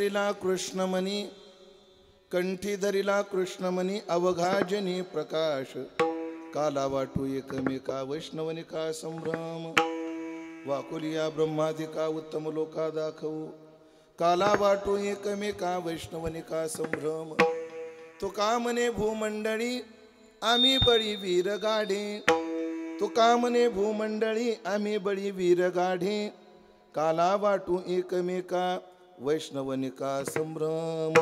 धरिला कृष्णमणी कंठी धरिला कृष्णमणी अवघाजनी प्रकाश काला वाटू एकमेका वैष्णवनिका संभ्रम वाकुलिया ब्रह्मादिका उत्तम लोका दाखवू काला वाटू एकमेका वैष्णवनिका संभ्रम तुका म्हणे भूमंडळी आम्ही बळी वीर गाढे तुका म्हणे भूमंडळी आम्ही बळी वीर गाढे काला वाटू एकमेका वैष्णवनिका संभ्रम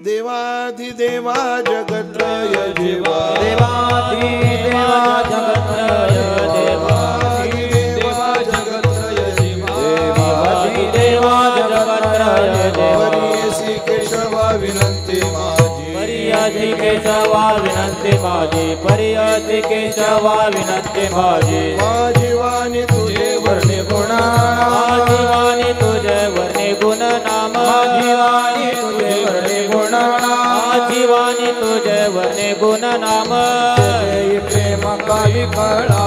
देवाधिदेवा जगत्रय देवा देवाधिदेवा जगत्रय देवा जगत्रय देवाधिदेवा जगत्रय देवरियसी केशवा विनंती माझी परियासी केशवा विनंती माझी परियासी केशवा विनंती माझी माझी वाणी तुझे वर्णे गुणा माझी वाणी तुझे वर्णे गुण नाम माझी वाणी तुझे वर्णे गुण माझी वाणी तुझे वर्णे गुण नाम प्रेम काही कळा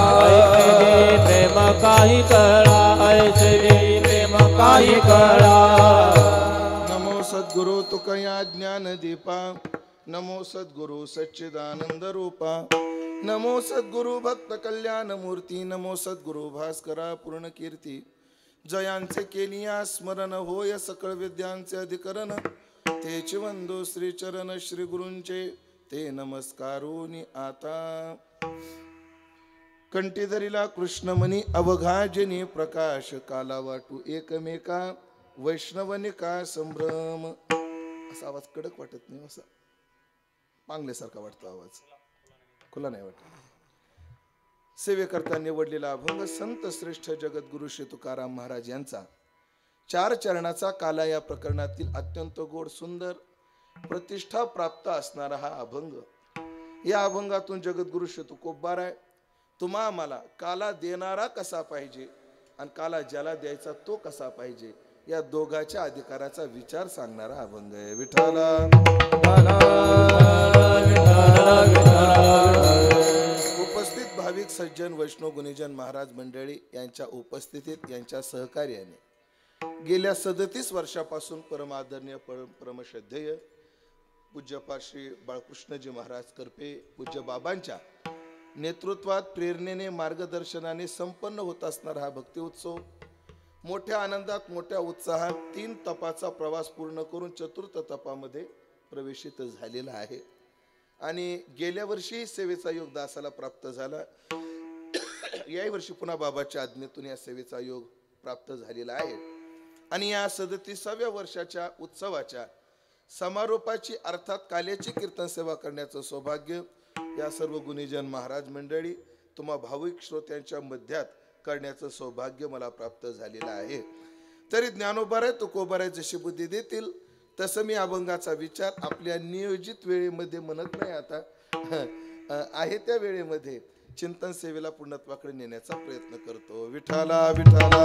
प्रेम काही कळा ऐसे दे प्रेम काही कळा नमो सद्गुरु तुकया ज्ञान दीपा नमो सद्गुरु सच्चिदानंद रूपा नमो सद्गुरु भक्त कल्याण मूर्ती नमो सद्गुरु भास्करा पूर्ण कीर्ती जयांचे केलिया स्मरण होय सकळ विद्यांचे अधिकरण तेच वंदो श्री चरण श्री गुरूंचे ते नमस्कारोनी आता कंठी धरिला कृष्णमणी अवघाजनी प्रकाश काला वाटू एकमेका वैष्णवनिका संभ्रम असा आवाज कडक वाटत नाही असा पांगल्यासारखा वाटतो आवाज खुला नाही वाटत सेवेकरता निवडलेला अभंग संत श्रेष्ठ जगद्गुरु श्री तुकाराम महाराज यांचा 4 चरणाचा काला या प्रकरणातील अत्यंत गोड सुंदर प्रतिष्ठा प्राप्त असणारा हा अभंग या अभंगातून जगद्गुरु श्री तुकोबाराय तुम्हा आम्हाला काला देणारा कसा पाहिजे आणि काला ज्याला द्यायचा तो कसा पाहिजे या दोघाच्या अधिकाराचा विचार सांगणारा अभंग आहे विठ्ठला उपस्थित भाविक सज्जन वैष्णव गुणीजन महाराज मंडळी यांच्या उपस्थितीत यांच्या सहकार्याने गेल्या 37 वर्षापासून परमादरणीय परमश्रद्धेय पूज्यपाद श्री बाळकृष्णजी महाराज करपे पूज्य बाबांच्या नेतृत्वात प्रेरणेने मार्गदर्शनाने संपन्न होत असणारा हा भक्ती उत्सव मोठ्या आनंदात मोठ्या उत्साहात 3 तपाचा प्रवास पूर्ण करून 4th तपामध्ये प्रवेशित झालेला आहे आणि गेल्या वर्षी सेवेचा योग दासाला प्राप्त झाला याही वर्षी पुन्हा बाबाच्या आज्ञेतून या सेवेचा योग प्राप्त झालेला आहे आणि या 37व्या वर्षाच्या उत्सवाच्या समारोपाची अर्थात काल्याची कीर्तन सेवा करण्याचं सौभाग्य या सर्व गुणीजन महाराज मंडळी तुम्हा भाविक श्रोत्यांच्या मध्यात करण्याचं सौभाग्य मला प्राप्त झालेलं आहे तरी ज्ञानोबाराय तुकोबाराय जशी बुद्धी देतील तसं मी अभंगाचा विचार आपल्या नियोजित वेळेमध्ये म्हणत नाही आता आहे त्या वेळेमध्ये चिंतन सेवेला पूर्णत्वाकडे नेण्याचा प्रयत्न करतो विठाला विठाला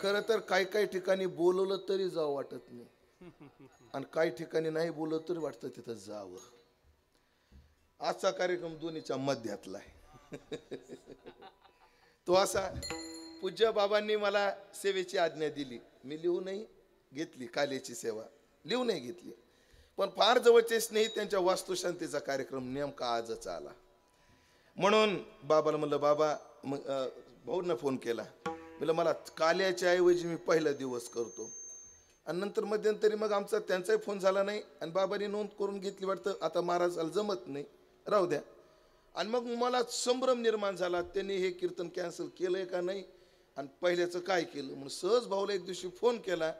खरं तर काही ठिकाणी बोलवलं तरी जावं वाटत नाही आणि काही ठिकाणी नाही बोलवलं तरी वाटतं तिथं जावं आजचा कार्यक्रम दोन्हीच्या मध्यातला आहे तो असा पूज्य बाबांनी मला सेवेची आज्ञा दिली मी लिहू नाही घेतली काल्याची सेवा लिहू नाही घेतली पण फार जवळचे स्नेही त्यांच्या वास्तुशांतीचा कार्यक्रम नेमका आजच आला म्हणून बाबाला म्हणलं बाबा भाऊंना फोन केला म्हणलं मला काल्याच्या ऐवजी मी पहिला दिवस करतो आणि नंतर मध्यंतरी मग आमचा त्यांचाही फोन झाला नाही आणि बाबांनी नोंद करून घेतली वाटतं आता महाराजाला जमत नाही राहू द्या आणि मग मला संभ्रम निर्माण झाला त्यांनी हे कीर्तन कॅन्सल केलंय का नाही आणि पहिल्याचं काय केलं म्हणून सहज भाऊला एक दिवशी फोन केला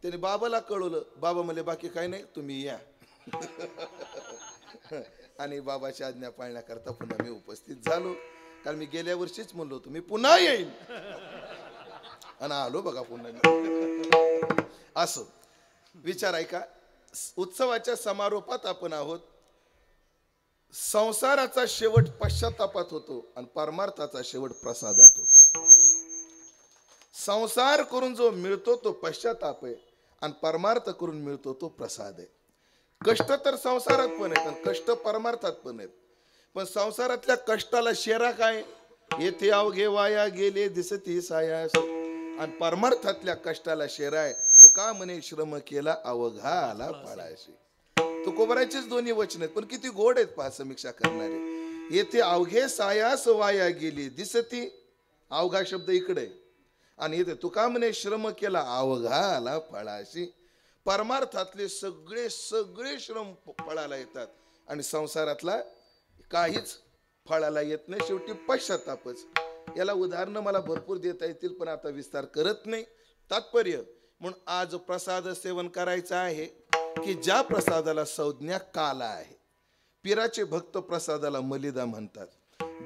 त्याने बाबाला कळवलं बाबा म्हणले बाकी काय नाही तुम्ही या आणि बाबाची आज्ञा पाळण्याकरता पुन्हा मी उपस्थित झालो कारण मी गेल्या वर्षीच म्हणलो होतो मी पुन्हा येईन आणि आलो बघा पुन्हा असं विचार ऐका उत्सवाच्या समारोपात आपण आहोत संसाराचा शेवट पश्चातापात होतो आणि परमार्थाचा शेवट प्रसादात होतो संसार करून जो मिळतो तो पश्चाताप आहे आणि परमार्थ करून मिळतो तो प्रसाद आहे कष्ट तर संसारात पण आहेत आणि कष्ट परमार्थात पण आहेत पण संसारातल्या कष्टाला शेरा काय येथे अवघे वाया गेले दिसती सायास. आणि परमार्थातल्या कष्टाला शेराय तुका म्हणे श्रम केला अवघा आला फळाशी. तुकोबराचीच दोन्ही वचन आहेत पण किती गोड आहेत पहा समीक्षा करणारे. येथे अवघे सायास वाया गेली दिसती, अवघा शब्द इकडे, आणि येथे तुका म्हणे श्रम केला अवघा आला फळाशी. परमार्थातले सगळे सगळे श्रम फळाला येतात आणि संसारातला काहीच फळाला येत नाही. शेवटी पश्चातापच. याला उदाहरणं मला भरपूर देता येतील पण आता विस्तार करत नाही. तात्पर्य म्हणून आज प्रसाद सेवन करायचं आहे की ज्या प्रसादाला संज्ञा काला आहे. पिराचे भक्त प्रसादाला मलिदा म्हणतात,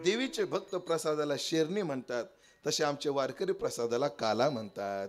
देवीचे भक्त प्रसादाला शेरणी म्हणतात, तसे आमचे वारकरी प्रसादाला काला म्हणतात.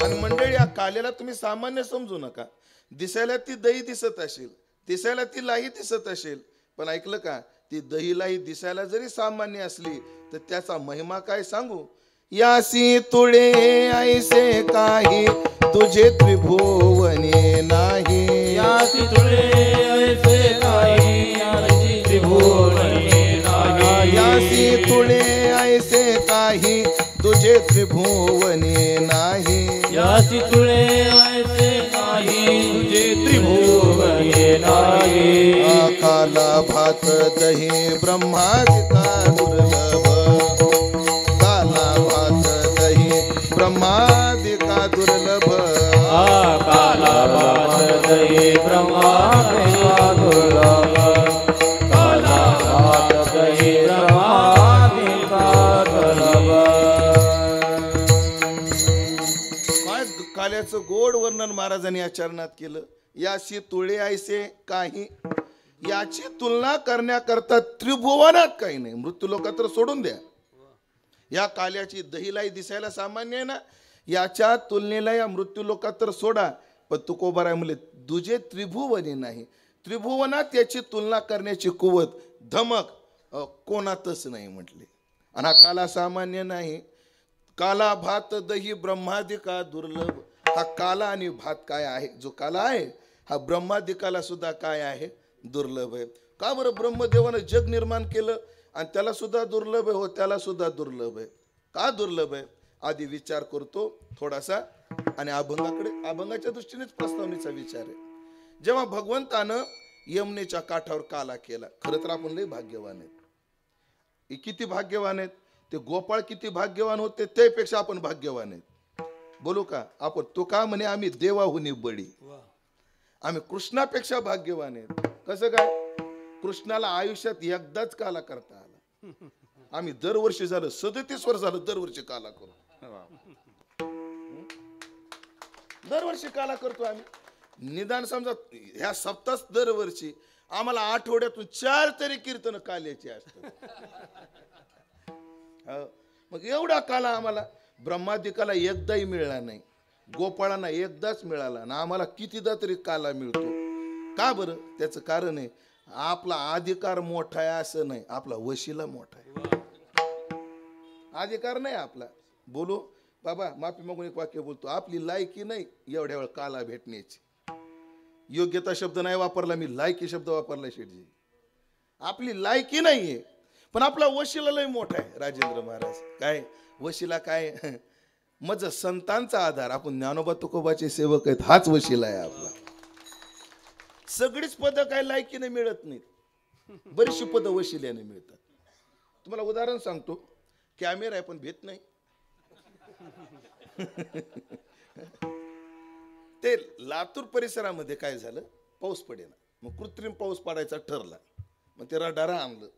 आणि मंडळी या काल्याला तुम्ही सामान्य समजू नका. दिसायला ती दही दिसत असेल, दिसायला ती लाई दिसत असेल, पण ऐकलं का, ती दही लाई दिसायला जरी सामान्य असली तर त्याचा महिमा काय सांगू. यासी तुळे ऐसे काही तुझे त्रिभुवने नाही. यासी तुळे ऐसे काही त्रिभुवने नाही. यासी तुळे ऐसे काही तुझे त्रिभुवने नाही. यासी तुळे ऐसे काही तुझे त्रिभुवने नाही. काला भात दही ब्रह्मादिका दुर्लभ. काला भात दही ब्रह्मादिका दुर्लभ. काला भात दही ब्रह्मादिका दुर्लभ. काला भात दही ब्रह्मादिका दुर्लभ. काय काल्याचं गोड वर्णन महाराजांनी या चरणात केलं. याशी तुळे ऐसे काही, याची तुलना करण्याकरता त्रिभुवनात काही नाही. मृत्यू लोकात तर सोडून द्या. या काल्याची दहीलाई दिसायला सामान्य आहे ना, याच्या तुलनेला या मृत्यू लोकात तर सोडा. पण तुकोबाराय म्हणले तुझे त्रिभुवने नाही. त्रिभुवनात याची तुलना करण्याची कुवत धमक कोणातच नाही म्हटले. आणि हा काला सामान्य नाही. काला भात दही ब्रह्मादिका दुर्लभ. हा काला आणि भात काय आहे, जो काला आहे हा ब्रह्मादिकाला सुद्धा काय आहे, दुर्लभ आहे. का बरं, ब्रह्मदेवानं जग निर्माण केलं आणि त्याला सुद्धा दुर्लभ आहे. हो, त्याला सुद्धा दुर्लभ आहे. का दुर्लभ आहे आधी विचार करतो थोडासा आणि अभंगाच्या दृष्टीनेच प्रस्तावनेचा विचार आहे. जेव्हा भगवंतानं यमुनेच्या काठावर काला केला, खरं तर आपण लय भाग्यवान आहेत. किती भाग्यवान आहेत ते गोपाळ, किती भाग्यवान होते त्यापेक्षा आपण भाग्यवान आहेत. बोलू का आपण, तो का म्हणे आम्ही देवाहुनी बळी, आम्ही कृष्णापेक्षा भाग्यवान आहेत. कसं काय, कृष्णाला आयुष्यात एकदाच काला करता आला. आम्ही दरवर्षी झालं 37 वर्ष झालं दरवर्षी काला करू. दरवर्षी काला करतो आम्ही. निदान समजा ह्या सप्ताह दरवर्षी आम्हाला आठवड्यातून 4 तरी कीर्तन काल्याची असतात. मग एवढा काला आम्हाला ब्रह्मादिकाला एकदाही मिळाला नाही, गोपाळांना एकदाच मिळाला ना, आम्हाला कितीदा तरी काला मिळतो. का बरं, त्याचं कारण आहे आपला अधिकार मोठा आहे असं नाही, आपला वशिला मोठा आहे. अधिकार नाही आपला. बोलू बाबा, माफी मागून एक वाक्य बोलतो, आपली लायकी नाही एवढ्या वेळ काला भेटण्याची. योग्यता शब्द नाही वापरला मी, लायकी शब्द वापरला शेठजी. आपली लायकी नाहीये पण आपला वशिला लय मोठा आहे. राजेंद्र महाराज काय वशिला, काय मज संतांचा आधार. आपण ज्ञानोबा तुकोबाचे सेवक आहेत, हाच वशिला आहे आपला. सगळीच पदं काय लायकीने मिळत नाहीत, बरीचशी पदं वशिल्याने मिळतात. तुम्हाला उदाहरण सांगतो, कॅमेरा आहे पण भेट नाही. ते लातूर परिसरामध्ये काय झालं, पाऊस पडेना, मग कृत्रिम पाऊस पडायचा ठरला. मग ते रडार आणलं.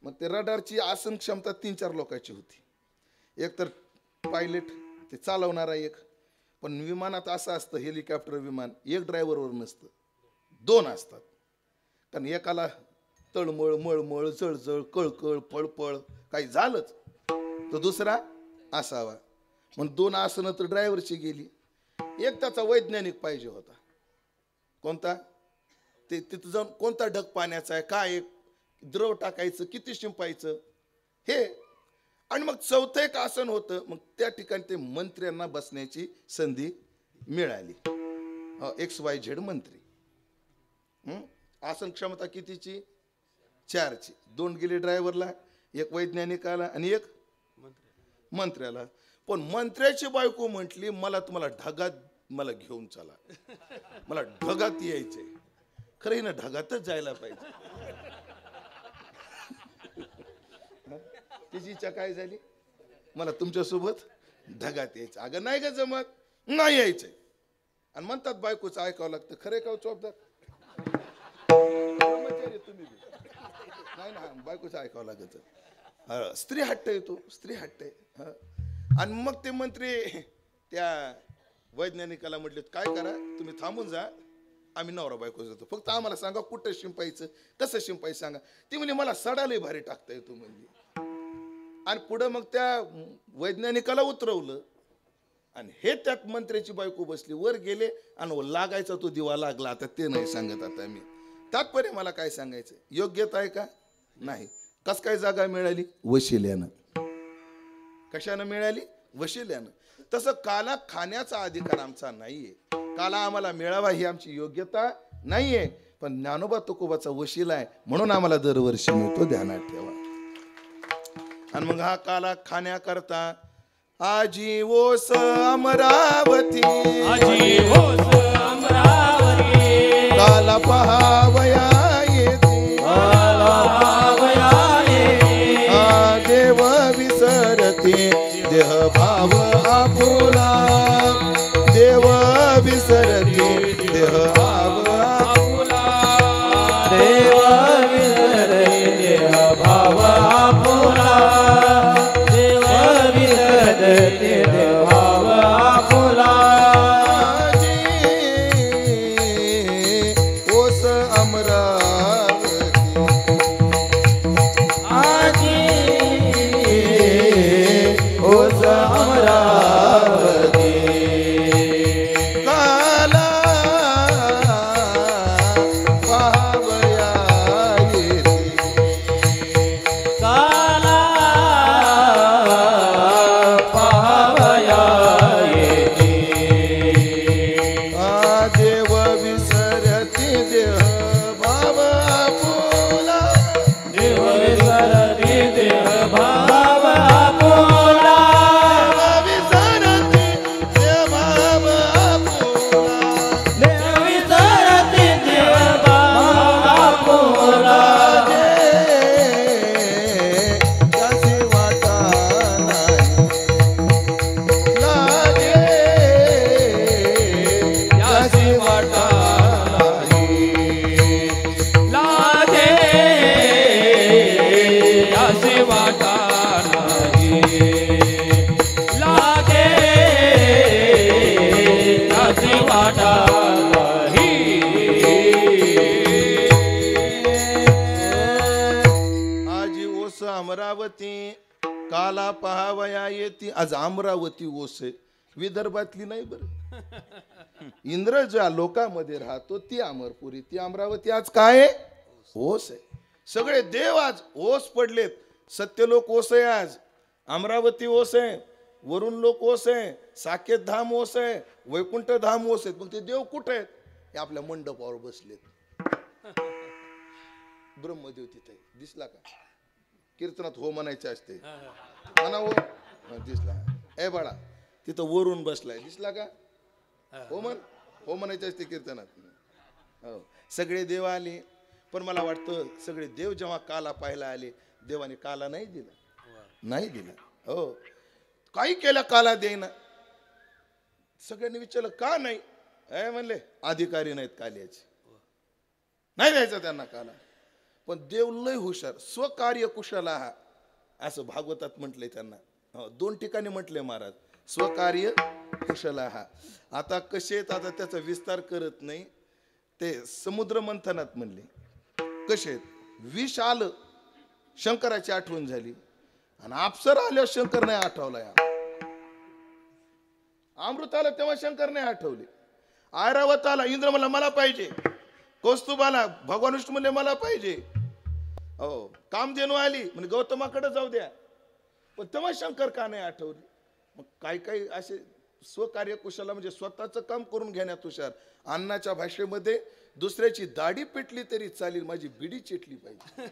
मग ते रडारची आसन क्षमता 3-4 लोकांची होती. एक तर पायलट, ते चालवणारा एक. पण विमानात असं असतं, हेलिकॉप्टर विमान एक ड्रायव्हरवर नसतं, 2 असतात. कारण एकाला तळमळ मळमळ जळजळ कळकळ पळपळ काही झालंच तर दुसरा असावा. मग 2 आसनं तर ड्रायव्हरची गेली. एक त्याचा वैज्ञानिक पाहिजे होता. कोणता, ते तिथं जाऊन कोणता ढग पाण्याचा आहे, काय द्रव टाकायचं, किती शिंपायचं हे. आणि मग 4थं एक आसन होतं. मग त्या ठिकाणी ते मंत्र्यांना बसण्याची संधी मिळाली. XYZ मंत्री. आसन क्षमता कितीची? 4ची. 2 गेले ड्रायव्हरला, 1 वैज्ञानिकाला आणि 1 मंत्र्याला. पण मंत्र्याची बायको म्हटली मला तुम्हाला ढगात मला घेऊन चला, मला ढगात यायचंय. खरं ना, ढगातच जायला पाहिजे. तिची इच्छा काय झाली? मला तुमच्यासोबत ढगात यायचं. अगं नाही का जमत, नाही यायचंय. आणि म्हणतात बायकोचं ऐकावं लागतं. खरे का चोपदार? तुम्ही नाही ना, बायकोचं ऐकावं लागत. स्त्री हट्ट येतो, स्त्री हट्ट आहे. आणि मग ते मंत्री त्या वैज्ञानिकाला म्हटले काय करा, तुम्ही थांबून जा, आम्ही नवरा बायको जातो, फक्त आम्हाला सांगा कुठं शिंपायचं, कसं शिंपायचं सांगा. ती म्हणजे मला सडाले भारी टाकता येतो म्हणजे. आणि पुढं मग त्या वैज्ञानिकाला उतरवलं आणि हे त्यात मंत्र्याची बायको बसली. वर गेले आणि लागायचा तो दिवा लागला. आता ते नाही सांगत. आता मी तात्पर्य मला काय सांगायचं, योग्यता आहे का? नाही. कस काय जागा मिळाली? वशिल्यानं. कशानं मिळाली? वशिल्यानं. तसं काला खाण्याचा अधिकार आमचा नाहीये, काला आम्हाला मिळावा ही आमची योग्यता नाहीये, पण ज्ञानोबा तुकोबाचा वशिला आहे म्हणून आम्हाला दरवर्षी मिळतो, ध्यानात ठेवा. आणि मग हा काला खाण्याकरता आजी ओस अमरावती, आजी ओस अमरावती, काला पहावया येते, काला पहावया येते. देव विसरते देह भाव आपुला, देव विसरते देह भाव आपुला, देव विसरते देह भाव आपुला, देव विसरते देह भाव आपुला. ओस अमरावती, आजी ओस अमरावती, काला पहावया येते, काला पहावया येते. देव विसरते देह भाव आपुला, देव विसरते देह भाव आपुला, विसरते देह भाव आपुला, देव विसरते देह भाव आपुला. त्याची वाटा नाही लागे, त्याची वाटा लागे असे वाटा नाही, लागे असे वाटा आजी ओस अमरावती, काला पहावया येती. आज अमरावती ओस आहे, विदर्भातली नाही बरं. इंद्र ज्या लोकांमध्ये राहतो ती अमरपुरी, ती अमरावती आज काय आहे? ओस आहे. सगळे देव आज ओस पडलेत. सत्यलोक ओस आहे, आज अमरावती ओस आहे, वरुण लोक ओस आहे, साकेत धाम ओस आहे, वैकुंठ धाम ओस आहेत. मग ते देव कुठे आहेत? हे आपल्या मंडपावर बसलेत. ब्रह्मदेव तिथे दिसला का? कीर्तनात हो म्हणायचे असते, म्हणा हो. दिसला. ए बाळा, तिथं वरून बसलाय, दिसला का? हो म्हण, हो म्हणायचे असते कीर्तनात. हो, सगळे देव आले. पण मला वाटतं सगळे देव जेव्हा काला पाहायला आले, देवाने काला नाही दिला, नाही दिला. हो, काही केलं काला देईना. सगळ्यांनी विचारलं का नाही? म्हणले अधिकारी नाहीत काल्याचे, नाही द्यायचा त्यांना काला. पण देव लय हुशार, स्वकार्य कुशल आहा, असं भागवतात म्हटलंय त्यांना. 2 ठिकाणी म्हटले महाराज, स्वकार्य कुशल आहा. आता कसे आहेत, आता त्याचा विस्तार करत नाही. ते समुद्र मंथनात म्हणले कसे आहेत. विष आलं, शंकराची आठवण झाली, आणि अप्सर आल्यावर शंकर नाही आठवला. अमृत आलं तेव्हा शंकर नाही आठवले. ऐरावत आला, इंद्र म्हणला मला पाहिजे. कौस्तुभ आला, भगवान विष्णू म्हणले मला पाहिजे. हो, कामधेनू आली म्हणजे गौतमाकडे जाऊ द्या, पण तेव्हा शंकर का नाही आठवले? मग काही काही असे स्वकार्य कुशला म्हणजे स्वतःचं काम करून घेण्यात हुशार. अन्नाच्या भाषेमध्ये दुसऱ्याची दाढी पेटली तरी चालेल, माझी बिडी चेटली पाहिजे.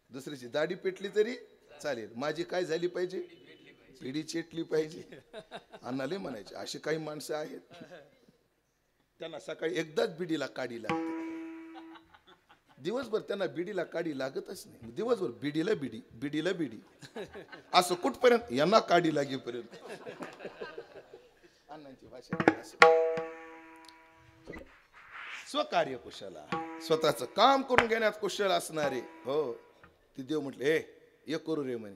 दुसऱ्याची दाढी पेटली तरी चालेल, माझी काय झाली पाहिजे, बिडी चेटली पाहिजे. अण्णाले म्हणायचे अशी काही माणसं आहेत, त्यांना सकाळी एकदाच बिडीला काढी लागते, दिवसभर त्यांना बिडीला काढी लागतच नाही. दिवसभर बिडीला बिडी, बिडीला बिडी, असं कुठपर्यंत, यांना काढी लागेपर्यंत. अण्णांची भाषा. स्वकार्य कुशला, स्वतःच काम करून घेण्यात कुशल असणारे. हो, ती देव म्हटले हे करू रे म्हणे,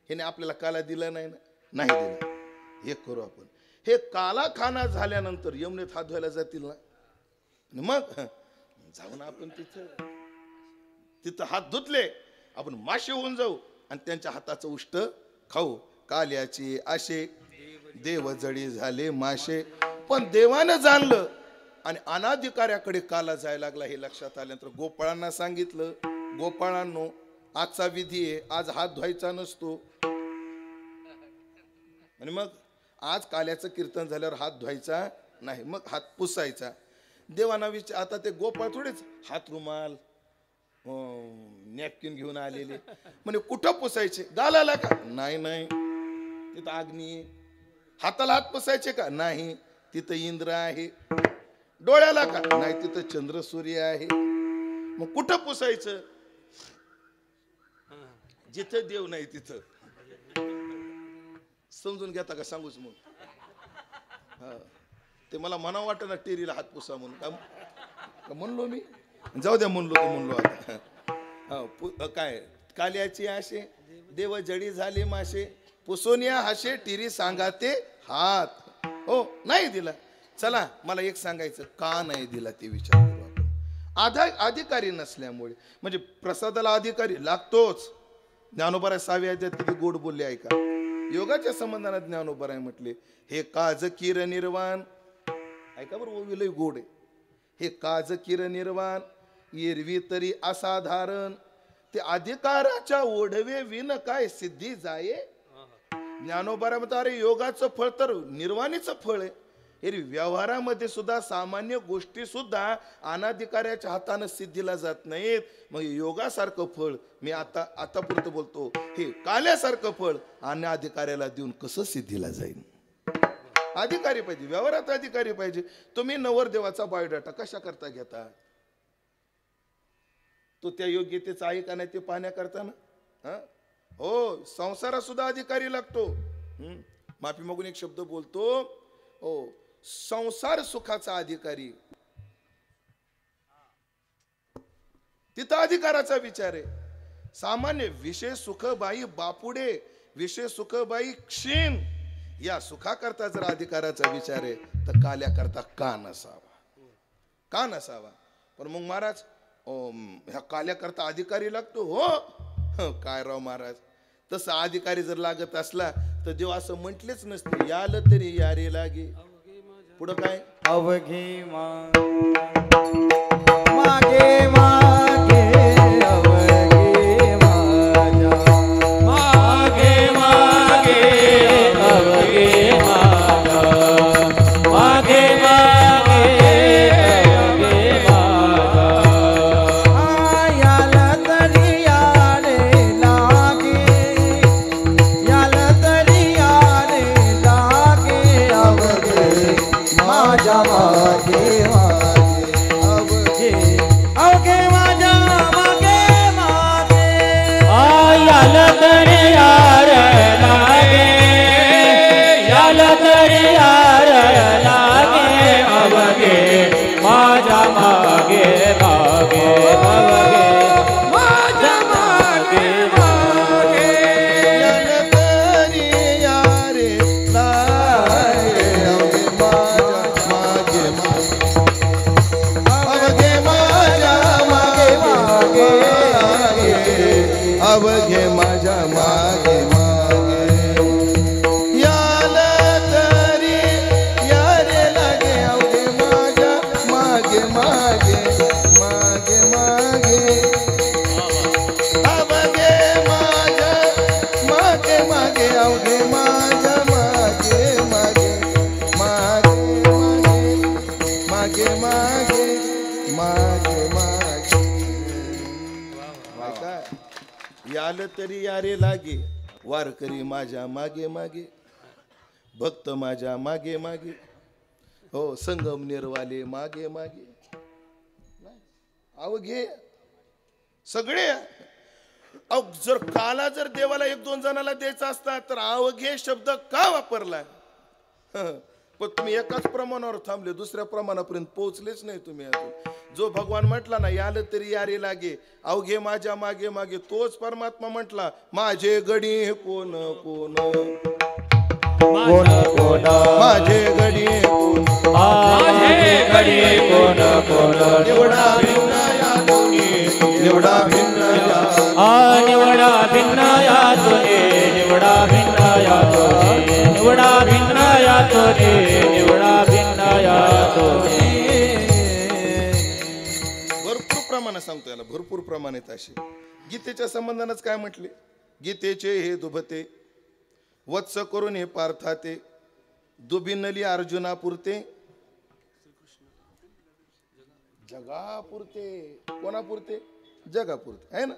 हे आपल्याला काला दिला नाही ना, नाही दिला, हे करू आपण. हे काला खाना झाल्यानंतर यमुनेत हात धुवायला जातील ना, मग जाऊ ना आपण तिथं हात धुतले, आपण मासे होऊन जाऊ आणि त्यांच्या हाताचं उष्ट खाऊ. काल्याचे आशे देव जडी झाले माशे. पण देवानं जाणलं आणि अनाधिकाऱ्याकडे काला जायला लागला हे लक्षात आल्यानंतर गोपाळांना सांगितलं, गोपाळांनो आजचा विधी आहे, आज हात धुवायचा नसतो. आणि मग आज काल्याचं कीर्तन झाल्यावर हात धुवायचा नाही, मग हात पुसायचा. देवाना विचार, आता ते गोपाळ थोडेच हात रुमाल नॅपकिन घेऊन आलेले, म्हणजे कुठं पुसायचे, गालाला का, नाही नाही तिथं अग्नी. हाताला हात पुसायचे का, नाही तिथं इंद्र आहे. डोळ्याला का, नाही तिथं चंद्र सूर्य आहे. मग कुठं पुसायचं, जिथं देव नाही तिथं. समजून घेता का, सांगूच मग. ते मला म्हणा वाटत ना टेरीला हात पुसा म्हणून, का म्हणलो मी, जाऊ द्या म्हणलो तो म्हणलो. आता काय, काल्याची आशे देव जडी झाले माशे, पुसोनिया हाशे टिरी सांगाते हात. हो नाही दिला, चला मला एक सांगायचं, का नाही दिला ते विचार करू आपण. अधिकारी नसल्यामुळे, म्हणजे प्रसादाला अधिकारी लागतोच. ज्ञानोबराय 6व्या अध्यायात किती गोड बोलले ऐका. योगाच्या संबंधाने ज्ञानोबराय म्हटले, हे काज किर निर्वाण, ऐका बरं ओविलय गोड आहे. हे काज किर निर्वाण एरवी तरी असाधारण, ते अधिकाराच्या ओढवे विन काय सिद्धी जाये. ज्ञानोबराय म्हणतात, अरे योगाचं फळ तर निर्वाणीचं फळ आहे. एरवी व्यवहारामध्ये सुद्धा सामान्य गोष्टी सुद्धा अनाधिकाऱ्याच्या हाताने सिद्धीला जात नाहीत. मग योगासारखं फळ मी आतापुरतं बोलतो, हे काल्यासारखं फळ अनाधिकाऱ्याला देऊन कसं सिद्धीला जाईल. अधिकारी पाहिजे, व्यवहारात अधिकारी पाहिजे. तुम्ही नवरदेवाचा बायोडाटा कशा करता घेता, तो त्या योग्यतेचा आहे का नाही ते पाहण्याकरता ना. हो, संसारात सुद्धा अधिकारी लागतो. माफी मागून एक शब्द बोलतो, हो संसार सुखाचा अधिकारी, तिथं अधिकाराचा विचार आहे. सामान्य विषय सुखबाई बापुडे, विषय सुखबाई क्षीण, या सुखाकरता जर अधिकाराचा विचार आहे तर काल्याकरता का नसावा, का नसावा. पण मग महाराज ह्या काल्याकरता अधिकारी लागतो. हो काय राव महाराज, तसं अधिकारी जर लागत असला तर देव असं म्हटलेच नसते, याल तरी यारे लागे. पुढं काय, अवघे मागे मागे अवघे माझ्या, मागे मागे अवघे माझ्या, मागे मागे अवघे माझ्या. याला तरी यारे लागे, याला तरी यारे लागे अवघे माझ्या, मागे मागे अवघे अवघे माझ्या, मागे मागे. याला तरी यार लागे, याला तरी यार लागे अवघे माझ्या, मागे मागे अवघे माझ्या, मागे मागे. याल तरी यारे लागे, अवघे माझ्या मागे मागे, अवघे माझ्या मागे मागे, अवघे माझ्या मागे मागे. याल तरी यारे लागे, अवघे माझ्या मागे मागे, मागे मागे, अवघे माझ्या मागे मागे, अवघे माझ्या मागे मागे, मागे मागे, मागे मागे. काय याल तरी यारे लागे, वारकरी माझ्या मागे मागे, भक्त माझ्या मागे मागे, हो संगमनेरवाले मागे मागे. अहो घे सगळे. अहो जर काला जर देवाला 1-2 जणाला द्यायचा असता तर अवघे शब्द का वापरला? पण तुम्ही एकाच प्रमाणावर थांबले, दुसऱ्या प्रमाणापर्यंत पोहोचलेच नाही तुम्ही अजून. जो भगवान म्हटला ना याल तरी यारे लागे, अवघे माझ्या मागे मागे, तोच परमात्मा म्हटला माझे गडी कोण कोण, कोण कोण माझे गडी कोण, माझे गडी कोण कोण, निवडा भिन्न या दोन्ही, निवडा भिन्न या, निवडा भिन्न या तुने, निवडा भिन्न या तुने, निवडा भिन्न या तुने, निवडा भिन्न या तुने. भरपूर प्रमाणात सांगतो याला, भरपूर प्रमाणात असे. गीतेच्या संबंधानच काय म्हटले? गीतेचे हे दुभते वत्स करून हे पार्थाते, दुबिनली अर्जुना पुरते, जगापुरते. कोणापुरते? जगापुरते, आहे ना.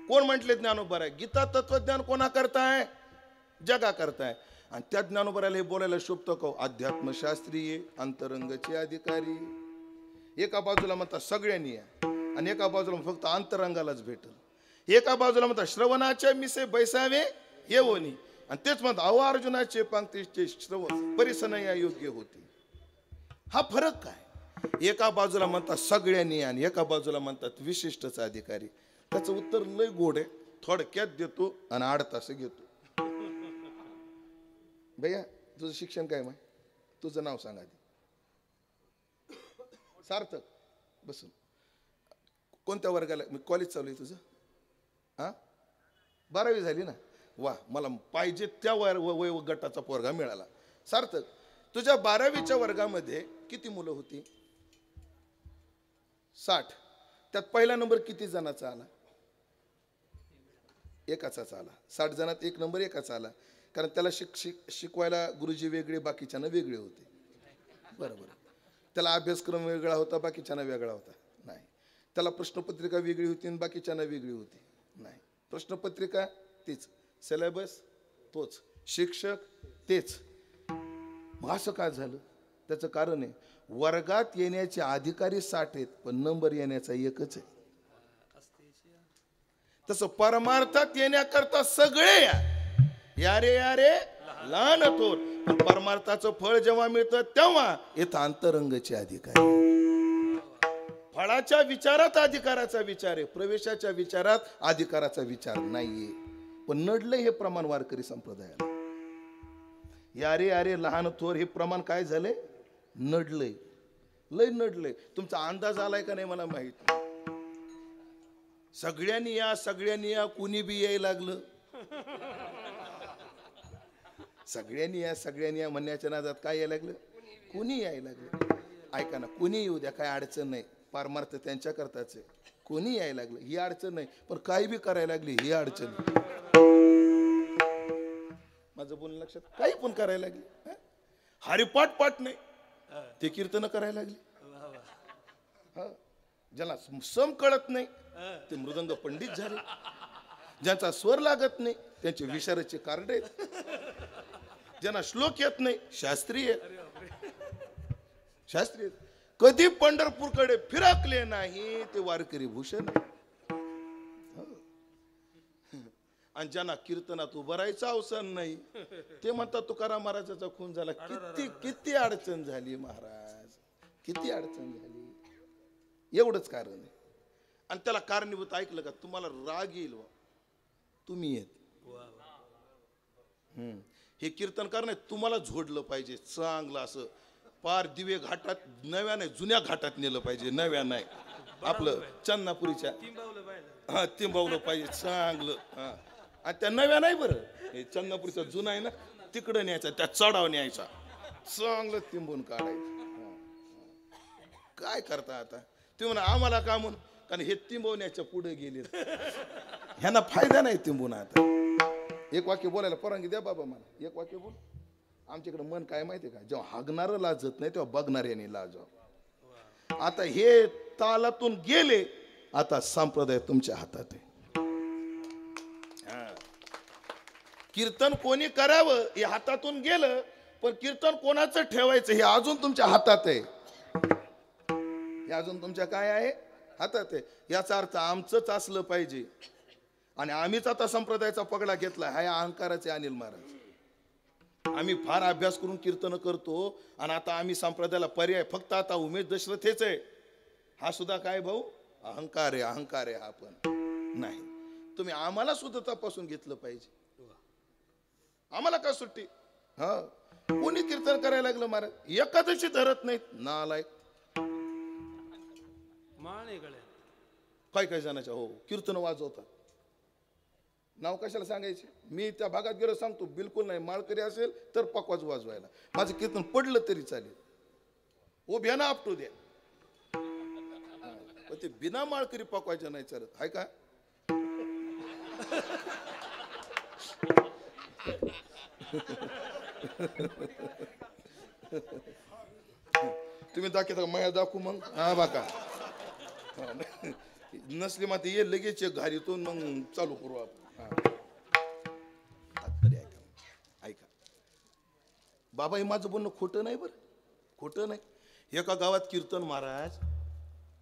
कोण म्हटले ज्ञानोबा? गीता तत्वज्ञान कोणा करताय? जगा करताय. आणि त्या ज्ञानोबराला हे बोलायला शोभतं का? अध्यात्मशास्त्रीय अंतरंगचे अधिकारी. एका बाजूला म्हणतात सगळ्यांनी या, आणि एका बाजूला फक्त अंतरंगालाच भेटल. एका बाजूला म्हणतात श्रवणाचे मिसे बैसावे येवोनी, आणि तेच म्हणतात अहो अर्जुनाचे पंक्तीचे श्रवण परिसन या योग्य होते. हा फरक काय? एका बाजूला म्हणतात सगळ्यांनी आणि एका बाजूला म्हणतात विशिष्टचा अधिकारी. त्याचं उत्तर लय गोड आहे, थोडक्यात देतो आणि 8 तास घेतो. भैया तुझं शिक्षण काय माय? तुझं नाव सांगा आधी. सार्थक. बसून कोणत्या वर्गाला? मी कॉलेज चालू आहे तुझं? हा 12वी झाली ना? वा, मला पाहिजे त्या वय गटाचा पोरगा मिळाला. सार्थक, तुझ्या 12वीच्या वर्गामध्ये किती मुलं होती? 60. त्यात पहिला नंबर किती जणांचा आला? एकाचाच आला. 60 जणात 1 नंबर एकाचा आला. कारण त्याला शिकवायला गुरुजी वेगळे, बाकीच्यांना वेगळे होते. बरोबर. त्याला अभ्यासक्रम वेगळा होता, बाकीच्यांना वेगळा होता? नाही. त्याला प्रश्नपत्रिका वेगळी होती आणि बाकीच्यांना वेगळी होती? नाही. प्रश्नपत्रिका तीच, सिलेबस तोच, शिक्षक तेच. मग असं काय झालं? त्याचं कारण आहे वर्गात येण्याचे अधिकारी 60 आहेत, पण नंबर येण्याचा एकच आहे. तसं परमार्थात येण्याकरता सगळे या, यारे यारे लहान थोर, पण परमार्थाचं फळ जेव्हा मिळतं तेव्हा येतं अंतरंगाचे अधिकारी. फळाच्या विचारात अधिकाराचा विचार आहे, प्रवेशाच्या विचारात अधिकाराचा विचार नाहीये. पण नडलंय हे प्रमाण वारकरी संप्रदायाला. यारे यारे लहान थोर हे प्रमाण काय झालंय? नडलंय, लय नडलंय. तुमचा अंदाज आलाय का नाही मला माहित. सगळ्यांनी या, सगळ्यांनी या, कुणी बी यायला लागलं. सगळ्यांनी या, सगळ्यांनी या म्हणण्याच्या नादात काय यायला लागलं? कुणी यायला लागलं. ऐका ना, कुणी येऊ द्या, काय अडचण नाही. परमार्थ त्यांच्या करताच आहे. कोणी यायला लागलं ही अडचण नाही, पण काही बी करायला लागली ही अडचण. माझं बोलणं लक्षात? काही पण करायला लागली. हरिपाठ पाठ नाही, ते कीर्तन करायला लागली. ज्याला सम कळत नाही ते मृदंग पंडित झाले. ज्यांचा स्वर लागत नाही त्यांचे विशाराचे कार्ड आहेत. ज्यांना श्लोक येत नाही शास्त्रीय शास्त्रीय. कधी पंढरपूरकडे फिरकले नाही ते वारकरी भूषण. आणि ज्यांना कीर्तनात उभं राहायचं अवसान नाही ते म्हणतात तुकाराम महाराजाचा खून झाला. किती किती अडचण झाली महाराज, किती अडचण झाली. एवढंच कारण आहे. आणि त्याला कारणीभूत ऐकलं का? तुम्हाला राग येईल, तुम्ही येत हे कीर्तन करणं तुम्हाला झोडलं पाहिजे चांगलं. असं पार दिवे घाटात, नव्या नाही जुन्या घाटात नेलं पाहिजे, नव्या नाही. आपलं चन्नापुरीच्या हा तिंबावलं पाहिजे चांगलं. हा आणि त्या नव्या नाही बरं, हे चन्नापुरीचा जुना आहे ना, तिकडं न्यायचा, त्या चढाव न्यायचा, चांगलं तिंबून काढायचं. काय करता आता ते म्हणा आम्हाला का म्हणून, कारण हे तिंबवण्याच्या पुढे गेले, ह्यांना फायदा नाही तिंबून. आता एक वाक्य बोलायला परवानगी द्या बाबा मला, एक वाक्य बोल. आमच्याकडे मन काय माहितीये का, जेव्हा हागणारं लाजत नाही तेव्हा बघणाऱ्याने लाजावं. आता हे तालातून गेले आता संप्रदाय तुमच्या हातात आहे. कीर्तन कोणी करावं हे हातातून गेलं, पण कीर्तन कोणाचं ठेवायचं हे अजून तुमच्या हातात आहे. हे अजून तुमच्या काय आहे? हातात आहे. याचा अर्थ आमचंच असलं पाहिजे आणि आम्हीच आता संप्रदायाचा पगडा घेतला. हा अहंकाराचे अनिल महाराज. आम्ही फार अभ्यास करून कीर्तन करतो आणि आता आम्ही संप्रदायाला पर्याय फक्त आता उमेश दशरथ हेच आहे. हा सुद्धा काय भाऊ? अहंकार आहे. अहंकार आहे हा. पण नाही, तुम्ही आम्हाला सुद्धा तपासून घेतलं पाहिजे. आम्हाला का सुट्टी? हा, कोणी कीर्तन करायला लागलं महाराज? एकादशी धरत नाहीत. नालायक. काय काय जणांच्या हो कीर्तन वाजवतात. नाव कशाला सांगायचे? मी त्या भागात गेलो सांगतो, बिलकुल नाही. माळकरी असेल तर पकवाज वाजवायला. माझं कीर्तन पडलं तरी चालेल. उभ्याना आपटू द्या. पण ते बिना माळकरी पकवायच्या नाही चालत. आहे का? तुम्ही दाखवता माया दाखवू मग. हा बाका नसली मात्र ये लगेच घारीतून मग चालू करू आपण. ऐका बाबा, हे माझं बोलणं खोटं नाही बरं, खोटं नाही. एका गावात कीर्तन महाराज,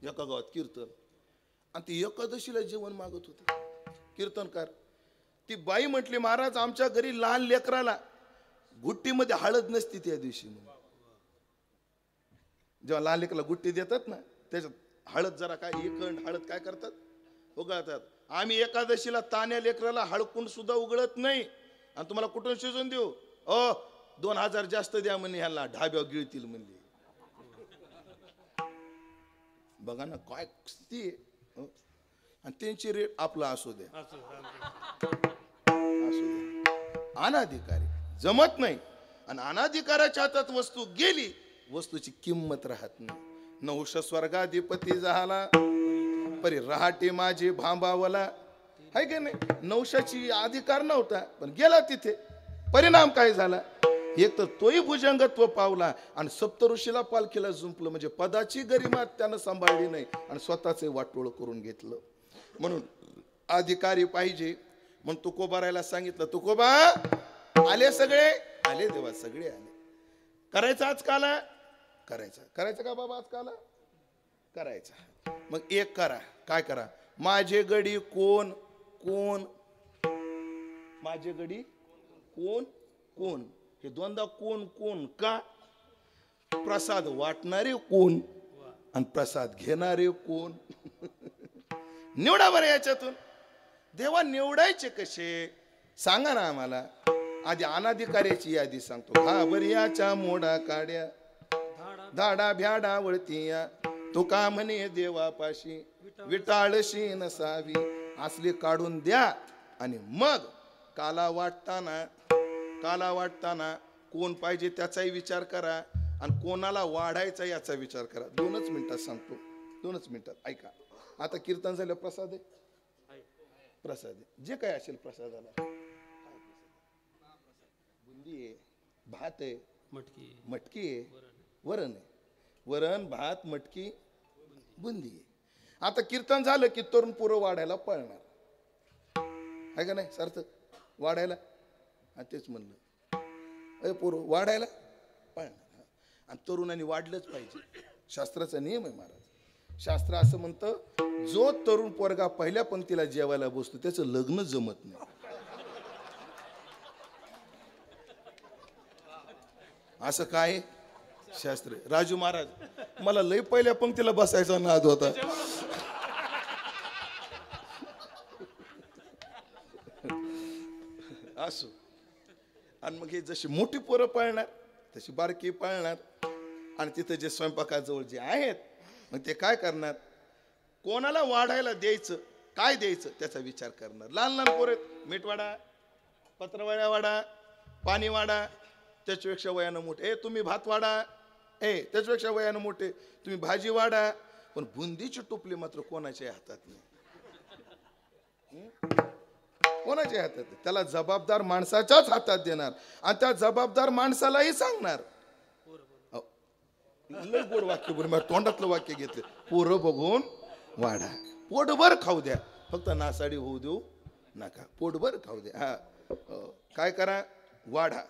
एका गावात कीर्तन, आणि ती एकादशीला जेवण मागत होते कीर्तनकार. ती बाई म्हटली, महाराज आमच्या घरी लहान लेकराला गुट्टीमध्ये हळद नसती त्या दिवशी. जेव्हा लहान लेकराला गुट्टी देतात ना, त्याच्यात हळद जरा काय एकंड हळद काय करतात? उगळतात. आम्ही एकादशीला तान्या लेकराला हळकुंड सुद्धा उघडत नाही. आणि तुम्हाला कुठून शिजून देऊ? 2000 जास्त द्या म्हणे, ह्याला ढाब्यावर गिळतील म्हणले. बघा ना काय ती. आणि त्यांची रेट आपला असू द्या, असू द्या. अनाधिकारी जमत नाही. आणि अनाधिकाराच्या हातात वस्तू गेली, वस्तूची किंमत राहत नाही. नहुष स्वर्गाधिपती झाला, परी रहाटे माझे भांबावला. आहे की नाही? नवशाची अधिकार नव्हता, पण गेला तिथे. परिणाम काय झाला? एक तर तोही भुजंगत्व पावला आणि सप्तऋषीला पालखीला जुंपलं. म्हणजे पदाची गरिमा त्यानं सांभाळली नाही आणि स्वतःचे वाटोळ करून घेतलं. म्हणून अधिकारी पाहिजे. म्हणून तुकोबारायला सांगितलं, तुकोबा आले सगळे? आले देवा, सगळे आले. करायचं आज काला? करायचा. करायचं का बाबा आज काला? करायचा. मग एक करा. काय करा? माझे गडी कोण कोण? माझे गडी कोण कोण? हे दोनदा कोण कोण का? प्रसाद वाटणारे कोण आणि प्रसाद घेणारे कोण? निवडा बरं याच्यातून. देवा निवडायचे कसे सांगा ना आम्हाला. आधी अनाधिकाऱ्याची यादी सांगतो. हा बर्याच्या मोडा काड्या, धाडा भ्याडा वळतीया, तुका म्हणे देवापाशी विटाळशी नसावी. असले काढून द्या. आणि मग काला वाटताना कोण पाहिजे त्याचाही विचार करा आणि कोणाला वाढायचा याचा विचार करा. 2च मिनिटात सांगतो, 2च मिनिटात ऐका. आता कीर्तन झालं, प्रसाद आहे, प्रसाद आहे. जे काय असेल प्रसादाला, बुंदी आहे, भात आहे, मटकी आहे, वरण आहे. वरण भात मटकी बुंदी आहे. आता कीर्तन झालं की तरुण पोरं वाढायला पळणार. आहे का नाही सार्थक? वाढायला. तेच म्हणलं, अरे पोरं वाढायला पळणार. आणि तरुणांनी वाढलंच पाहिजे. शास्त्राचा नियम आहे महाराज. शास्त्र असं म्हणतं, जो तरुण पोरगा पहिल्या पंक्तीला जेवायला बसतो त्याचं लग्न जमत नाही. असं काय शास्त्र? राजू महाराज, मला लय पहिल्या पंक्तीला बसायचा नाद होता. असो. आणि मग हे जशी मोठी पोरं पाळणार तशी बारकी पाळणार. आणि तिथं जे स्वयंपाकाजवळ जे आहेत मग ते काय करणार? कोणाला वाढायला द्यायचं, काय द्यायचं त्याचा विचार करणार. लहान लहान पोरं, मीठ वाढा, पत्रवळ्या वाढा, पाणी वाढा. त्याच्यापेक्षा वयानं मोठे, तुम्ही भात वाढा. त्याच्यापेक्षा वयानं मोठे, तुम्ही भाजी वाढा. पण बुंदीची टोपली मात्र कोणाच्या हातात नाही. कोणाच्या हातात? त्याला जबाबदार माणसाच्याच हातात देणार आणि त्या जबाबदार माणसालाही सांगणार. लय गोड वाक्य बोल, तोंडातलं वाक्य घेतलं, पोरं बघून वाढा. पोटभर खाऊ द्या, फक्त नासाडी होऊ देऊ नका, पोटभर खाऊ द्या. हा काय करा, वाढा.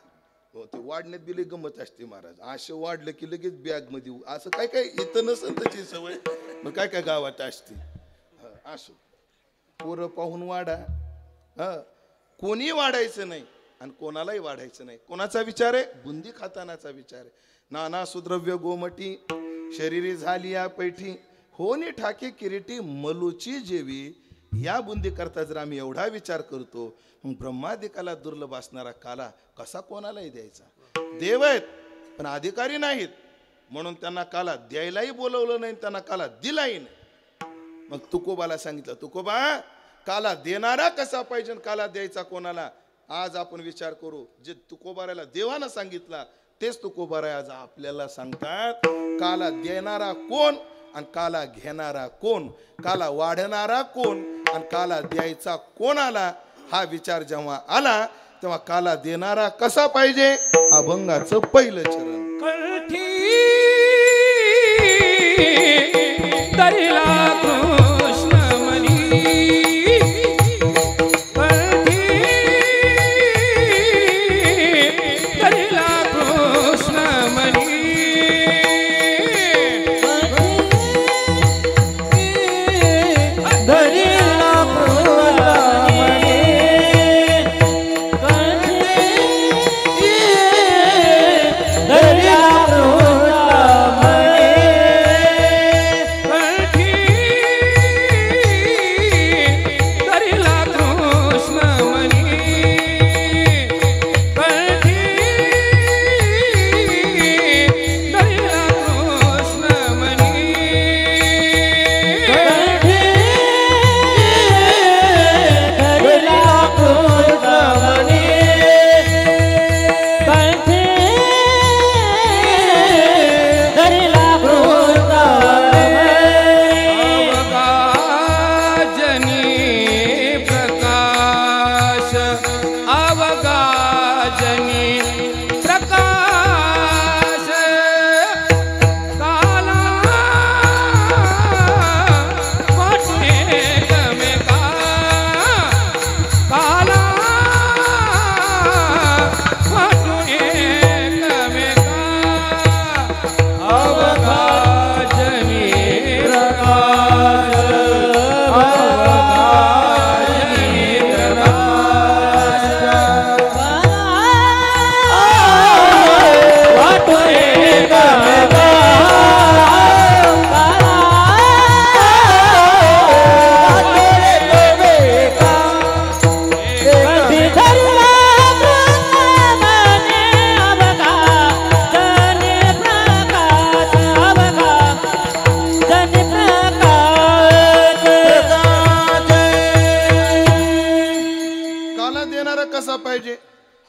हो, ते वाढण्यात बी लई गंमत असते महाराज. असं वाढलं की लगेच बॅग मध्ये असं काय काय इथं नसेल त्याची सवय, मग काय काय गावात असते. असो पोरं पाहून वाढा. हा कोणी वाढायचं नाही आणि कोणालाही वाढायचं नाही. कोणाचा विचार आहे? बुंदी खातानाचा विचार आहे. नाना सुद्रव्य गोमटी शरीरी झाली या पैठी होनी ठाके किरीटी मलूची जेवी. या बुंदी करता जर आम्ही एवढा विचार करतो, मग ब्रह्मादिकाला दुर्लभ असणारा काला कसा कोणालाही द्यायचा? देव आहेत पण अधिकारी नाहीत, म्हणून त्यांना काला द्यायलाही बोलवलं नाही, त्यांना काला दिलाही नाही. मग तुकोबाला सांगितलं, तुकोबा काला देणारा कसा पाहिजे, काला द्यायचा कोणाला? आज आपण विचार करू. जे तुकोबाराला देवानं सांगितलं तेच तुकोबारा आज आपल्याला सांगतात. काला देणारा कोण आणि काला घेणारा कोण, काला वाढणारा कोण आणि काला द्यायचा कोणाला, हा विचार जेव्हा आला तेव्हा काला देणारा कसा पाहिजे, अभंगाचं पहिलं चरण. कळठी तरीला कृष्ण मनी, कळठी तरीला कृष्ण मनी,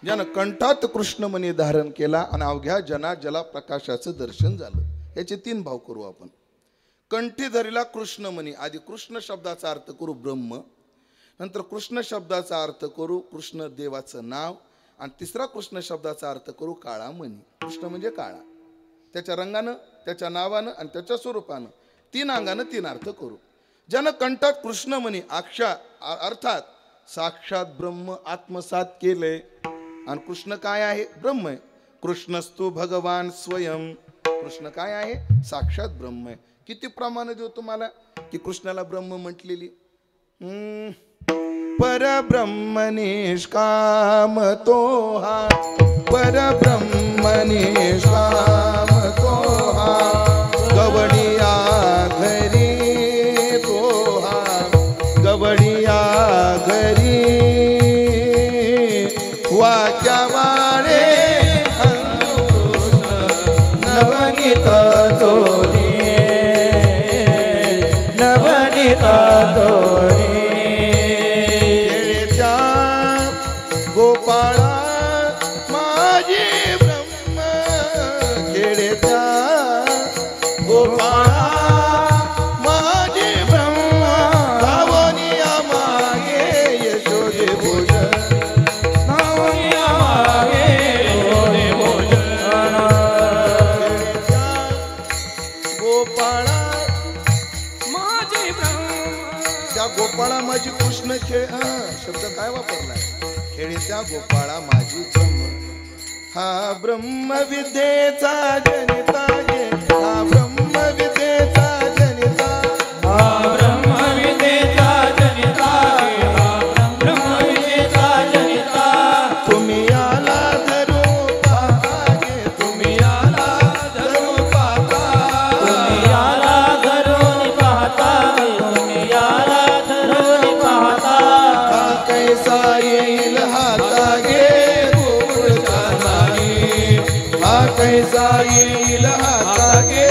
ज्यानं कंठात कृष्णमणी धारण केला आणि अवघ्या जना जला प्रकाशाचं दर्शन झालं. याचे 3 भाव करू आपण. कंठी धरला कृष्णमणी. आधी कृष्ण शब्दाचा अर्थ करू ब्रह्म, नंतर कृष्ण शब्दाचा अर्थ करू कृष्ण देवाचं नाव, आणि तिसरा कृष्ण शब्दाचा अर्थ करू काळा मणी. कृष्ण म्हणजे काळा, त्याच्या रंगानं, त्याच्या नावानं आणि त्याच्या स्वरूपानं 3 अंगानं 3 अर्थ करू. ज्यानं कंठात कृष्णमणी अर्थात साक्षात ब्रह्म आत्मसात केले. आणि कृष्ण काय आहे? ब्रह्म आहे. कृष्णस्तु भगवान स्वयं. कृष्ण काय आहे? साक्षात ब्रह्म आहे. किती प्रमाण देऊ तुम्हाला की कृष्णाला ब्रह्म म्हटलेली? परब्रह्म निष्काम तो हा, परब्रह्म निष्काम तो हा, गवडिया घरी तो हा, गवडिया घरी वाक्या वाळे नवनीत तोरी, नवनीत तोरी. खेळत्या गोपाळा माझी ब्रह्म, खेळत्या गोपाळा माझी कृष्ण खेळ शब्द काय वापरलाय खेळे त्या गोपाळा माझी ब्रह्म हा ब्रह्मविद्येचा जनिता गे हा ब्रह्मविद्येचा जनिता हा ब्रह्मविद्येचा जनिता हा ब्रह्मविद्येचा जनिता तुम्ही याला धरू पाहता गे तुम्ही याला धरू पाहता तुम्ही याला धरून पाहता तुम्ही याला धरून पाहता हा कैसा येईल हाता गे गोकुळचा नारी हा कैसा येईल हाता गे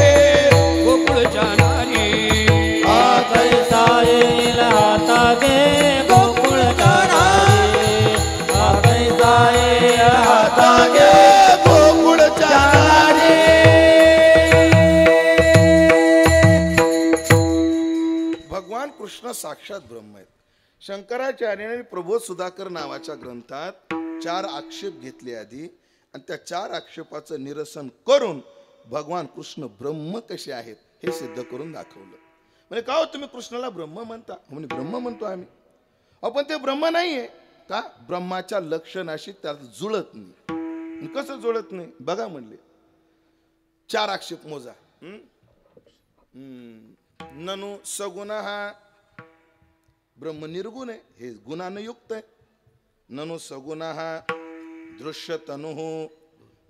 गोकुळच्या नारी हा कैसा येईल हाता गे गोकुळच्या नारी हा कैसा येईल हाता गे गोकुळच्या नारी भगवान कृष्ण साक्षात ब्रह्म आहेत शंकराचार्याने प्रबोध सुधाकर नावाच्या ग्रंथात 4 आक्षेप घेतले आधी आणि त्या 4 आक्षेपाचं निरसन करून भगवान कृष्ण ब्रह्म कसे आहेत हे सिद्ध करून दाखवलं म्हणजे का हो तुम्ही कृष्णाला ब्रह्म म्हणता म्हणजे ब्रह्म म्हणतो आम्ही आपण ते ब्रह्म नाहीये का ब्रह्माच्या लक्षणाशी त्यात जुळत नाही कसं जुळत नाही बघा म्हणले 4 आक्षेप मोजा ननु सगुण हा ब्रह्म निर्गुण आहे हे गुणानं युक्त आहे ननु सगुण हा दृश्य तनु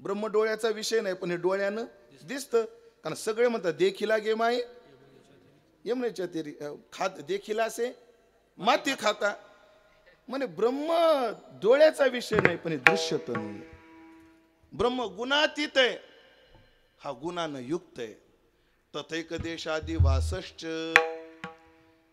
ब्रह्म डोळ्याचा विषय नाही पण हे डोळ्यानं दिसतं कारण सगळे म्हणतात देखिला गे माय यमनेच्या तेरी खात देखिला असे माती खाता म्हणे ब्रह्म डोळ्याचा विषय नाही पण हे दृश्य तनु ब्रह्म गुणातीत आहे हा गुणानं युक्त आहे तथैक देशादी वासश्च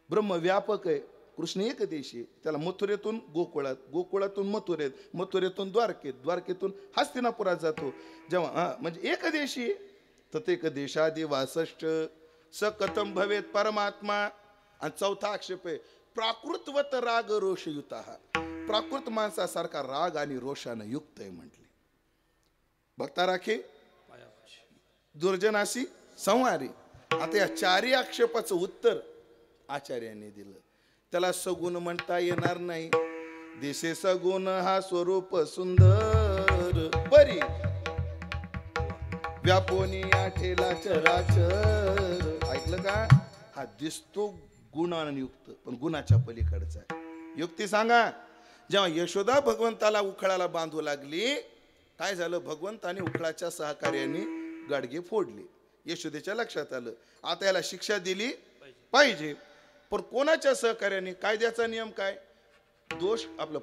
ब्रह्म व्यापक आहे कृष्ण एक देशी त्याला मथुरेतून गोकुळात गोकुळातून मथुरेत मथुरेतून द्वारकेत द्वारकेतून हस्तिनापुरात जातो जेव्हा म्हणजे एक देशी तथैक देशादी वासश्च स कथम भवेत परमात्मा आणि 4था आक्षेप आहे प्राकृतवत राग रोषयुत प्राकृत माणसासारखा राग आणि रोषानं युक्त आहे म्हटले भक्ता राखे दुर्जनाशी संहारी आता या 4 आक्षेपाचं उत्तर आचार्यांनी दिलं त्याला सगुण म्हणता येणार नाही दिसे सगुण हा स्वरूप सुंदर बरी व्यापोनी आठेला चराचर ऐकलं का हा दिसतो गुणानं युक्त पण गुणाच्या पलीकडचा आहे युक्ती सांगा जेव्हा यशोदा भगवंताला उखळाला बांधू लागली काय झालं भगवंताने उखळाच्या सहकार्याने गाडगे फोडले यशोदेच्या लक्षात आलं आता याला शिक्षा दिली पाहिजे पण कोणाच्या सहकार्याने कायद्याचा नियम काय दोष आपलं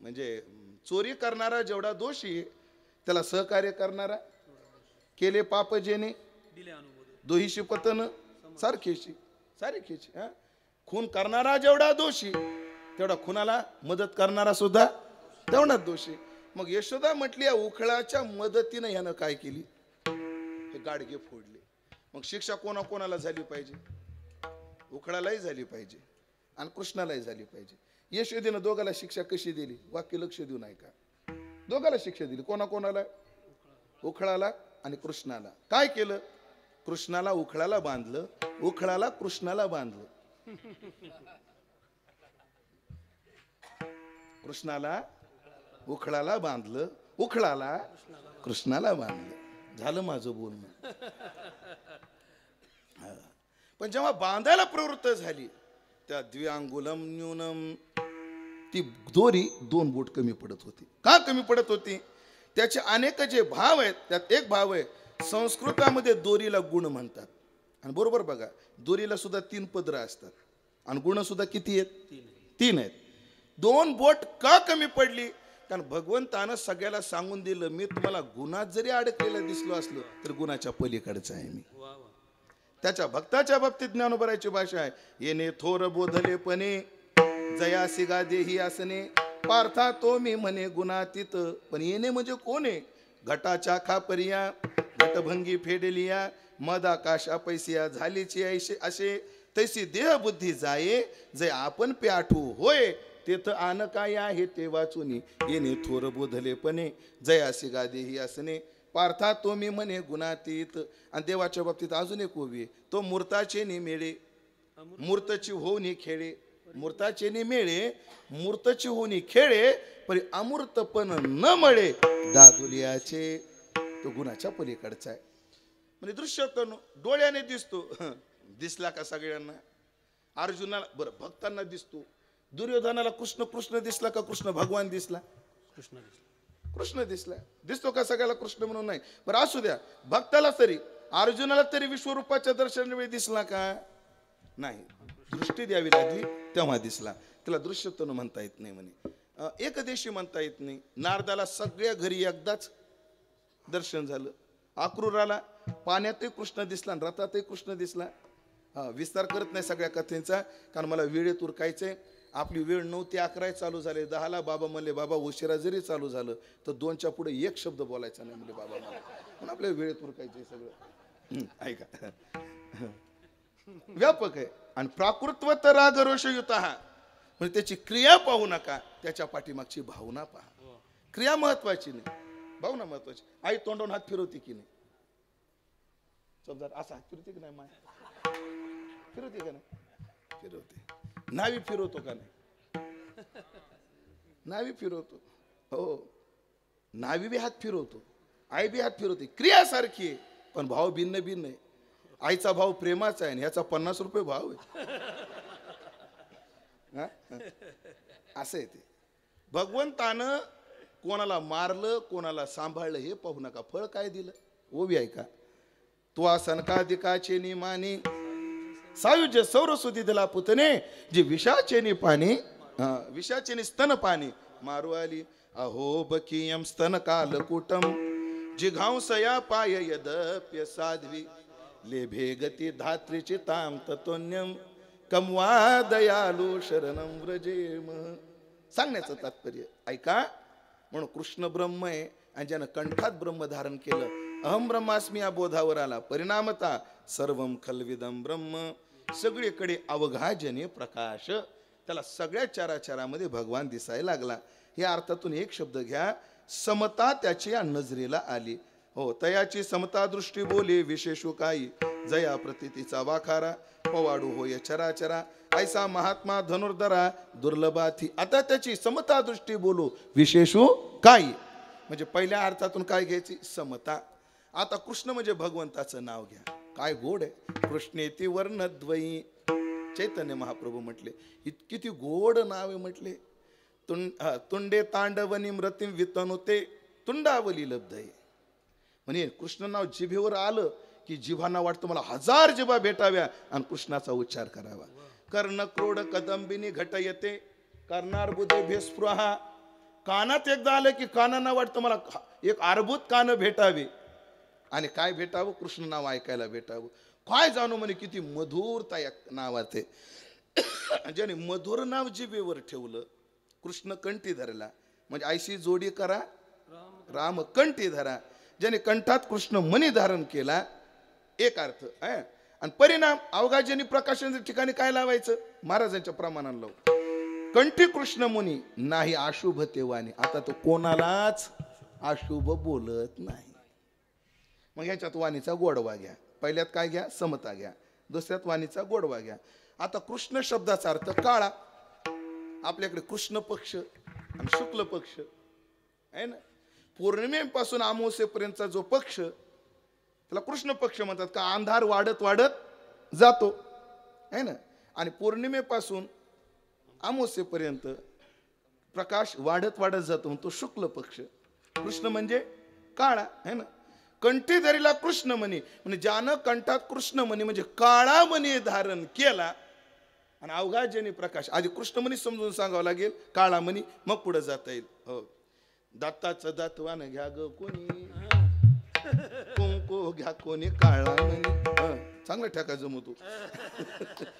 म्हणजे चोरी करणारा जेवढा दोषी त्याला सहकार्य करणारा केले पाप जेने दोहीशी पतन सारखेशी सारखेशी खून करणारा जेवढा दोषी तेवढा खुनाला मदत करणारा सुद्धा तेवढाच दोषी मग यशोदा म्हटली या उखळाच्या मदतीने यानं काय केली हे गाडगे फोडले मग शिक्षा कोणाकोणाला झाली पाहिजे उखळालाही झाली पाहिजे आणि कृष्णालाही झाली पाहिजे यशोदेनं दोघाला शिक्षा कशी दिली वाक्य लक्ष देऊ नाही का दोघाला शिक्षा दिली कोणाकोणाला उखळाला आणि कृष्णाला काय केलं कृष्णाला उखळाला बांधलं उखळाला कृष्णाला बांधलं कृष्णाला उखळाला बांधलं उखळाला कृष्णाला बांधलं झालं माझं बोलणं पण जेव्हा बांधायला प्रवृत्त झाली त्या द्व्यांगुलम न्यूनम ती दोरी 2 बोट कमी पडत होती का कमी पडत होती त्याचे अनेक जे भाव आहेत त्यात एक भाव आहे संस्कृतामध्ये दोरीला गुण म्हणतात आणि बरोबर बघा दोरीला सुद्धा 3 पदर असतात आणि गुण सुद्धा किती आहेत 3 आहेत 2 बोट का कमी पडली कारण भगवंतानं सगळ्याला सांगून दिलं मी तुम्हाला गुणात जरी अडकलेला दिसलो असलो तर गुणाच्या पलीकडचा आहे मी त्याच्या भक्ताच्या बाबतीत ज्ञानोबराची भाषा आहे येणे थोर बोधलेपणे जयासी गा देही आसने पार्था तो मी म्हणे गुणातीत पण येणे म्हणजे कोण आहे घटाच्या खापरिया घटभंगी फेडलिया मद आकाशा पैसिया झालीची ऐशे असे तैसी देह बुद्धी जाये जे आपण प्याठू होय तेथ आन काय आहे ते वाचून येणे थोर बोधलेपणे जयासी गा देही आसने पार्था तो मी म्हणे गुणातीत आणि देवाच्या बाबतीत अजून एक ओवी तो मूर्ताचे निमेळे मूर्तची होऊनी खेळे मूर्ताचे मेळे मूर्तची होणी खेळे परी अमूर्तपण न मळे दादुलियाचे तो गुणाच्या पलीकडचा आहे. म्हणजे दृश्य करणं डोळ्याने दिसतो. दिसला का सगळ्यांना? अर्जुनाला बरं भक्तांना दिसतो. दुर्योधनाला कृष्ण कृष्ण दिसला का कृष्ण भगवान दिसला? कृष्ण दिसला. दिसतो का सगळ्याला कृष्ण म्हणून? नाही. बरं असू द्या, भक्ताला तरी अर्जुनाला तरी विश्वरूपाच्या दर्शनावेळी दिसला का? नाही. दृष्टी द्यावी लागली तेव्हा दिसला. त्याला दृश्यत्व म्हणता येत नाही म्हणे, एकदेशी म्हणता येत नाही. नारदाला सगळ्या घरी एकदाच दर्शन झालं. अक्रूराला पाण्यातही कृष्ण दिसला आणि रथातही कृष्ण दिसला. विस्तार करत नाही सगळ्या कथेचा, कारण मला वेळेत उरकायचंय. आपली वेळ 9 ते 11 चालू झाले. 10ला बाबा म्हणले बाबा उशिरा जरी चालू झालं तर 2च्या पुढे एक शब्द बोलायचा नाही म्हणले बाबा मला, पण आपल्या वेळेत उरकायचंय सगळं. ऐका, व्यापक आहे. आणि प्राकृतव तर राग रोषयुत हा, म्हणजे त्याची क्रिया पाहू नका, त्याच्या पाठीमागची भावना पहा. क्रिया महत्वाची नाही, भावना महत्वाची. आई तोंडावून हात फिरवते की नाही? समजा असा हात फिरवते की नाही? माय फिरवते का नाही? फिरवते. नावी फिरवतो का नाही? नावी फिरवतो. हो, नावी बी हात फिरवतो, आई बी हात फिरवते. क्रिया सारखी आहे पण भाव भिन्न भिन्न आहे. आईचा भाव प्रेमाचा आहे आणि ह्याचा 50 रुपये भाव आहे. असं आहे ते. भगवंतानं कोणाला मारलं कोणाला सांभाळलं हे पाहू नका, फळ काय दिलं. ओवी ऐका. तो सनकादिकाचे निमानी सायुज्य सौरसुदी दिला पुतने, जी विषाचे नि पाणी विषाचे नि स्तन पाणी मारू आली. अहो बकियम स्तन काल कुटम जिघांसया पाय यदप्य साध्वी लेभे गती धात्रीची ताम ततोन्यम कमवा दयालु शरणम व्रजेम. सांगण्याचं तात्पर्य ऐका. म्हणून कृष्ण ब्रह्म आहे आणि ज्यानं कंठात ब्रह्म धारण केलं, अहम ब्रह्मास्मी या बोधावर आला. परिणामता सर्वम खलविदम ब्रह्म, सगळीकडे अवघाजने प्रकाश. त्याला सगळ्या चराचरामध्ये भगवान दिसायला लागला. या अर्थातून एक शब्द घ्या, समता त्याची या नजरेला आली. हो, तयाची समता दृष्टी बोले विशेषू काही, जया प्रतितीचा वाखारा पवाडू होय चराचरा. ऐसा महात्मा धनुर्धरा दुर्लभाथी. आता त्याची समता दृष्टी बोलू विशेषू काही, म्हणजे पहिल्या अर्थातून काय घ्यायची? समता. आता कृष्ण म्हणजे भगवंताचं नाव घ्या, काय गोड आहे. कृष्णेती वर्णद्वयी, चैतन्य महाप्रभू म्हटले किती गोड नाव आहे म्हटले. तुंडे तांडवनी मृत्यूम वितनुते तुंडावली लब्ध आहे. म्हणजे कृष्ण नाव जिभेवर आलं की जिभांना वाटतं मला 1000 जिभा भेटाव्या आणि कृष्णाचा उच्चार करावा. कर्ण क्रोड कदंबिनी घट येते करणार बुधे भेस्पृहा. कानात एकदा आलं की कानांना वाटतं मला एक अर्भूत कान भेटावे. आणि काय भेटावं? कृष्ण नाव ऐकायला भेटावं. काय जाणू म्हणे किती मधुरता या नावात आहे. ज्याने मधुर नाव जिभेवर ठेवलं, कृष्ण कंठी धरला, म्हणजे ऐशी जोडी करा राम कंठी धरा. ज्याने कंठात कृष्ण मनी धारण केला, एक अर्थ आहे. आणि परिणाम अवघाजनी प्रकाशनाच्या ठिकाणी काय लावायचं? महाराजांच्या प्रमाणाला लावू. कंठी कृष्ण मुनी नाही अशुभ तेवानी. आता तो कोणालाच अशुभ बोलत नाही. मग ह्याच्यात वाणीचा गोडवा घ्या. पहिल्यात काय घ्या? समता घ्या. दुसऱ्यात वाणीचा गोडवा घ्या. आता कृष्ण शब्दाचा अर्थ काळा. आपल्याकडे कृष्ण पक्ष आणि शुक्ल पक्ष आहे ना. पौर्णिमेपासून अमावस्येपर्यंतचा जो पक्ष त्याला कृष्ण पक्ष म्हणतात. का अंधार वाढत वाढत जातो आहे ना. आणि पौर्णिमेपासून अमावस्येपर्यंत प्रकाश वाढत वाढत जातो, तो शुक्ल पक्ष. कृष्ण म्हणजे काळा आहे ना. कंठी धरीला कृष्ण मणी, म्हणजे ज्यानं कंठात कृष्ण मणी म्हणजे काळा मणी धारण केला. आणि अवघाजनी प्रकाश. आधी कृष्ण मणी समजून सांगावं लागेल, काळा मणी, मग पुढे जाता येईल. हो, दाताचं दातवान घ्या ग कोणी, कुंकू घ्या कोणी काळा मणी. चांगला ठेका जमतो.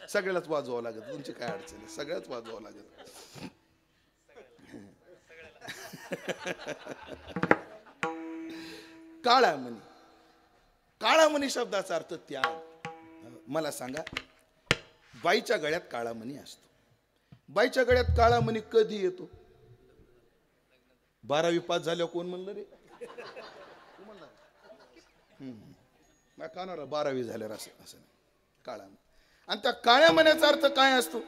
सगळ्यालाच वाजवावं लागत, तुमची काय अडचण आहे, सगळ्याच वाजवावं लागत. काळा मणी. काळा मणी शब्दाचा अर्थ त्याग. मला सांगा, बाईच्या गळ्यात काळा मणी असतो. बाईच्या गळ्यात काळा मणी कधी येतो? 12वी पास झाल्यावर. कोण म्हणलं रे? कानाला 12वी झाल्यावर असं असं काळा. आणि त्या काळ्या मण्याचा अर्थ काय असतो?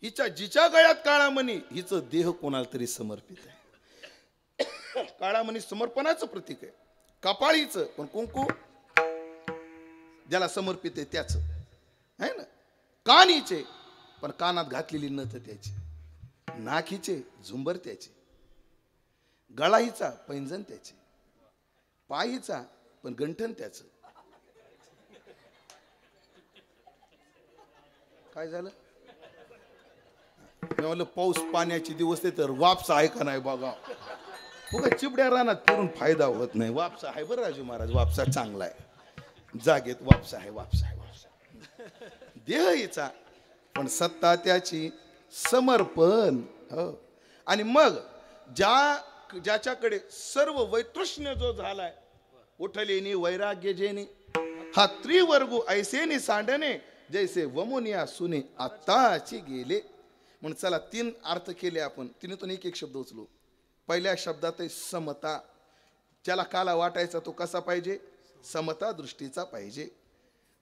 हिच्या जिच्या गळ्यात काळामणी हिचं देह कोणाला तरी समर्पित आहे. काळामणी समर्पणाचं प्रतीक आहे. कपाळीचं पण कुंकू ज्याला समर्पित आहे त्याच आहे ना. कान हिचे पण कानात घातलेली नथ त्याची. नाक हिचे झुंबर त्याचे. गळा हिचा पैंजण त्याचे. पाय हिचा पण गंठन त्याचं. काय झालं? मी म्हणलं पाऊस पाण्याचे दिवस आहे तर वापसा आहे का नाही बघा. बघा चिबड्या रानात फिरून फायदा होत नाही. वापसा आहे बरं राजू महाराज. वापसा चांगला आहे. जागेत वापसा आहे. वापसा आहे. वापसा देह हिचा पण सत्ता त्याची समर्पण. हो. आणि मग ज्याच्याकडे सर्व वैतृष्ण्य जो झालाय उठलेनी वैराग्य जेनी हा त्रिवर्गू ऐसेनी सांडणे जैसे वमुनिया सुने आताची गेले. म्हणून चला 3 अर्थ केले आपण. तिनेतून एक शब्द उचलू. पहिल्या शब्दात आहे समता. ज्याला काला वाटायचा तो कसा पाहिजे? समता दृष्टीचा पाहिजे.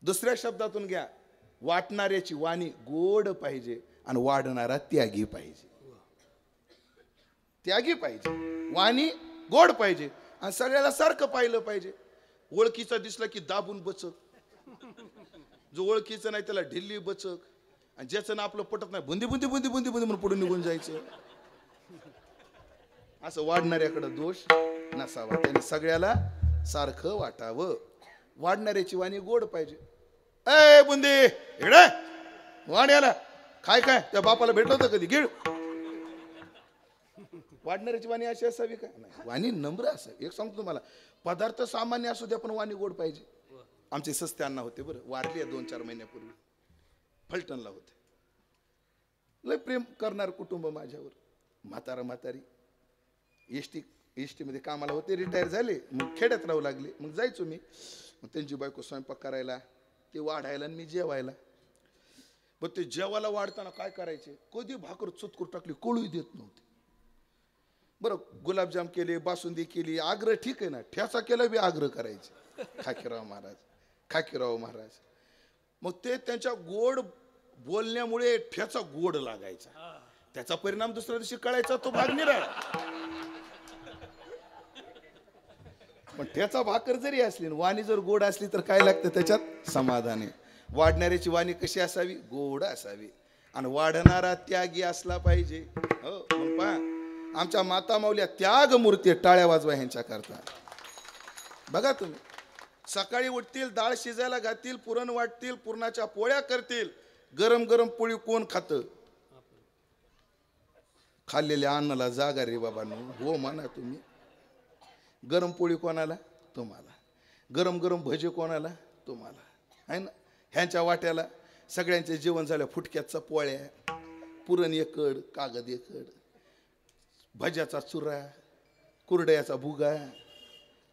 दुसऱ्या शब्दातून घ्या वाटणाऱ्याची वाणी गोड पाहिजे आणि वाढणारा त्यागी पाहिजे. त्यागी पाहिजे. वाणी गोड पाहिजे आणि सगळ्याला सारखं पाहिलं पाहिजे. ओळखीचा दिसला की दाबून बचक. जो ओळखीचं नाही त्याला ढिल्ली बचक. आणि ज्याचं ना आपलं पटत नाही बुंदी बुंदी बुंदी बुंदी बुंदी म्हणून पुढे निघून जायचं. असं वाढणाऱ्याकडे दोष नसावा. त्याने सगळ्याला सारखं वाटावं. वाढणाऱ्याची वाणी गोड पाहिजे. ए बुंदी इकडे वाण्याला काय काय त्या बापाला भेटलं होतं कधी गिळ. वाढणाऱ्याची वाणी अशी असावी का? नाही. वाणी नम्र असावी. एक सांगतो तुम्हाला पदार्थ सामान्य असू द्या पण वाणी गोड पाहिजे. आमचे सस्ते अण्णा होते बरं. वारले 2-4 महिन्यापूर्वी. फलटणला होते. लय प्रेम करणार कुटुंब माझ्यावर. म्हातारा म्हातारी एसटी मध्ये कामाला होते. रिटायर झाले. मग खेड्यात राहू लागले. मग जायचो मी. मग त्यांची बायको स्वयंपाक करायला ते वाढायला आणि मी जेवायला. मग ते जेवायला वाढताना काय करायचे कधी भाकर चुतकूर टाकली कोळी देत नव्हते. बरं गुलाबजाम केले बासुंदी केली आग्रह ठीक आहे ना. ठ्याचा केला बी आग्रह करायचे. खाकीराव महाराज खाकीराव महाराज. मग ते त्यांच्या गोड बोलण्यामुळे ठ्याचा गोड लागायचा. त्याचा परिणाम दुसऱ्या दिवशी कळायचा तो भाग निराळा. पण ठ्याचा भाकर जरी असली वाणी जर गोड असली तर काय लागतं त्याच्यात समाधान आहे. वाढणाऱ्याची वाणी कशी असावी? गोड असावी. आणि वाढणारा त्यागी असला पाहिजे. हो मग पहा आमच्या माता माऊल्या त्याग मूर्ती टाळ्या वाजवा ह्यांच्या करता. बघा तुम्ही सकाळी उठतील डाळ शिजायला घालतील पुरण वाटतील पुरणाच्या पोळ्या करतील. गरम गरम पोळी कोण खातं? खाल्लेल्या अन्नाला जागा रे बाबांनो. हो म्हणा तुम्ही. गरम पोळी कोणाला? तुम्हाला. गरम गरम भजे कोणाला? तुम्हाला. आहे ना. ह्यांच्या वाट्याला सगळ्यांचे जेवण झालं. फुटक्याचा पोळ्या पुरण एकड कागद एकड भज्याचा चुरा कुरड्याचा भुगा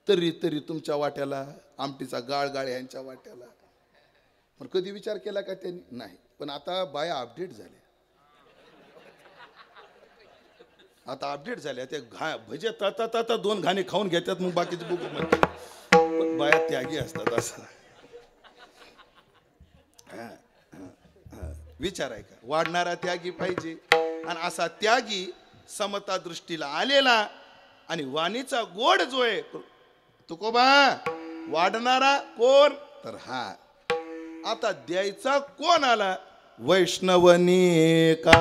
तरी तरी तुमच्या वाट्याला आमटीचा गाळ गाळ ह्यांच्या वाट्याला. पण कधी विचार केला का त्यांनी? नाही. पण आता बाया अपडेट झाल्या. आता अपडेट झाल्या. ते भजे ता 2 घाणे खाऊन घेतात मग बाकीचे बुक म्हणतात. पण बाया त्यागी असतात असं. विचार आहे का? वाढणारा त्यागी पाहिजे. आणि असा त्यागी समता दृष्टीला आलेला आणि वाणीचा गोड जो आहे तुकोबा वाढणारा कोण? तर हा. आता द्यायचा कोण आला? वैष्णवनी का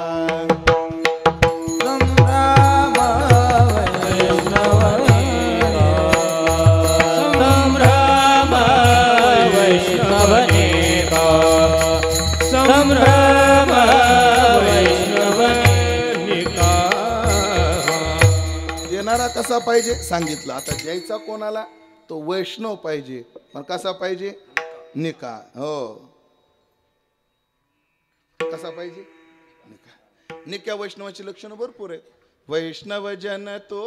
संभ्रम वैष्णवनी का संभ्रम वैष्णवनी का. देणारा कसा पाहिजे सांगितलं. आता द्यायचा कोणाला? तो वैष्णव पाहिजे. पण कसा पाहिजे? निका. हो कसा पाहिजे? निका. निक्या वैष्णवाची लक्षणं भरपूर आहेत. वैष्णव जन तो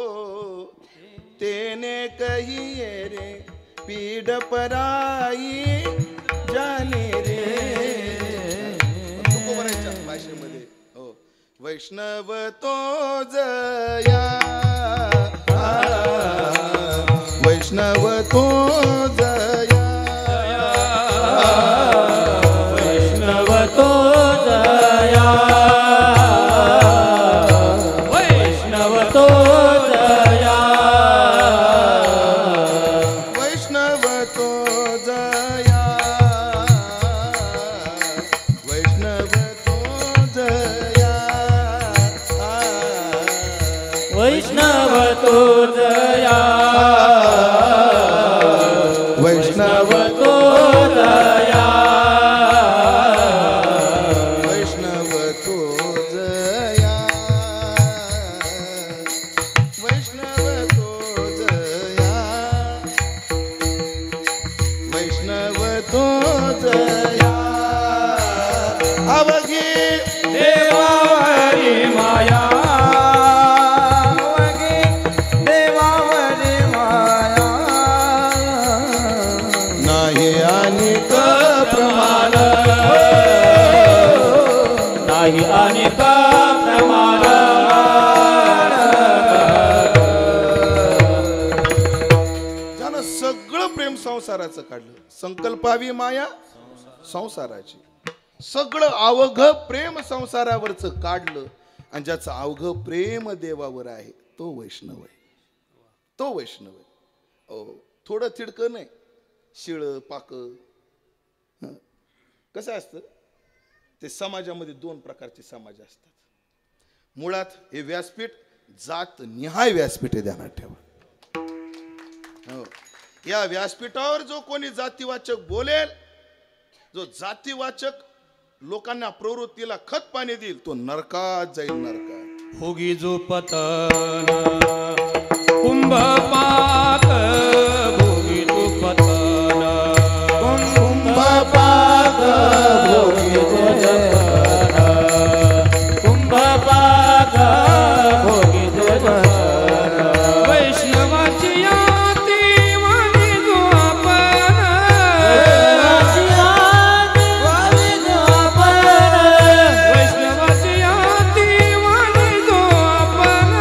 तेने कहिए रे पीड पराई जाने रे. तुकोबराच्या भाषेमध्ये हो वैष्णव तो जया वैष्णव तो जया वैष्णव तो जया वैष्णव तुझया वैष्णव तुझया वैष्णव तुझया वैष्णव तुझया वैष्णव तुझया अवघी देवावरी माया अवघी देवावरी माया नाही अनेक प्रमाण नाही अनेक प्रमाण त्यानं सगळं प्रेम संसाराचं काढलं संकल्पावी माया संसाराची सगळं अवघ प्रेम संसारावरचं काढलं आणि ज्याचं अवघ प्रेम देवावर आहे तो वैष्णव आहे तो वैष्णव आहे थोडं थिडकं नाही शिळ पाक कसं असतं ते समाजामध्ये दोन प्रकारचे समाज असतात मुळात हे व्यासपीठ जात निहाय व्यासपीठ आहे ध्यानात ठेवा हो या व्यासपीठावर जो कोणी जातीवाचक बोलेल जो जातीवाचक लोकांना प्रवृत्तीला खत पाणी देईल तो नरकात जाईल नरकात भोगी जो पतन कुंभ पाक भोगी जो पतन कुंभ पाक भोगी जो पतन कुंभ पाक भोगी जो पतन वैष्णवाची याती वाणी जो आपण वैष्णवाची याती वाणी जो आपण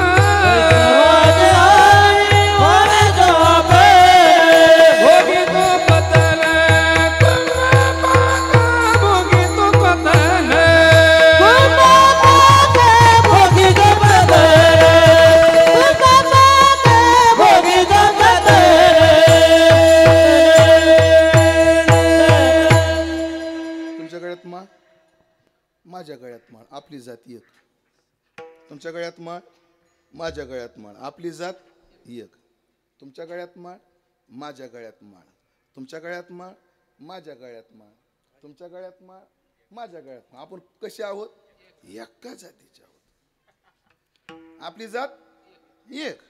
भोगी तो पतन भोगी तो पतन भोगी तो भोगी तो तुमच्या गळ्यात माळ माझ्या गळ्यात माळ आपली जात एक तुमच्या गळ्यात माळ माझ्या गळ्यात माळ आपली जात एक तुमच्या गळ्यात माळ माझ्या गळ्यात माळ तुमच्या गळ्यात माळ माझ्या गळ्यात माळ तुमच्या गळ्यात माळ माझ्या गळ्यात माळ आपण कसे आहोत एका जातीचे आहोत आपली जात एक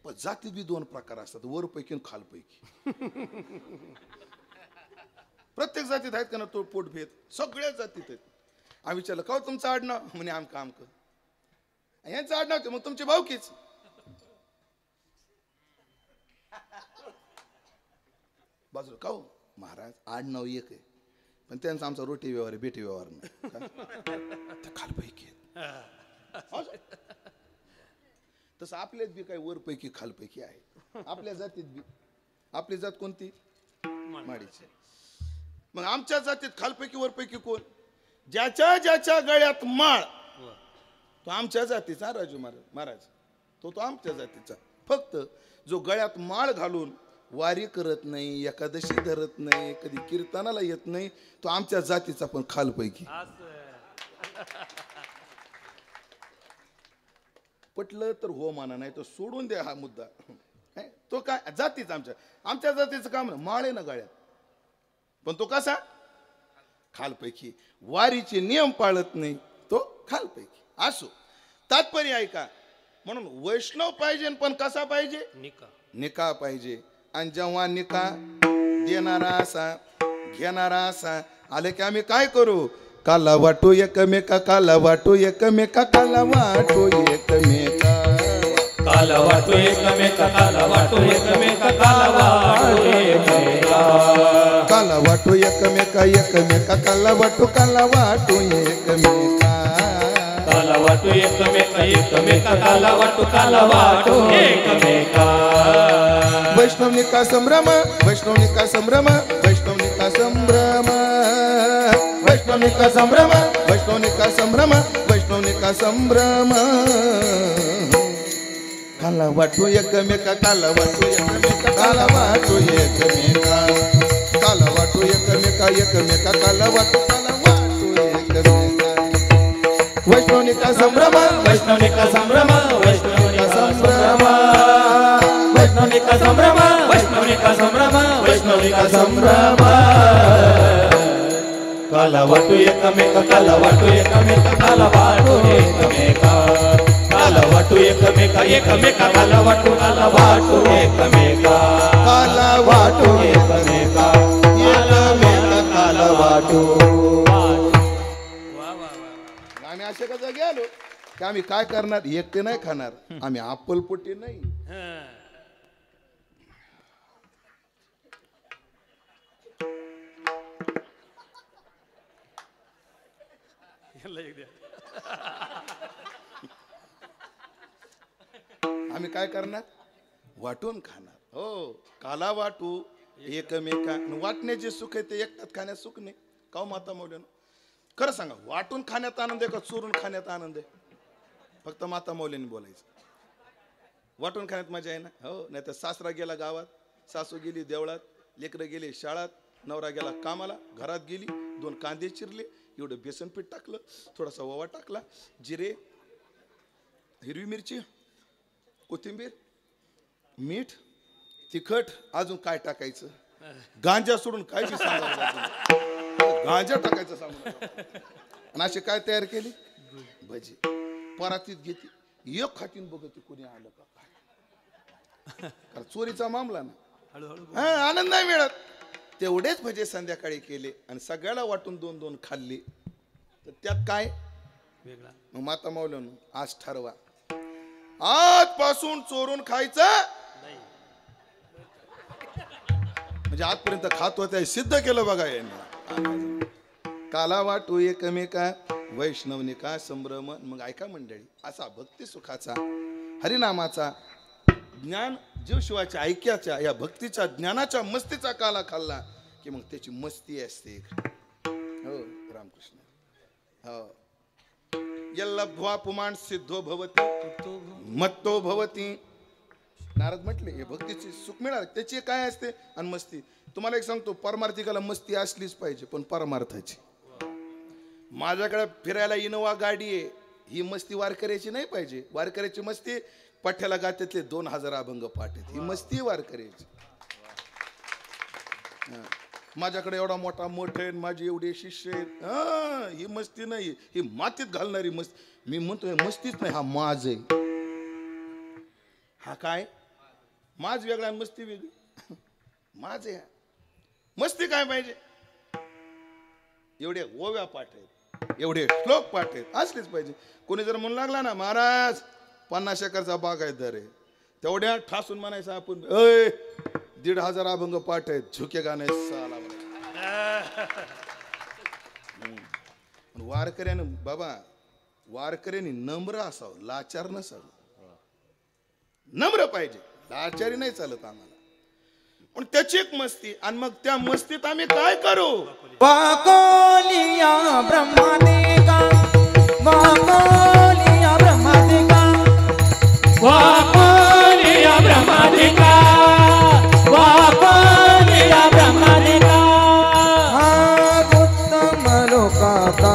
पण जातीत बी दोन प्रकार असतात वरपैकी आणि खालपैकी प्रत्येक जातीत आहेत का ना तो पोटभेद सगळ्या जातीत आहेत आम्ही विचारलं का तुमचं आडनाव म्हणे आमकं आमकं यांचं आडनाव ते मग तुमची भावकीच बाजूला का हो महाराज आडनाव एक आहे पण त्यांचा आमचा रोटी व्यवहार आहे बेटी व्यवहार नाही खालपैकी तसं आपल्यात बी काही वरपैकी खालपैकी आहे आपल्या जातीत बी आपली जात कोणती माडीची मग आमच्या जातीत खालपैकी वरपैकी कोण ज्याच्या ज्याच्या गळ्यात माळ तो आमच्या जातीचा राजू महाराज तो आमच्या जातीचा फक्त जो गळ्यात माळ घालून वारी करत नाही एकादशी धरत नाही कधी कीर्तनाला येत नाही तो आमच्या जातीचा पण खालपैकी पटलं तर हो माना नाही तर सोडून द्या हा मुद्दा तो काय जातीच आमच्या जातीचं काम ना माळ आहे ना गळ्यात पण तो कसा खालपैकी वारीचे नियम पाळत नाही तो खालपैकी असो तात्पर्य ऐका म्हणून वैष्णव पाहिजे पण कसा पाहिजे निका पाहिजे आणि जेव्हा निका देणारा असा घेणारा असा आले की आम्ही काय करू काला वाटू एकमेका काला वाटू एकमेका काला वाटू एकमेका काला वाटू एकमेका काला वाटू एकमेका काला वाटू एकमेका काला वाटू एकमेका एकमेका काला वाटू एकमेका काला वाटू एकमेका एकमेका काला वाटू एकमेका वैष्णवनिका संभ्रम वैष्णवनिका संभ्रम वैष्णवनिका संभ्रम वैष्णवनिका संभ्रम वैष्णवनिका संभ्रम वैष्णवनिका संभ्रम काला वाटू एकमेका काला वाटू एकमेका काला वाटू एकमेका काला वाटू एकमेका एकमेका काला वाटू एकमेका वैष्णवनिका संभ्रम वैष्णवनिका संभ्रम वैष्णवनिका वैष्णविका संभ्रम वैष्णविका संभ्रम वैष्णविका संभ्रम वैष्णविका संभ्रम काला वाटू एकमेका काला वाटू एकमेका काला वाटू एकमेका काला वाटू एकमेका एकमेका काला वाटू एकमेका काला वाटू एकमेका एकमेका काला वाटू. आम्ही असे का जागे आलो की आम्ही काय करणार, एकटे नाही खाणार, आम्ही अप्पलपोटी नाही. आम्ही काय करणार, वाटून खाणार. हो, काला वाटू एकमेका. वाटण्याचे सुख आहे ते एकट्यात खाण्यात सुख नाही. का माता मौल्यानं खरं सांगा, वाटून खाण्यात आनंद आहे का चोरून खाण्यात आनंद आहे? फक्त माता मौल्याने बोलायचं. वाटून खाण्यात मजा आहे ना. हो, नाही तर सासरा गेला गावात, सासू गेली देवळात, लेकरं गेले शाळात, नवरा गेला कामाला, घरात गेली, 2 कांदे चिरले, एवढं बेसन पीठ टाकलं, थोडासा ओवा टाकला, जिरे, हिरवी मिरची, कोथिंबीर, मीठ, तिखट, अजून काय टाकायचं, गांजा सोडून काय बी सांगा, गांजा टाकायचं सांगू. आणि अशी काय तयार केली, भजी परातीत घेते, एक खातीन बघते कोणी आलं का काय. कारण चोरीचा मामला ना, आनंद नाही मिळत. तेवढेच भजे संध्याकाळी केले आणि सगळ्याला वाटून 2-2 खाल्ली. तर त्यात काय वेगळा. मग माता मौल्यानं आज ठरवा, आजपासून चोरून खायचं म्हणजे आजपर्यंत खात होत्या सिद्ध केलं बघा यांनी. काला वाटू एकमेका वैष्णवनिका संभ्रम. मग ऐका मंडळी, असा भक्ती सुखाचा हरिनामाचा ज्ञान जीव शिवाच्या ऐक्याच्या या भक्तीच्या ज्ञानाच्या मस्तीचा काला खाल्ला की मग त्याची मस्ती असते. हो रामकृष्ण. हो, यल्लब्ध्वा पुमान् सिद्धो भवति मत्तो भवति. नारद म्हटले हे भक्तीची सुख मिळालं त्याची काय असते आणि मस्ती. तुम्हाला एक सांगतो, परमार्थिकाला मस्ती असलीच पाहिजे, पण परमार्थाची. माझ्याकडे फिरायला इनोवा गाडी आहे, ही मस्ती वारकऱ्याची नाही पाहिजे. वारकऱ्याची मस्ती पठ्याला गात्यातले 2000 अभंग पाठ आहेत, ही मस्ती वारकऱ्याची. माझ्याकडे एवढा मोठा मठ आहे, माझे एवढे शिष्य आहेत, ही मस्ती नाही, ही मातीत घालणारी मस्ती. मी म्हणतोय मस्तीच नाही, हा माज आहे. हा काय माज वेगळा, मस्ती वेगळी. माज आहे. मस्ती काय पाहिजे, एवढे ओव्या पाठ आहेत, एवढे श्लोक पाठ आहेत, असलीच पाहिजे. कोणी जर म्हणू लागला ना, महाराज 50 एकरचा बागायतदार आहे, तेवढ्या ठासून म्हणायचं आपण, 1500 अभंग पाठ आहेत, झुके गाणे साला. वारकऱ्यानं बाबा, वारकऱ्याने नम्र असावं, लाचार नसावं. नम्र पाहिजे, लाचारी नाही चालत आम्हाला. पण त्याची एक मस्ती, आणि मग त्या मस्तीत आम्ही काय करू. वाकोलिया ब्रह्मादिका वाकोलिया ब्रह्मादिका वाकोलिया ब्रह्मादिका वाकोलिया ब्रह्मादिका. उत्तम लोकाता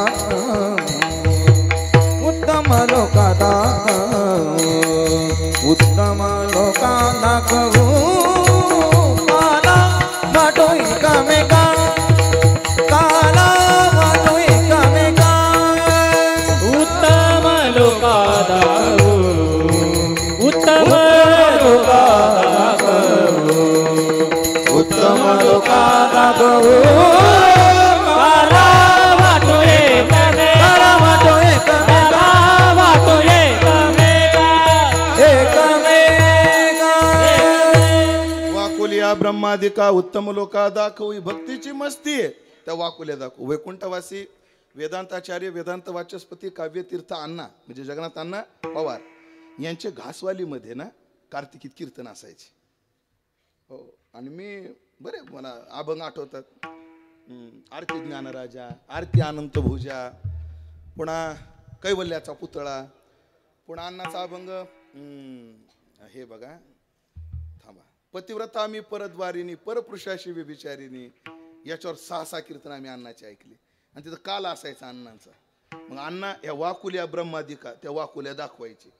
उत्तम लोकाता उत्तम लोकाता करू काला वाटो एकमेका काला वाटो एकमेका. उत्तम लोकाता उत्तम लोकाता उत्तम लोकाता काला वाटो एकमेका काला वाटो एकमेका वाटो एकमेका एकमेका. वाकुलिया ब्रह्मादिका उत्तम लोका दाखवू, ही भक्तीची मस्ती आहे. त्या वाकुल्या दाखवू. वैकुंठवासी वेदांताचार्य वेदांत वाचस्पती काव्यतीर्थ अण्णा म्हणजे जगन्नाथ अण्णा पवार यांचे घासवालीमध्ये ना कार्तिकीत कीर्तन असायचे. हो, आणि मी बरे मला अभंग आठवतात. आरती ज्ञानराजा, आरती अनंत भुजा, पुन्हा कैवल्याचा पुतळा, पुन्हा अण्णाचा अभंग हे बघा, थांबा, पतिव्रता मी परद्वारिणी परपुरुषाशी व्यभिचारिणी. याच्यावर 6 कीर्तन आम्ही अण्णाचे ऐकले. आणि तिथं काल असायचा अण्णांचा. मग अण्णा या वाकुल्या ब्रह्मादिका त्या वाकुल्या दाखवायचे.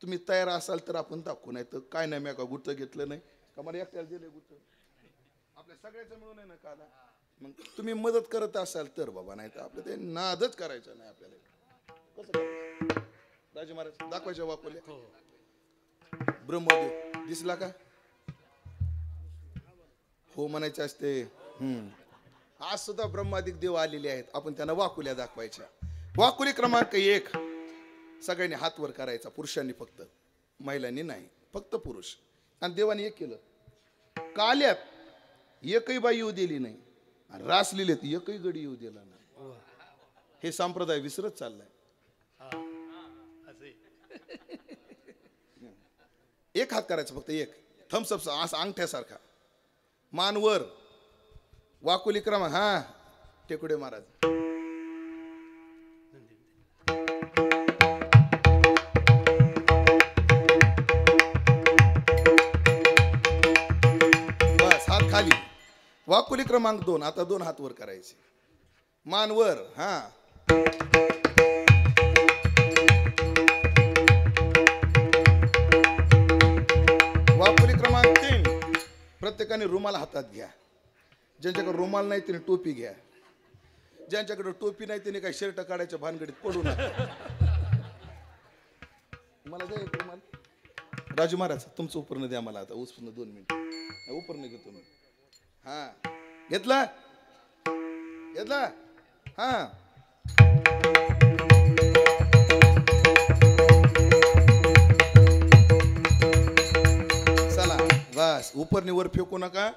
तुम्ही तयार असाल तर आपण दाखवू, नाही तर काय नाही. मी का गुत्त घेतलं नाही का, मला एकट्याला दिले गुत्त, आपल्या सगळ्याचं मिळून आहे ना काला. मग तुम्ही मदत करत असाल तर बाबा, नाही तर आपलं ते नादच करायचं नाही आपल्याला. कसं करायचं राजे महाराज, दाखवायच्या वाकोल्या. ब्रह्मदेव दिसला का? हो म्हणायचे असते. आज सुद्धा ब्रह्मादिक देव आलेले आहेत, आपण त्यांना वाकुल्या दाखवायच्या. वाकुली क्रमांक 1, सगळ्यांनी हात वर करायचा, पुरुषांनी फक्त, महिलांनी नाही, फक्त पुरुष. आणि देवाने एक केलं, काल्यात एकही बाई येऊ दिली नाही, रास लिहिलेत एकही गडी येऊ दिला नाही. हे संप्रदाय विसरत चाललाय. एक हात करायचा फक्त, एक थम्सअप असा अंगठ्यासारखा, मानवर. वाकुली क्रमांक, हा टेकुडे महाराज. बस हात खाली. वाकुली क्रमांक 2, आता 2 हात वर करायचे, मानवर. हा वाकुली क्रमांक 3, प्रत्येकाने रुमाल हातात घ्या. ज्यांच्याकडे रुमाल नाही त्याने टोपी घ्या. ज्यांच्याकडे टोपी नाही त्याने काही शर्ट काढायच्या भानगडीत पडू नका. मला द्या एक रुमाल. राजू महाराज तुमचं उपरणं द्या मला आता, उसपणं 2 मिनिट उपरणं घेतो मी. हा घेतला घेतला. हा चला बस, उपरणीवर फेकू नका.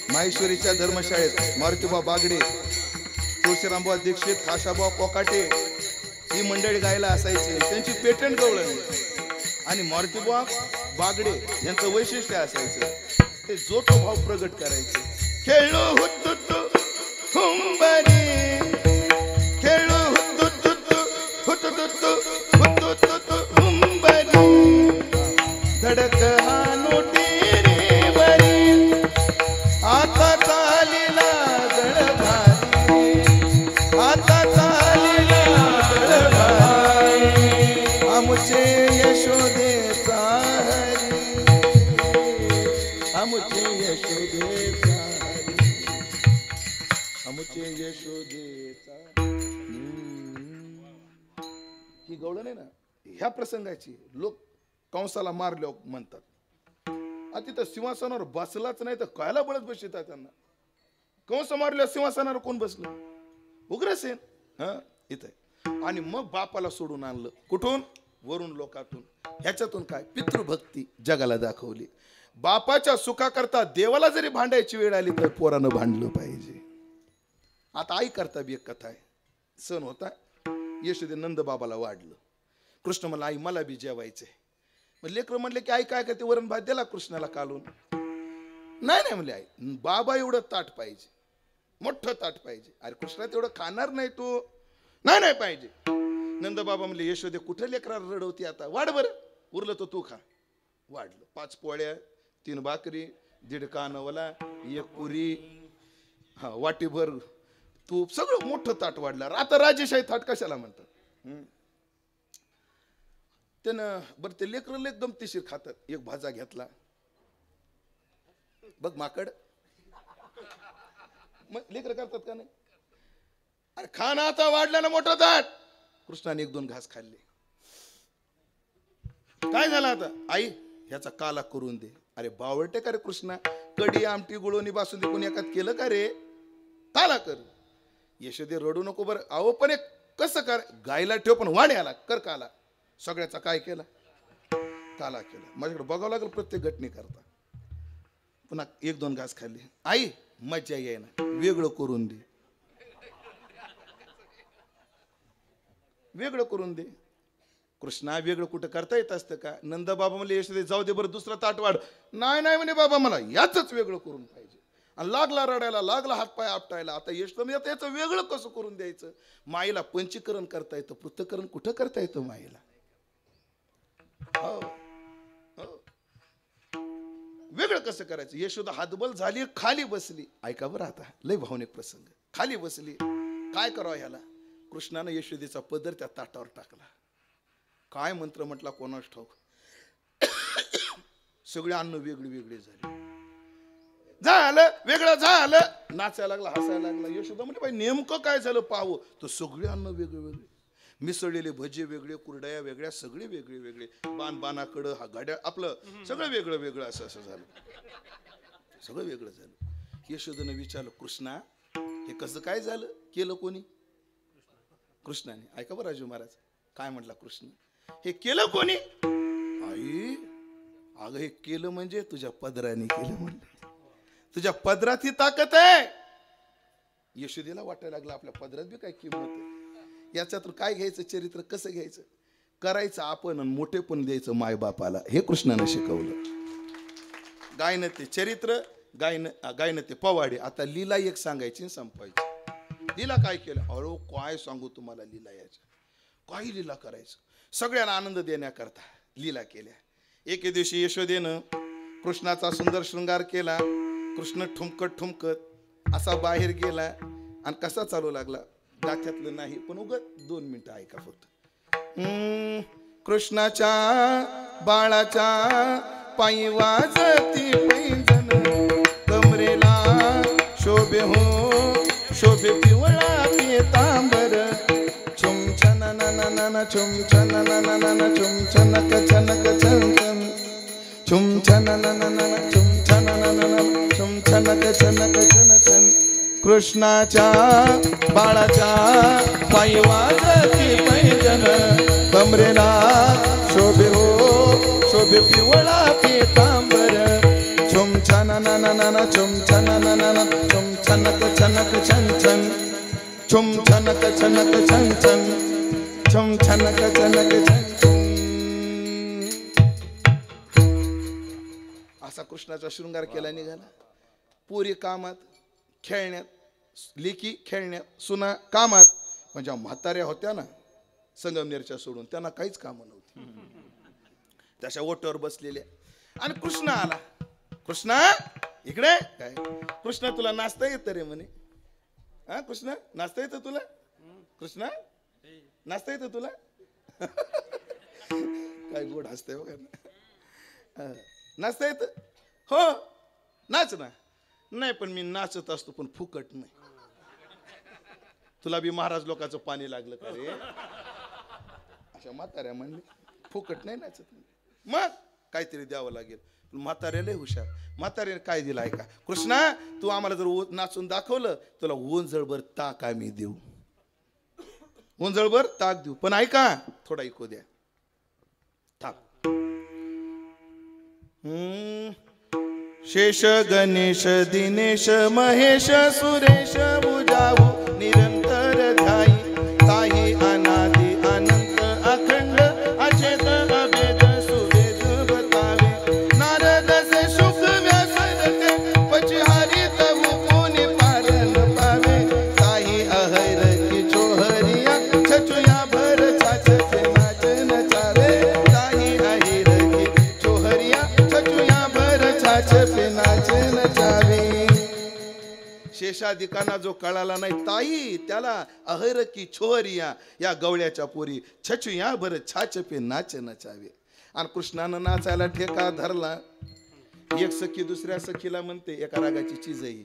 माहेश्वरीच्या धर्मशाळेत मारुतीबा बागडे, तुळशीरामबा दीक्षित, खाशाबा कोकाटे ही मंडळी गायला असायची. त्यांची पेटंट गवळण आहे. आणि मारुतीबा बागडे यांचं वैशिष्ट्य असायचं, ते जोटो भाव प्रगट करायचे. खेळलो हुतुतु हुंबरी, खेळलो हुतुतु हुतुतु हुतुतु हुंबरी, धडक हा नोटी रे बरी, आता चालीला गळभारी, आता चालीला गळभारी, आमचे यशोदेचा हरी, आमचे यशोदेचा हरी, आमचे यशोदेचा. ही गवळण आहे ना, ह्या प्रसंगाची लोक कंसाला मारलो म्हणतात. तिथं सिंहासनावर बसलाच नाही तर कायला बळत बसतात त्यांना. कंस मारल्या सिंहासनावर कोण बसलं? उग्रसेन. हा इथं. आणि मग बापाला सोडून आणलं. कुठून? वरून लोकातून. ह्याच्यातून काय? पितृभक्ती जगाला दाखवली. बापाच्या सुखाकरता देवाला जरी भांडायची वेळ आली तर पोरानं भांडलं पाहिजे. आता आई करता बी एक कथा आहे. सण होता, यशोदे नंद बाबाला वाढलं. कृष्ण म्हणला आई मला बी जेवायचंय. मग लेकर म्हणले की आई काय करते, वरण भात दिला कृष्णाला कालून. नाही नाही म्हणले आई, बाबा एवढं ताट पाहिजे, मोठं ताट पाहिजे. अरे कृष्णा तेवढं खाणार नाही तू. नाही नाही पाहिजे. नंद बाबा म्हणले यशोदे कुठं लेकरा रडवती आता, वाढ बरं, उरलं तर तू खा. वाढलं. 5 पोळ्या, 3 भाकरी, 1.5 कानवला, 1 पुरी, हा वाटीभर तूप, सगळं मोठं ताट वाढलं. आता राजेशाही ताट कशाला म्हणतात? त्यानं बरं ते लेकरं एकदम गमतीशीर खातात. एक भाजा घेतला, बघ माकड, मग लेकर करतात का नाही? अरे खाना आता वाढला ना मोठा ताट. कृष्णाने 1-2 घास खाल्ले. काय झालं आता? आई ह्याचा काला करून दे. अरे बावळटे का रे कृष्णा, कडी आमटी गुळोनी बासुंदी कोणी एकात केलं का रे? काला कर. यशोदे रडू नको बरं. अहो पण एक कसं कर, गायला ठेव पण वाड्याला कर काला. सगळ्याचा काय केला? काला केला. माझ्याकडे बघावं लागेल प्रत्येक घटने करता. पुन्हा 1-2 घास खाल्ले. आई मज्जा येईना, वेगळं करून दे, वेगळं करून दे. कृष्णा वेगळं कुठं करता येत असतं का? नंद बाबा म्हणले यशोदे जाऊ दे बरं दुसरा ताट वाढ. नाही नाही म्हणे बाबा मला याच वेगळं करून पाहिजे. आणि लागला रडायला, लागला हातपाय आपटायला. आता यशोदा आता याचं वेगळं कसं करून द्यायचं? माईला पंचीकरण करता येतं, पृथक्करण कुठं करता येतं माईला? हो वेगळं कसं करायचं? यशोदा हातबल झाली, खाली बसली. ऐका बरं आता लय भावनिक प्रसंग. खाली बसली, काय करावं ह्याला? कृष्णानं यशोदेचा पदर त्या ताटावर टाकला. काय मंत्र म्हटला कोणास ठाऊक. सगळे अन्न वेगळी वेगळी झाली. झालं वेगळं झालं. नाचायला लागला, हसायला लागला. यशोदा म्हणजे बाई नेमकं काय झालं पाहू. तो सगळे अन्न वेगळे वेगळे, मिसळलेले भजे वेगळे, कुरडया वेगळ्या, सगळे वेगळे वेगळे. बाणाकडं हा गाड्या आपलं सगळं वेगळं वेगळं असं असं झालं. सगळं वेगळं झालं. यशोदानं विचारलं कृष्णा हे कसं काय झालं? केलं कोणी? कृष्णाने. ऐका बरं राजू महाराज काय म्हटला कृष्ण. हे केलं कोणी? आई अगं हे केलं म्हणजे तुझ्या पदराने केलं म्हणलं. तुझ्या पदरात ही ताकद आहे. यशोदेला वाटायला लागलं आपल्या पदरात बी काय किंमत आहे. याच्यातून काय घ्यायचं? चरित्र कसं घ्यायचं? करायचं आपण आणि मोठे पण द्यायचं मायबापाला. हे कृष्णाने शिकवलं. गायनं ते चरित्र, गायनं ते पवाडे. आता लीला एक सांगायची संपायची. लीला काय केलं? अरे काय सांगू तुम्हाला लीला. याच्या काही लीला करायचं. सगळ्यांना आनंद देण्याकरता लीला केल्या. एके दिवशी यशोदेनं कृष्णाचा सुंदर शृंगार केला. कृष्ण ठुमकत ठुमकत असा बाहेर गेला आणि कसा चालू लागला. गाथ्यातलं नाही पण उगत 2 मिनिटं ऐका फक्त. कृष्णाच्या बाळाच्या पायी वाजती पैंजण, कमरेला शोभे हो शोभे पिवळा पितांबर. छुम छन नन छुम छन नन छुम छनक छनक छन छन छुम छन नन छुम छन नन छुम छनक छनक छन छन. कृष्णाच्या बाळाच्या पायी वाजती पैंजण, कमरेला शोभे हो शोभे पिवळा पितांबर. छुम छन नन छुम छन नन छुम छनक छनक छन छन छुम छनक छनक छन छन छुम छनक छनक छन छन. असा कृष्णाचा शृंगार केला निघाला. पुरी कामात, खेळण्यात, लेकी खेळण्यात, सुना कामात. म्हणजे म्हाताऱ्या होत्या ना संगमनेरच्या सोडून, त्यांना काहीच कामं नव्हती. त्याच्या ओट्यावर बसलेल्या. आणि कृष्ण आला. कृष्णा इकडे. काय कृष्ण तुला नाचता येतं रे म्हणे. हा कृष्ण नाचता येतं तुला? कृष्णा नाचता येतं तुला? काय गोड हसतंय बघा. नाचता येतं? हो नाच ना. नाही पण मी नाचत असतो पण फुकट नाही. तुला बी महाराज लोकांचं पाणी लागलं का रे? अशा म्हाताऱ्या म्हणले फुकट नाही नाचत. मग काहीतरी द्यावं लागेल. म्हाताऱ्याला हुशार. म्हाताऱ्याने काय दिलं ऐका. कृष्णा तू आम्हाला जर नाचून दाखवलं तुला ओंजळभर ताक आम्ही देऊ. ओंजळभर ताक देऊ. पण ऐका थोडा इको द्या. ताक. शेष गणेश दिनेश महेश सुरेश बुजाऊ निरंतर ध्याई. ताई अनादि अनंत अखंड अचेत अभेद सुवेद बतावे. नारद से शुक व्यासरते पचिहारी तबु कोणी पारण पावे. ताई अहैर की चोहरिया छचुया भर छाछते नाच नचावे. ताई अहिर की चोहरिया छचुया भर छाछते नाच नचावे. शेषाधिकांना जो कळाला नाही ताई त्याला अहैर की छोहरिया या गवळ्याच्या पोरी छचुया भर छाछपे नाच नचावे. आणि कृष्णानं नाचायला ठेका धरला. एक सखी दुसऱ्या सखीला म्हणते एका रागाची चीज आहे.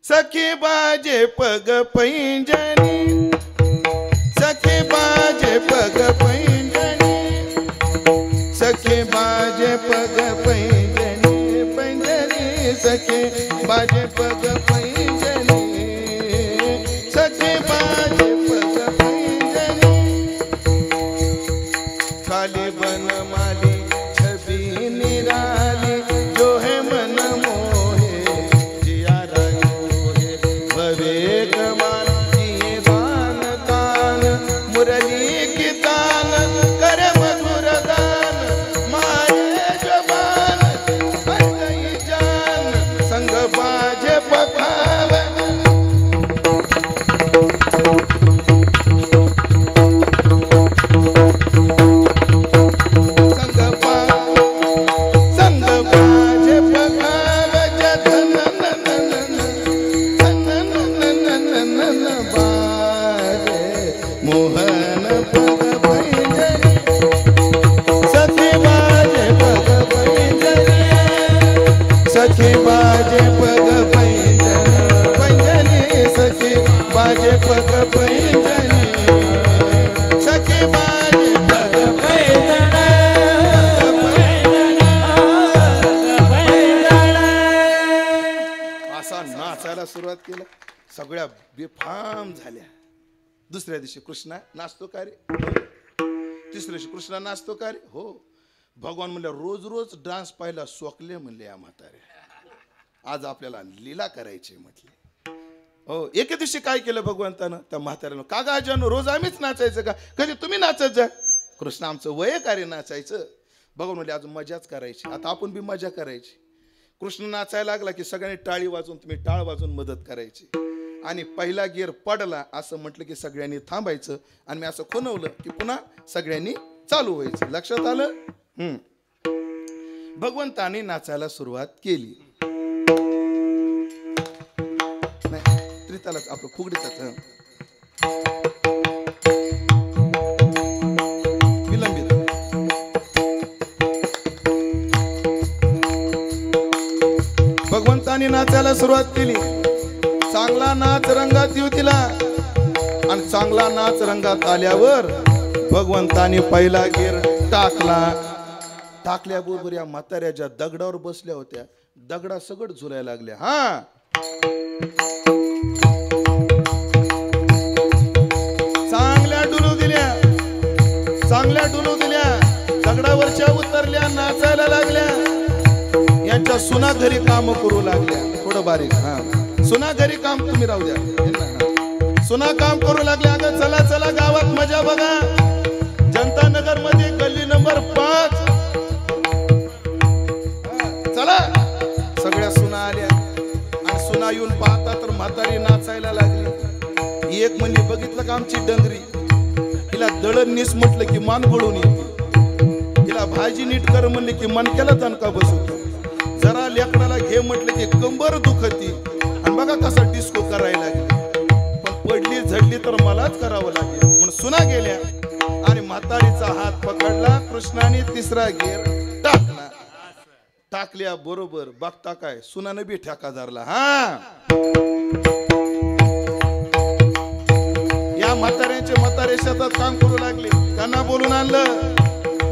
सखी बाजे पग पैंजणी, सखी बाजे पग पैंजणी, सखी बाजे पग पैंजणी, पैंजणी सखी बाजे पग पैंजणी, सखी बाजे पग पैंजणी. खाली बन माली छबी निराली, जो है मन मोहे जिया राजोहे. भवे कमान दिए बान तान मुरली की तान केलं. सगळ्या बेफाम झाल्या. दुसऱ्या दिवशी कृष्णा नाचतो का रे? तिसऱ्या दिवशी कृष्णा नाचतो का रे? हो. भगवान म्हणले रोज रोज डान्स पाहिला सोकले म्हणले या म्हातारे, आज आपल्याला लीला करायची म्हटले. हो. एके दिवशी काय केलं भगवंतानं त्या म्हाताऱ्यानं, का गा अजानो रोज आम्हीच नाचायचं का? कधी तुम्ही नाचत जा. कृष्ण आमचं वय कार्य नाचायचं. भगवान म्हणले अजून मजाच करायची, आता आपण बी मजा करायची. कृष्ण नाचायला लागला की सगळ्यांनी टाळी वाजून, तुम्ही टाळ वाजून मदत करायची. आणि पहिला गिअर पडला असं म्हटलं की सगळ्यांनी थांबायचं आणि मी असं खुणवलं की पुन्हा सगळ्यांनी चालू व्हायचं. लक्षात आलं? भगवंताने नाचायला सुरुवात केली. नाही त्रितालाच आपलं फुगडीच विलंबित. भगवंताने नाचायला सुरुवात केली. चांगला नाच रंगात येऊ दिला आणि चांगला नाच रंगात आल्यावर भगवंताने पहिला गिर टाकला. टाकल्याबरोबर या म्हाताऱ्या ज्या दगडावर बसल्या होत्या दगडा सगळं झुलायला लागल्या. हा. चांगल्या डुलू दिल्या, चांगल्या डुलू दिल्या, दगडावरच्या उतरल्या, नाचायला लागल्या. यांच्या सुना घरी काम करू लागल्या. थोडं बारीक. हा. सुना घरी काम, तुम्ही राहू द्या. सुना काम करू लागल्या. अगं चला चला गावात मजा बघा. जनता नगर मध्ये गल्ली नंबर 5 चला. सगळ्या सुना आल्या आणि सुना येऊन पाहता तर म्हातारी नाचायला लागली. एक म्हणली बघितलं का आमची डंगरी, हिला दळण नीस म्हटलं की मान गळून येते, हिला भाजी नीट कर म्हणले की मनक्याला दणका बसवतो, जरा लेकडाला घे म्हटलं की कंबर दुखती. आणि बघा कसा डिस्को करायला लागली. पण पडली झडली तर मलाच करावं लागेल म्हणून सुना गेल्या आणि म्हातारीचा हात पकडला. कृष्णाने तिसरा गिअर टाकला. टाकल्या बरोबर बघता काय सुनाने बी ठेका धरला. हा. या म्हाताऱ्यांचे म्हातारे शेतात काम करू लागले. त्यांना बोलून आणलं.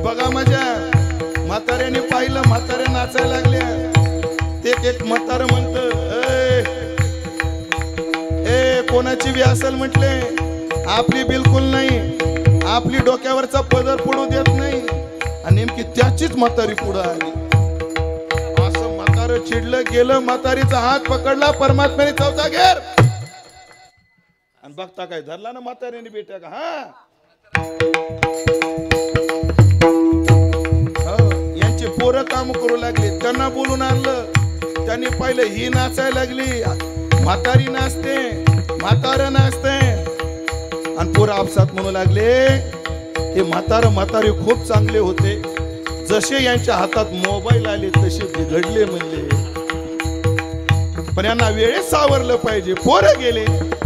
बघा मजा. म्हाताऱ्याने पाहिलं, म्हाताऱ्या नाचायला लागल्या. ते एक म्हातारं म्हणत ए कोणाची बी असेल म्हटले, आपली बिलकुल नाही, आपली डोक्यावरचा पदर पडू देत नाही. आणि नेमकी त्याचीच म्हातारी पुढं आली. असं म्हातारं चिडलं गेलं. म्हातारीचा हात पकडला. परमात्म्याने चौथा घेर आणि बघता काय धरला ना म्हातारीने बेट्या का. हा. यांचे पोरं काम करू लागले. त्यांना बोलून आणलं. त्यांनी पाहिलं ही नाचायला लागली, म्हातारी नाचते, म्हातारं नाचते. आणि पोरं आपसात म्हणू लागले हे म्हातारी खूप चांगले होते, जसे यांच्या हातात मोबाईल आले तसे बिघडले म्हणले. पण यांना वेळेत सावरलं पाहिजे. पोरं गेले.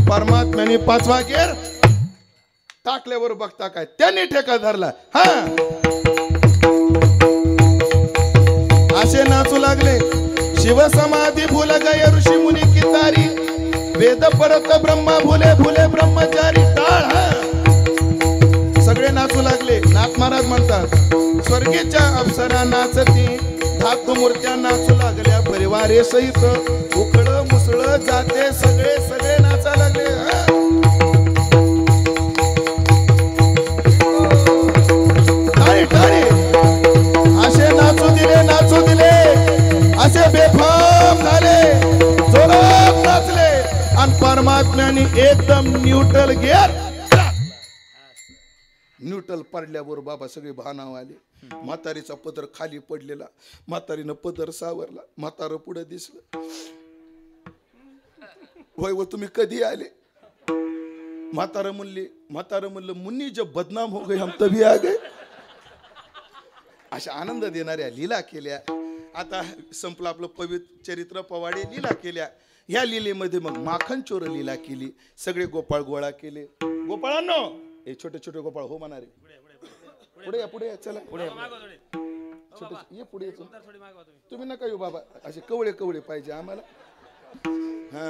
परमात्म्याने पाचवा गेर टाकल्यावर बघता काय त्यांनी ठेका धरला. हा. असे नाचू लागले. शिव समाधी भूल गए ऋषी मुनी की तारी, वेद परत ब्रह्मा भूले भूले ब्रह्मचारी. टाळ. सगळे नाचू लागले. नाथ महाराज म्हणतात स्वर्गीच्या अप्सरा नाचती, धातू मूर्त्या नाचू लागल्या परिवारे सहित, उकळ मुसळ जाते सगळे सगळे नाचा लागले. टाळी टाळी. असे नाचू दिले, नाचू दिले, असे बेफाम झाले, जोरात नाचले. आणि परमात्म्याने एकदम न्यूट्रल गिअर. न्यूट्रल पडल्यावर बाबा सगळे भानाव आले. म्हातारीचा पदर खाली पडलेला, म्हातारीनं पदर सावरला. म्हातारं पुढे दिसलं. होय व तुम्ही कधी आले? म्हातारं म्हणलं मुन्नी जब बदनाम हो गए हम तभी आ गए. अशा आनंद देणाऱ्या लीला केल्या. आता संपलं आपलं पवित्र चरित्र पवाडे. लीला केल्या. ह्या लीलेमध्ये मग माखन चोर लीला केली. सगळे गोपाळ गोळा केले. गोपाळांनो हे छोटे छोटे गोपाळ हो म्हणारे पुढे या, पुढे या, चला पुढे छोटे ये पुढे. तुम्ही नका येऊ बाबा, असे कवळे कवळे पाहिजे आम्हाला. हा.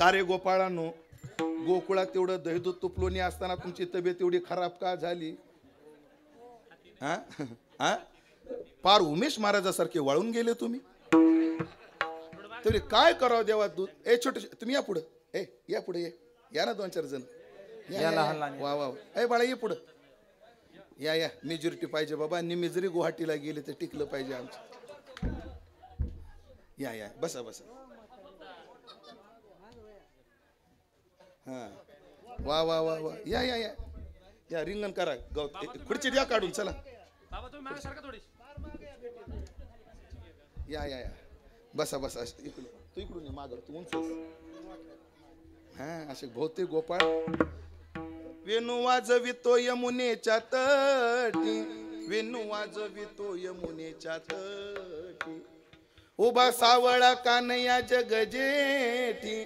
तारे गोपाळांनो, गोकुळात तेवढं दहीदूध तुपलोणी असताना तुमची तब्येत एवढी खराब का झाली? हा हा. पार उमेश महाराजासारखे वाळून गेले तुम्ही. तुम्ही काय करावं देवा दूध. ए छोटे तुम्ही या पुढं. या पुढे या ना 2-4 जण. वा वा. बाळा ये पुढं. या मेजॉरिटी पाहिजे बाबा. निम्मी जरी गुवाहाटीला गेले तर टिकलं पाहिजे आमचं. या बसा. हा वा वा वा वा. या रिंगण करा. खुर्ची द्या काढून. चला या बसा. इकडून तू इकडून माग तू उंच. हा असे बहुतेक गोपाळ. वेणू वाजवितो यमुनेच्या तटी. वेणू वाजवितो यमुनेच्या तटी. उभा सावळा कानया जगजेठी.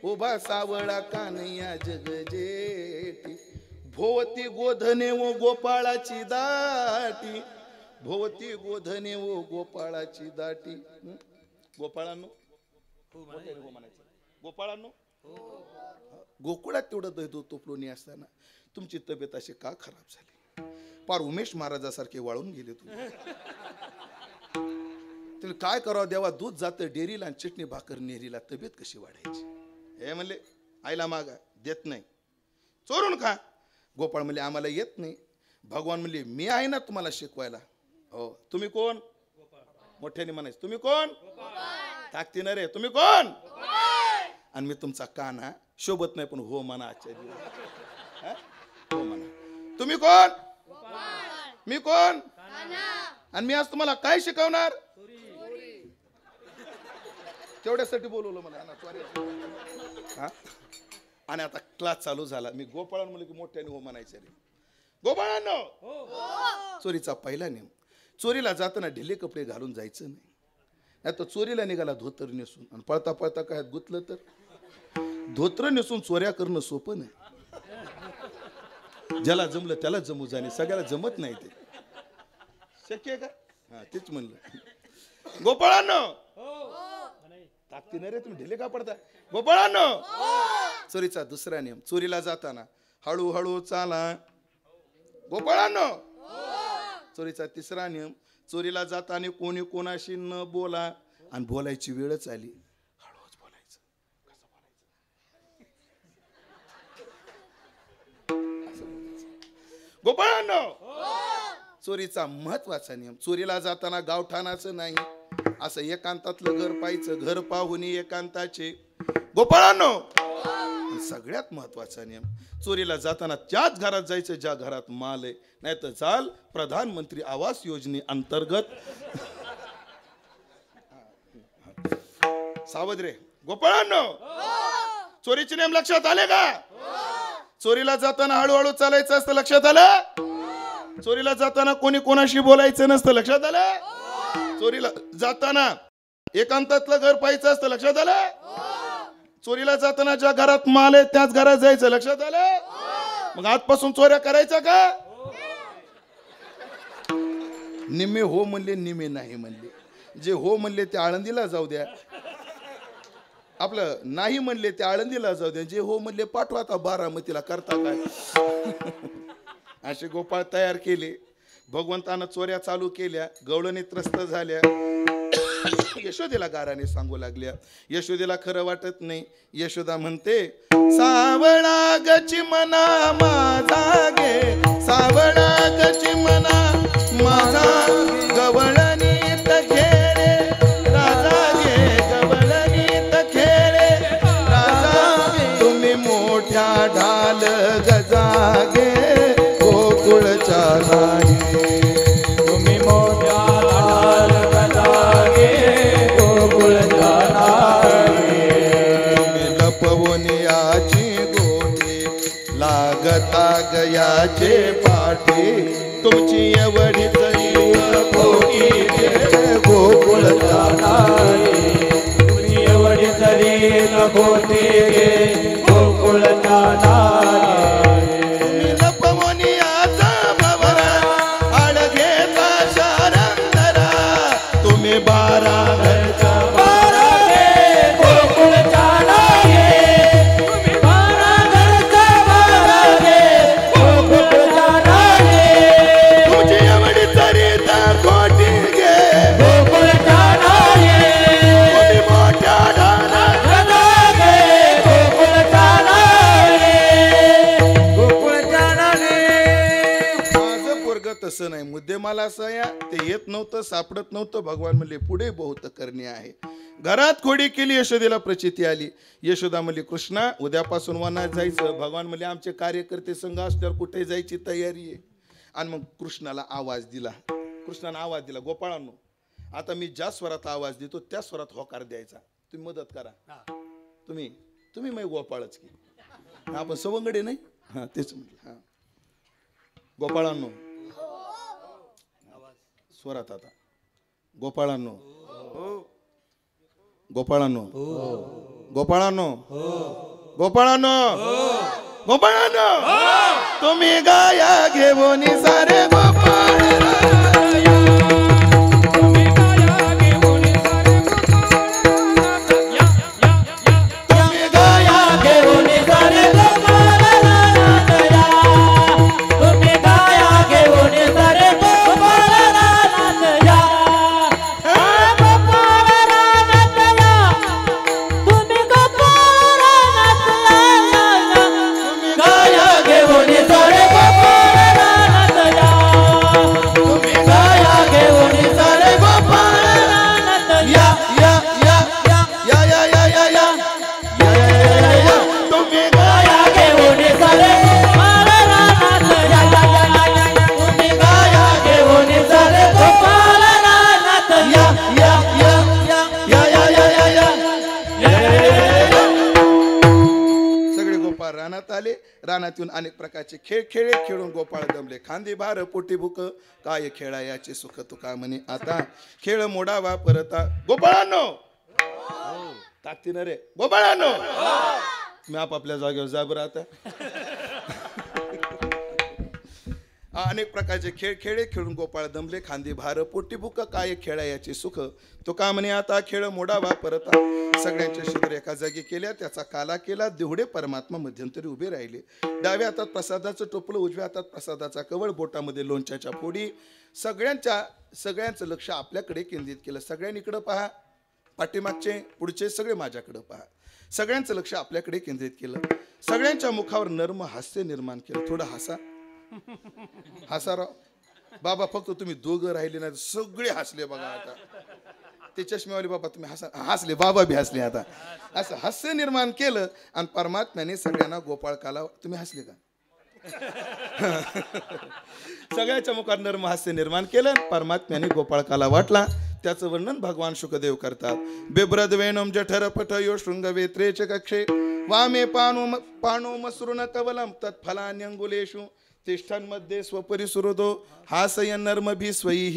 उभा सावळा कानया जगजेठी. भोवती गोधने व गोपाळाची दाटी. भोवती गोधने व गोपाळाची दाटी. गोपाळांनो गोपाळांनो गोकुळात तेवढं दैदो तोपलोनी असताना तुमची तब्येत अशी का खराब झाली. पार उमेश महाराजासारखे वाळून गेले तुम्ही काय करावं देवा. दूध जातं डेअरीला आणि चटणी भाकर नेरीला. तब्येत कशी वाढायची. हे म्हणले आईला मागा देत नाही. चोरून खा. गोपाळ म्हणले आम्हाला येत नाही. भगवान म्हणले मी आहे ना तुम्हाला शिकवायला. हो तुम्ही कोण. मोठ्याने म्हणायचं तुम्ही कोण. ताकतीनं रे तुम्ही कोण. आणि मी तुमचा काना शोभत नाही पण हो म्हणा. आचार्य हो म्हणा. तुम्ही कोण. मी कोण. आणि मी आज तुम्हाला काय शिकवणार. तेवढ्यासाठी बोलवलं मला. आणि आता क्लास चालू झाला. मी गोपाळांना म्हणलं की मोठ्याने हो म्हणायचं रे. गोपाळांनो चोरीचा पहिला नियम. चोरीला जाताना ढिले कपडे घालून जायचं नाही. नाही तर चोरीला निघाला धोतर नेसून आणि पळता पळता काय गुतलं तर. धोतर नेसून चोऱ्या करणं सोपं नाही. ज्याला जमलं त्याला जमू जाणे. सगळ्याला जमत नाही ते. शक्य आहे का. हा तेच म्हणलं. गोपाळांनो ताकतीनं रे तुम्ही ढिले का पडता. गोपाळांनो चोरीचा दुसरा नियम. चोरीला जाताना हळूहळू चाला. गोपाळांनो चोरीचा तिसरा नियम. चोरीला जाताना कोणी कोणाशी न बोला. आणि बोलायची वेळच आली हळूच बोलायचं. कसं बोलायचं. गोपाळांनो चोरीचा महत्वाचा नियम. चोरीला जाताना गावठाणाचं नाही. असं एकांतातलं घर पाहायचं. घर पाहुणी एकांताचे. गोपाळांनो सगळ्यात महत्वाचा नियम. चोरीला जाताना त्याच घरात जायचं ज्या घरात माल आहे. नाही तर चाल प्रधानमंत्री आवास योजने अंतर्गत. सावध रे. गोपाळांनो चोरीचे नियम लक्षात आले का. चोरीला जाताना हळूहळू चालायचं असतं. लक्षात आलं. चोरीला जाताना कोणी कोणाशी बोलायचं नसतं. लक्षात आलं. चोरीला जाताना एकांतातलं घर पाहायचं असतं. लक्षात आलं. चोरीला जाताना ज्या घरात माल आहे त्याच घरात जायचं. लक्षात आलं. मग आजपासून चोऱ्या करायच्या का. निम्मे हो म्हणले निम्मे नाही म्हणले. जे हो म्हणले ते आळंदीला जाऊ द्या. आपलं नाही म्हणले ते आळंदीला जाऊ द्या. जे हो म्हणले पाठवा आता बारामतीला. करता काय. असे गोपाळ तयार केले. भगवंतानं चोऱ्या चालू केल्या. गवळणी त्रस्त झाल्या. यशोदेला गाराने सांगू लागल्या. यशोदेला खरं वाटत नाही. यशोदा म्हणते सावळा गची मना माझा गे. सावळा गची मना माझा गवळणीत खेळे राजा गे. गवळणीत खेळे राजा. तुम्ही मोठ्या ढाल गजा गे. गोकुळच्या नाही. तुम्ही मोठ्या ढाल गजा गे. गोकुळच्या नाही. तुम्ही लपवून याची गोटी लागता गयाचे पाठी. तुमची एवढीच पोटी गोकुळच्या नाही. तुमची एवढी तरी गोटी गोकुळच्या नाही. बारा घरचा बारा गे. गोकुळच्या नाही. तुम्ही बारा घरचा बारा गे. गोकुळच्या नाही. तुमची एवढी तरी गोटी गे. गोकुळच्या नाही. तुम्ही मोठ्या ग तसं नाही, मुद्देमाला असं या ते येत नव्हतं, सापडत नव्हतं. भगवान म्हणले पुढे बहुत करणे आहे. घरात खोडी केली, यशोदेला प्रचिती आली. यशोदा म्हणली कृष्णा उद्यापासून वनात जायचं. भगवान म्हणले आमचे कार्यकर्ते संघ असल्यावर कुठे जायची तयारी आहे. आणि मग कृष्णाला आवाज दिला. कृष्णाने आवाज दिला, गोपाळांनो आता मी ज्या स्वरात आवाज देतो त्या स्वरात होकार द्यायचा. तुम्ही मदत करा. तुम्ही मग गोपाळच की आपण सवंगडे नाही. हा तेच म्हटलं. हा गोपाळांनो स्वरात आता गोपाळांनो गोपाळांनो गोपाळांनो गोपाळांनो गोपाळांनो तुम्ही गाया घेऊन सारे गोपाळ रानातून अनेक प्रकारचे खेळ खेळून गोपाळ दमले. खांदे भार पोटी भूक काय खेळा याचे सुख तुका म्हणे आता खेळ मोडावा परता. गोपाळांनो ताकतीनं रे गोपाळांनो मी आपापल्या जागेवर जा बरं. आता अनेक प्रकारचे खेळ खेळून गोपाळ दमले. खांदे भार पोटी भूक काय खेळा याचे सुख तुका म्हणे आता खेळ मोडावा परता. सगळ्यांच्या शिदर एका जागी केल्या, त्याचा काला केला. देवढे परमात्मा मध्यंतरी उभे राहिले. डाव्या हातात प्रसादाचं टोपलं, उजव्या हातात प्रसादाचा कवळ, बोटामध्ये लोणच्याच्या फोडी. सगळ्यांचं लक्ष आपल्याकडे केंद्रित केलं. सगळ्यांनी इकडं पहा, पाठीमागचे पुढचे सगळे माझ्याकडे पहा. सगळ्यांचं लक्ष आपल्याकडे केंद्रित केलं. सगळ्यांच्या मुखावर नर्म हास्य निर्माण केलं. थोडं हसा राव बाबा, फक्त तुम्ही दोघं राहिले नाही सगळे हसले बघा. आता ते चष्मेवाले बाबा तुम्ही हसले, बाबा बी हसले. आता असं हास्य निर्माण केलं आणि परमात्म्याने सगळ्यांना गोपाळ काला. तुम्ही हसले का? सगळ्याच्या मुखात नर्म हास्य निर्माण केलं. परमात्म्याने गोपाळ काला वाटला. त्याचं वर्णन भगवान शुकदेव करतात. बेब्रद वेणम जठर पठयो शृंगवेत्रेच कक्षे वामे पाणो मसृण कवलम तत्फलान्यंगुलेषु तिष्ठन्मध्ये स्वपरिसुहृदो हासयन् नर्मभिः स्वैः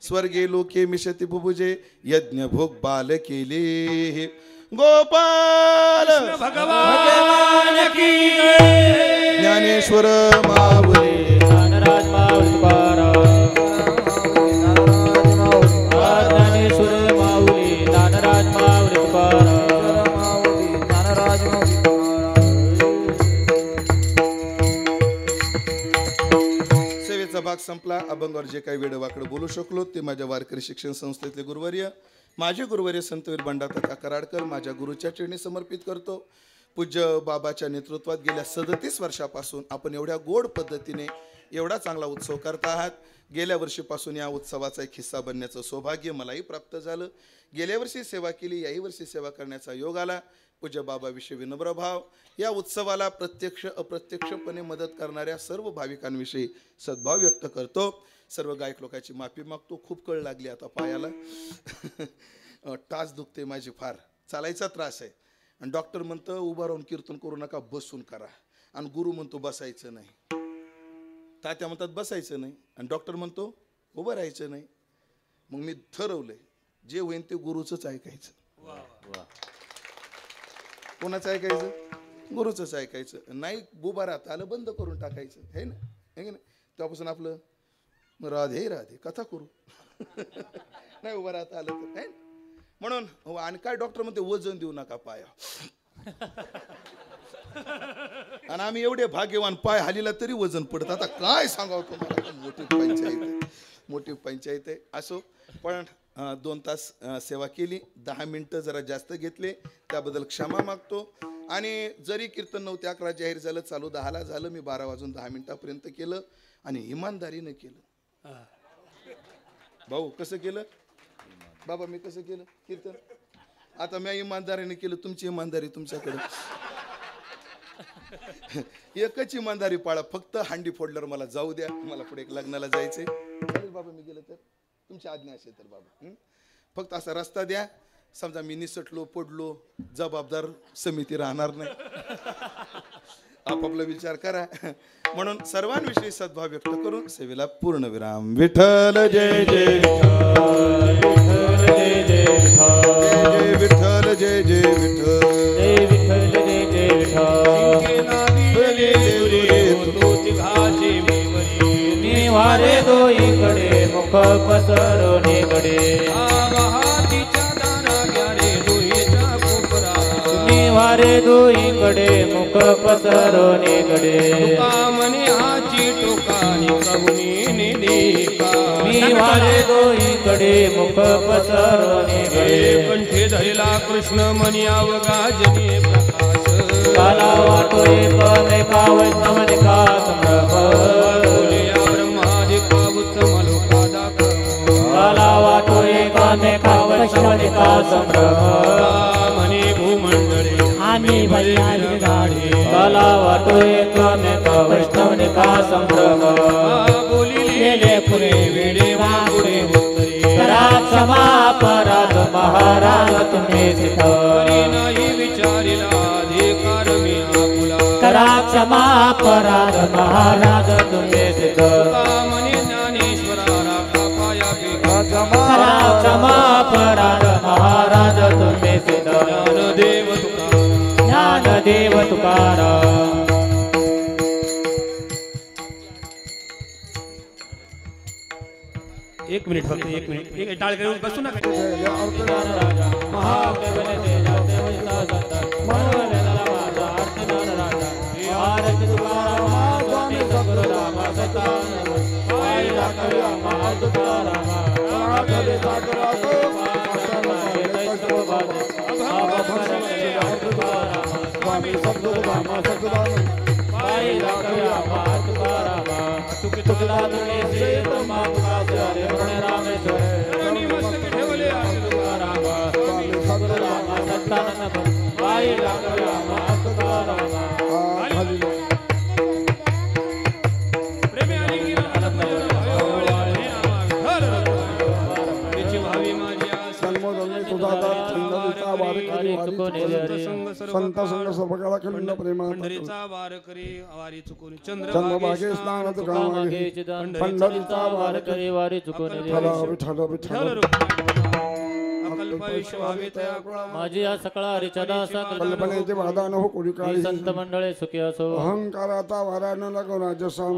स्वर्गे लोके मिशति बुभुजे यज्ञ भोग बाल केले. गोपाल भगवान की ज्ञानेश्वर माऊली ज्ञानराज माऊली ज्ञानेश्वर माऊली ज्ञानराज माऊली भाग संपला. अभंगावर जे काही वेडवाकडे बोलू शकलो ते माझ्या वारकरी शिक्षण संस्थेतले गुरुवर्य, माझे गुरुवर्य संतवीर बंडाता कराडकर माझ्या गुरुच्या चरणी समर्पित करतो. पूज्य बाबाच्या नेतृत्वात गेल्या 37 वर्षापासून आपण एवढ्या गोड पद्धतीने एवढा चांगला उत्सव करत आहात. गेल्या वर्षीपासून या उत्सवाचा एक हिस्सा बनण्याचं सौभाग्य मलाही प्राप्त झालं. गेल्या वर्षी सेवा केली, याही वर्षी सेवा करण्याचा योग आला. पूज्य बाबाविषयी विनम्र भाव. या उत्सवाला प्रत्यक्ष अप्रत्यक्षपणे मदत करणाऱ्या सर्व भाविकांविषयी सद्भाव व्यक्त करतो. सर्व गायक लोकांची माफी मागतो. खूप कळ लागली आता पायाला. टाच दुखते माझी फार, चालायचा त्रास आहे. आणि डॉक्टर म्हणतं उभं राहून कीर्तन करू नका, बसून करा. आणि गुरु म्हणतो बसायचं नाही. तात्या म्हणतात बसायचं नाही. आणि डॉक्टर म्हणतो उभं राहायचं नाही. मग मी ठरवलंय जे होईल ते गुरुचंच ऐकायचं. कोणाचं ऐकायचं? गुरुचंच ऐकायचं. नाही उभा राहत आलं बंद करून टाकायचं. हे ना, हे नाही. तेव्हापासून आपलं राधे राधे कथा करू. नाही उभं राहत आलं तर आहे. म्हणून आणि काय डॉक्टर म्हणते वजन देऊ नका पाया. आणि आम्ही एवढे भाग्यवान, पाय हालीला तरी वजन पडत. आता काय सांगावं तुम्हाला, मोठी पंचायत आहे. असो, पण 2 तास सेवा केली, 10 मिनिटं जरा जास्त घेतले, त्याबद्दल क्षमा मागतो. आणि जरी कीर्तन 9 ते 11 जाहीर झालं, चालू 10ला झालं, मी 12 वाजून 10 मिनिटापर्यंत केलं. आणि इमानदारीनं केलं. भाऊ कसं केलं बाबा, मी कसं केलं कीर्तन? आता मी इमानदारीने केलं, तुमची इमानदारी तुमच्याकडे. एकच इमानदारी पाळा, फक्त हांडी फोडल्यावर मला जाऊ द्या, मला पुढे एक लग्नाला जायचंय. चालेल बाबा, मी गेलं तर तुमची आज्ञा असेल तर बाबा. फक्त असा रस्ता द्या, समजा मी निसटलो पडलो, जबाबदार समिती राहणार नाही. आपापला विचार करा. म्हणून सर्वांविषयी सद्भाव व्यक्त करून सेवेला पूर्ण विराम. विठ्ठल जय जय विठ्ठल, जय जय विठ्ठल, जय विठ्ठल, जय जय विठ्ठल. वारे दोईकडे मुख पसरवणीकडे, वारे दोईकडे मुख पसरवणीकडे. म्हणे आची टोकानी कहुनी निदेका, मी वारे दोईकडे मुख पसरवणीकडे. कंठे धरला कृष्ण म्हणी अवगाजनी प्रकाश, काला वाटो एकमेका वैष्णवनिका संभ्रम. बोलया ब्रह्मादिका उत्तम लोकादा क्रम, काला वाटो एकमेका वैष्णवनिका संभ्रम. म्हणे भूमंडळे आणि भयाली गाडी, काला वाटो एकमेका वैष्णवनिका संभ्रम. बोलिले पुरे वेडे वापुरे उत्तरे, करा क्षमा अपराध महाराज तुम्ही सिद्ध. नाही विचारिला अधिकार मी आपुला, करा क्षमा अपराध महाराज तुम्ही सिद्ध. म्हणे ज्ञानेश्वरा राखा पाया बेगा, करा क्षमा अपराध महाराज तुम्ही सिद्ध. ज्ञानदेव तुकाराम, ज्ञानदेव तुकाराम. एक मिनिट फक्त, एक मिनिट, एक टाळ करून बसू नका. महादेवने तेजाचे वैसा सत्ता, मनोवेदना माझा अर्थ राजा. आरती तुकाराम स्वामी सद्गुरुराम सत्ता, पायी राखावी आम्हा तुकाराम. आरती सागरात स्वामी सद्गुरुराम सत्ता, पायी राखावी आम्हा तुकाराम. तुकला तुने श्री ब्रह्मा तुकाचे हरे म्हणे रामेश्वर. मस्तक ठेवले तुकाराम स्वामी सद्गुरुराम सत्तानंद, पायी राखावी आम्हा तुकाराम. प्रेमे आणि गिरा त्याची भावी माझी आस, संत संग सर्वकाळा खंड प्रेमा पंढरीचा वार करी वारी चुकून चंद्रभागे स्नान तुकामागे पंढरीचा वार करी वारी चुकून. विठ्ठल विठ्ठल अकल्पायुष्य भावे तया कुळा, माझी या सकळा हरीच्या दासा कल्पनेचे वादान हो कोणी काळी, संत मंडळे सुखी असो. अहंकाराचा वारा न लागो राजसा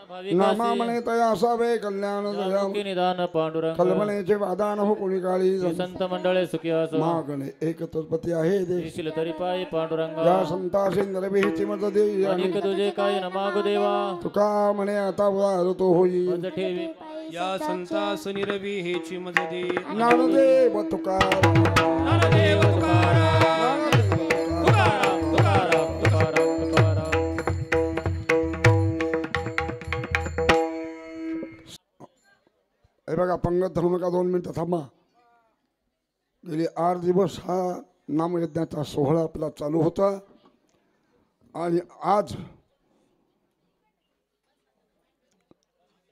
नामा म्हणे तया असावे कल्याण दया, निदान पांडुरंग. कल्पनेचे वादान हो कोणी काळी, संत मंडळे सुखी असो. महागणे एक तत्पती आहे देश, दिशील तरी पायी पांडुरंग. या संताशी नरभीची मत देई, अनेक तुझे काही न मागू देवा. तुका म्हणे आता उदार तो होई, मज ठेवी या संतास निरवी हेची मज दे. ज्ञानदेव तुकाराम, ज्ञानदेव तुकाराम, तुकाराम तुकाराम तुकाराम तुकाराम. हे बघा, पंगत धरू नका, 2 मिनिटं थांबा. गेली 8 दिवस हा नामयज्ञाचा सोहळा आपला चालू होता आणि आज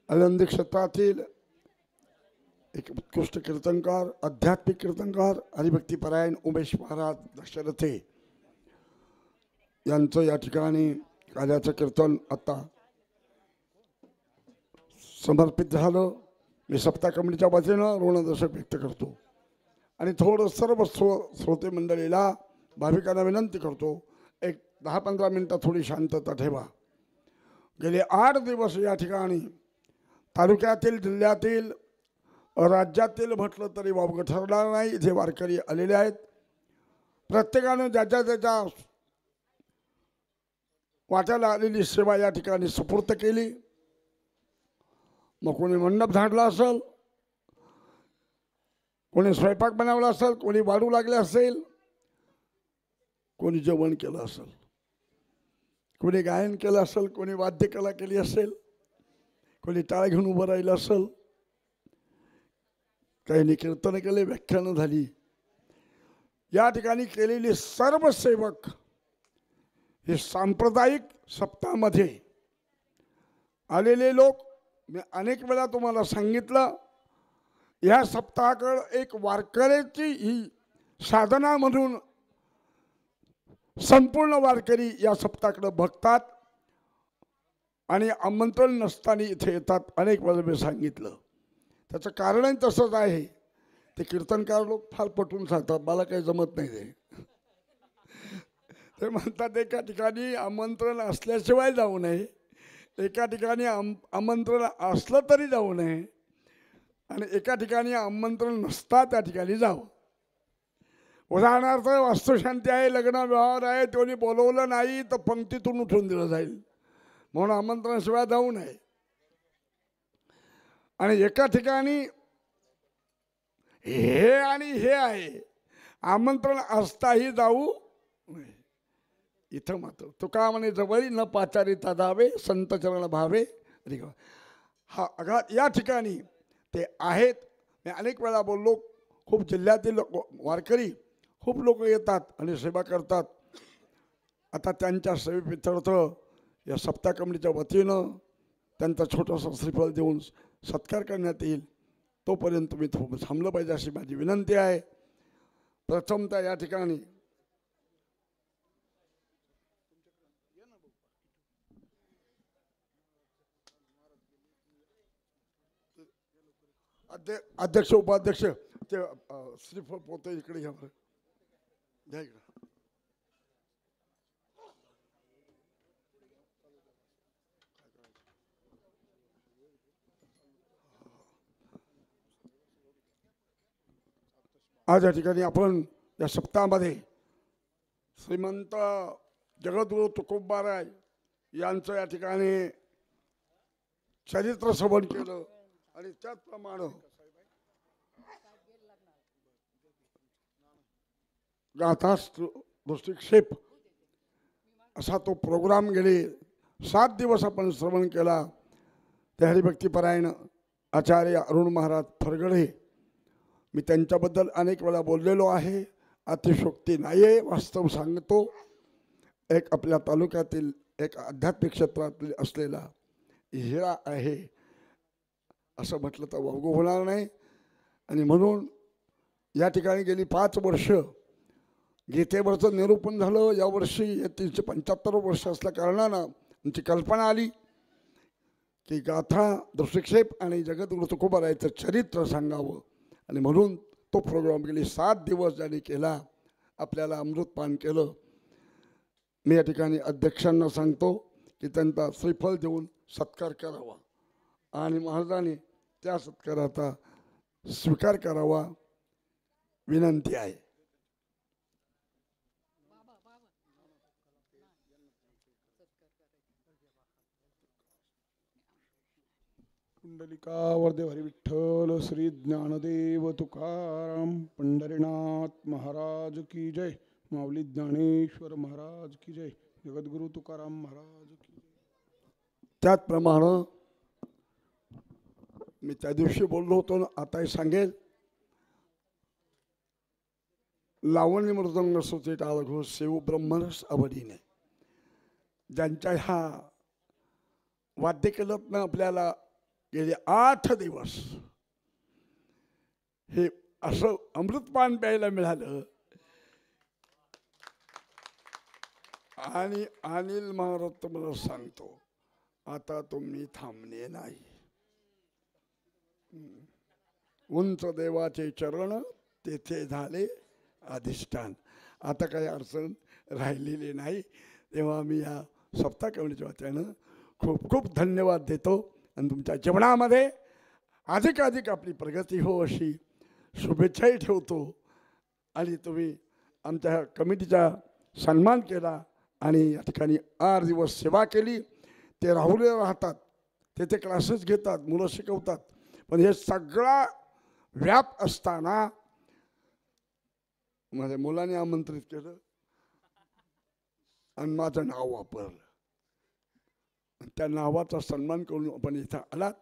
आळंदी क्षेत्रातील एक उत्कृष्ट कीर्तनकार, आध्यात्मिक कीर्तनकार, हरिभक्तीपरायण उमेश महाराज दशरथे यांचं या ठिकाणी कार्याचं कीर्तन आता समर्पित झालं. मी सप्ताह कमिटीच्या वतीनं ऋणदशक व्यक्त करतो आणि थोडं सर्व श्रोते मंडळीला भाविकांना विनंती करतो, एक 10-15 मिनटं थोडी शांतता ठेवा. गेले 8 दिवस या ठिकाणी तालुक्यातील, जिल्ह्यातील, राज्यातील म्हटलं तरी वावगं ठरणार नाही, इथे वारकरी आलेले आहेत. प्रत्येकानं ज्याच्या त्याच्या वाट्याला आलेली सेवा या ठिकाणी सुपूर्त केली. मग कोणी मंडप झाडला असेल, कोणी स्वयंपाक बनवला असेल, कोणी वाढू लागले असेल, कोणी जेवण केलं असेल, कोणी गायन केलं असेल, कोणी वाद्यकला केली असेल, कोणी टाळ घेऊन उभं राहिलं असेल, काही कीर्तन केले, व्याख्यानं झाली. या ठिकाणी केलेले सर्व सेवक हे सांप्रदायिक सप्ताहामध्ये आलेले लोक. मी अनेक वेळा तुम्हाला सांगितलं, या सप्ताहाकडे एक वारकऱ्याची ही साधना म्हणून संपूर्ण वारकरी या सप्ताहाकडे बघतात आणि आमंत्रण नसताना इथे येतात. अनेक वेळा मी सांगितलं. त्याचं कारणही तसंच आहे. ते कीर्तनकार लोक फार पटवून सांगतात, मला काही जमत नाही ते म्हणतात एका ठिकाणी आमंत्रण असल्याशिवाय जाऊ नये, एका ठिकाणी आमंत्रण असलं तरी जाऊ नये, आणि एका ठिकाणी आमंत्रण नसता त्या ठिकाणी जावं. उदाहरणार्थ वास्तुशांती आहे, लग्न व्यवहार आहे, कोणी बोलवलं नाही तर पंक्तीतून उठून दिलं जाईल, म्हणून आमंत्रणाशिवाय जाऊ नये. आणि एका ठिकाणी हे आणि हे आहे, आमंत्रण असताही जाऊ नये. इथं मात्र तुका म्हणे जवळी न पाचारिता जावे, संत चरण भावे. हा आघात या ठिकाणी ते आहेत. मी अनेक वेळा बोललो, खूप जिल्ह्यातील वारकरी खूप लोक येतात आणि सेवा करतात. आता त्यांच्या सेवेपित्यर्थ या सप्ताह कमिटीच्या वतीनं त्यांचा छोटासा श्रीफळ देऊन सत्कार करण्यात येईल. तोपर्यंत मी थांबलं पाहिजे अशी माझी विनंती आहे. प्रथमतः या ठिकाणी अध्यक्ष उपाध्यक्ष ते श्रीफळ पोते इकडे घ्या बरं, घ्या इकडे. आज या ठिकाणी आपण या सप्ताहामध्ये श्रीमंत जगद्गुरु तुकोबाराय यांचं या ठिकाणी चरित्र श्रवण केलं. आणि त्याचप्रमाणे गाथा दृष्टिक्षेप असा तो प्रोग्राम गेले 7 दिवस आपण श्रवण केला. ते हरिभक्तीपरायण आचार्य अरुण महाराज फरगडे, मी त्यांच्याबद्दल अनेक वेळा बोललेलो आहे. अतिशोक्ती नाही आहे, वास्तव सांगतो. एक आपल्या तालुक्यातील एक आध्यात्मिक क्षेत्रातील असलेला हिरा आहे असं म्हटलं तर वावगं होणार नाही. आणि म्हणून या ठिकाणी गेली 5 वर्ष गीतेवरचं निरूपण झालं. यावर्षी 375 वर्ष असल्या कारणानं आमची कल्पना आली की गाथा दृष्टिक्षेप आणि जगद्गुरु तुकोबारायचं चरित्र सांगावं. आणि म्हणून तो प्रोग्राम गेली 7 दिवस ज्यांनी केला, आपल्याला अमृतपान केलं. मी या ठिकाणी अध्यक्षांना सांगतो की त्यांचा श्रीफळ देऊन सत्कार करावा आणि महाराजांनी त्या सत्काराचा स्वीकार करावा विनंती आहे. पुंडलिका वरदेव हरी विठ्ठल श्री ज्ञानदेव तुकाराम पंढरीनाथ महाराज की जय. माऊली ज्ञानेश्वर महाराज की जय. जगद्गुरु तुकाराम महाराज की जय. त्याचप्रमाणे मी त्या दिवशी बोललो होतो ना, आताही सांगेल. लावणी मृदंग सुचे टाळघो सेव ब्रह्मरस आवडीने, ज्यांच्या ह्या वाद्यकलेतनं आपल्याला गेले 8 दिवस हे असं अमृतपान प्यायला मिळालं. आणि अनिल महाराज मला सांगतो, आता तुम्ही थांबणे नाही. उंच देवाचे चरण तेथे झाले अधिष्ठान. आता काही अडचण राहिलेली नाही. तेव्हा मी या सप्ताह कमिटीच्या वतीनं खूप खूप धन्यवाद देतो. आणि तुमच्या जीवनामध्ये अधिकाधिक आपली प्रगती हो अशी शुभेच्छाही ठेवतो. आणि तुम्ही आमच्या कमिटीचा सन्मान केला आणि या ठिकाणी 8 दिवस सेवा केली. ते राहुले राहतात, तेथे क्लासेस घेतात, मुलं शिकवतात. पण हे सगळा व्याप असताना माझ्या मुलाने आमंत्रित केलं आणि माझं नाव वापरलं. त्या नावाचा सन्मान करून आपण इथं आलात.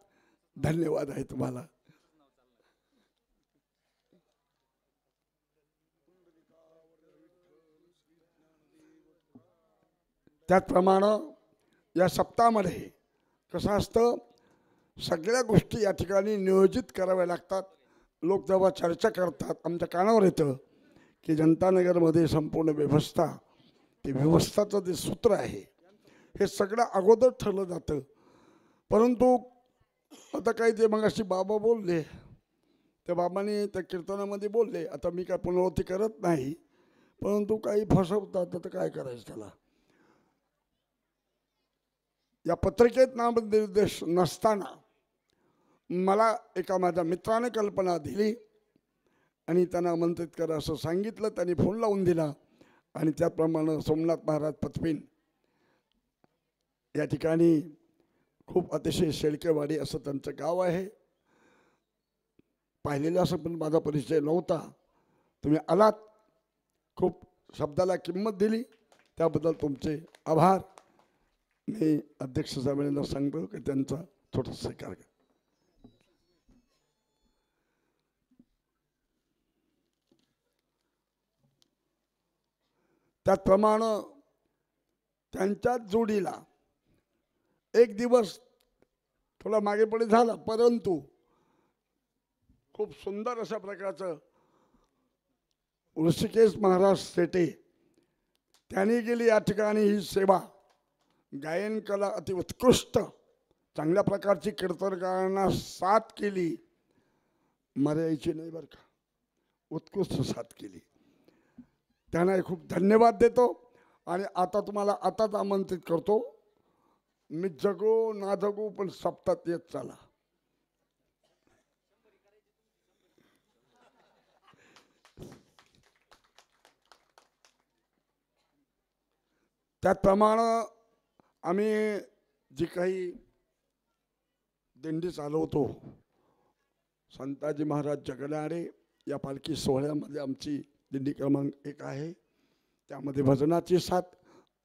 धन्यवाद आहे तुम्हाला. त्याचप्रमाणे या सप्ताहामध्ये कसं असतं, सगळ्या गोष्टी या ठिकाणी नियोजित कराव्या लागतात. लोक जेव्हा चर्चा करतात आमच्या कानावर येतं की जनतानगरमध्ये संपूर्ण व्यवस्था, ते व्यवस्थाचं जे सूत्र आहे हे सगळं अगोदर ठरलं जातं. परंतु आता काही जे मगाशी बाबा बोलले, त्या बाबांनी त्या कीर्तनामध्ये बोलले, आता मी काय पुनरावृत्ती करत नाही, परंतु काही फसवतात तर काय करायचं त्याला. या पत्रिकेत नामनिर्देश नसताना मला एका माझ्या मित्राने कल्पना दिली आणि त्यांना आमंत्रित करा असं सांगितलं. त्यांनी फोन लावून दिला आणि त्याप्रमाणे सोमनाथ महाराज पत्वीन या ठिकाणी खूप अतिशय शेळकेवाडी असं त्यांचं गाव आहे. पाहिलेलं असं पण माझा परिचय नव्हता. तुम्ही आलात, खूप शब्दाला किंमत दिली, त्याबद्दल तुमचे आभार. मी अध्यक्ष साहेबांना सांगतो की त्यांचा थोडासा सहकार करा. त्याचप्रमाणे त्यांच्याच जोडीला एक दिवस थोडा मागे पुढे झाला, परंतु खूप सुंदर अशा प्रकारचं ऋषिकेश महाराज सेटे त्यांनी गेली या ठिकाणी ही सेवा. गायन कला अति उत्कृष्ट, चांगल्या प्रकारची कीर्तनकारांना साथ केली, मर्यायची नाही बरं का, उत्कृष्ट साथ केली. त्यांना खूप धन्यवाद देतो. आणि आता तुम्हाला आताच आमंत्रित करतो, मी जगो ना जगो पण सप्तात येत चला. त्याचप्रमाणे आम्ही जी काही दिंडी चालवतो, संताजी महाराज जगणारे या पालखी सोहळ्यामध्ये आमची दिंडी क्रमांक 1 आहे. त्यामध्ये भजनाची साथ,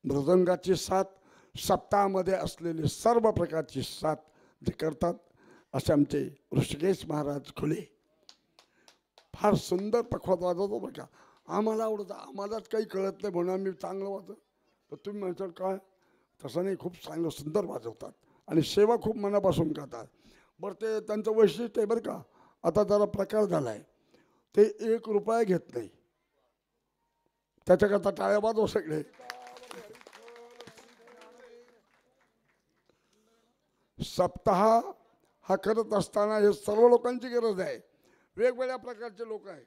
मृदंगाची साथ, सप्ताहामध्ये असलेली सर्व प्रकारची साथ जे करतात असे आमचे ऋषिकेश महाराज खुले फार सुंदर पखवाद वाजवतो बरं का. आम्हाला आवडतं, आम्हालाच काही कळत नाही म्हणून आम्ही चांगलं वाजवतो, तर तुम्ही म्हणताल काय, तसं नाही, खूप चांगलं सुंदर वाजवतात आणि सेवा खूप मनापासून करतात. बरं ते त्यांचं वैशिष्ट्य आहे बरं का. आता जरा प्रकार झाला आहे, ते 1 रुपया घेत नाही, त्याच्याकरता टाळ्या वाजव सगळे. सप्ताह हा करत असताना हे सर्व लोकांची गरज आहे, वेगवेगळ्या प्रकारचे लोक आहेत.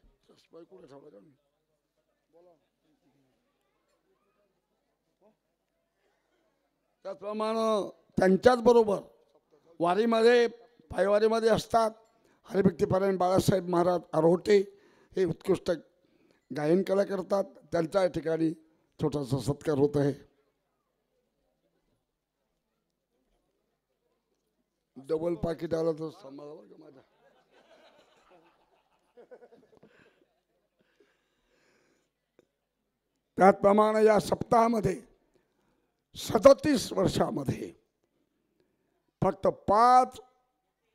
त्याचप्रमाणे त्यांच्याच बरोबर वारीमध्ये, पायवारीमध्ये असतात हरिभक्तीपरायण बाळासाहेब महाराज आरोटे, हे उत्कृष्ट गायन कला करतात. त्यांच्या या ठिकाणी छोटासा सत्कार होत आहे. डबल पाकिट आलं तर सांभाळावं का माझ्या. त्याचप्रमाणे या सप्ताहामध्ये 37 वर्षामध्ये फक्त 5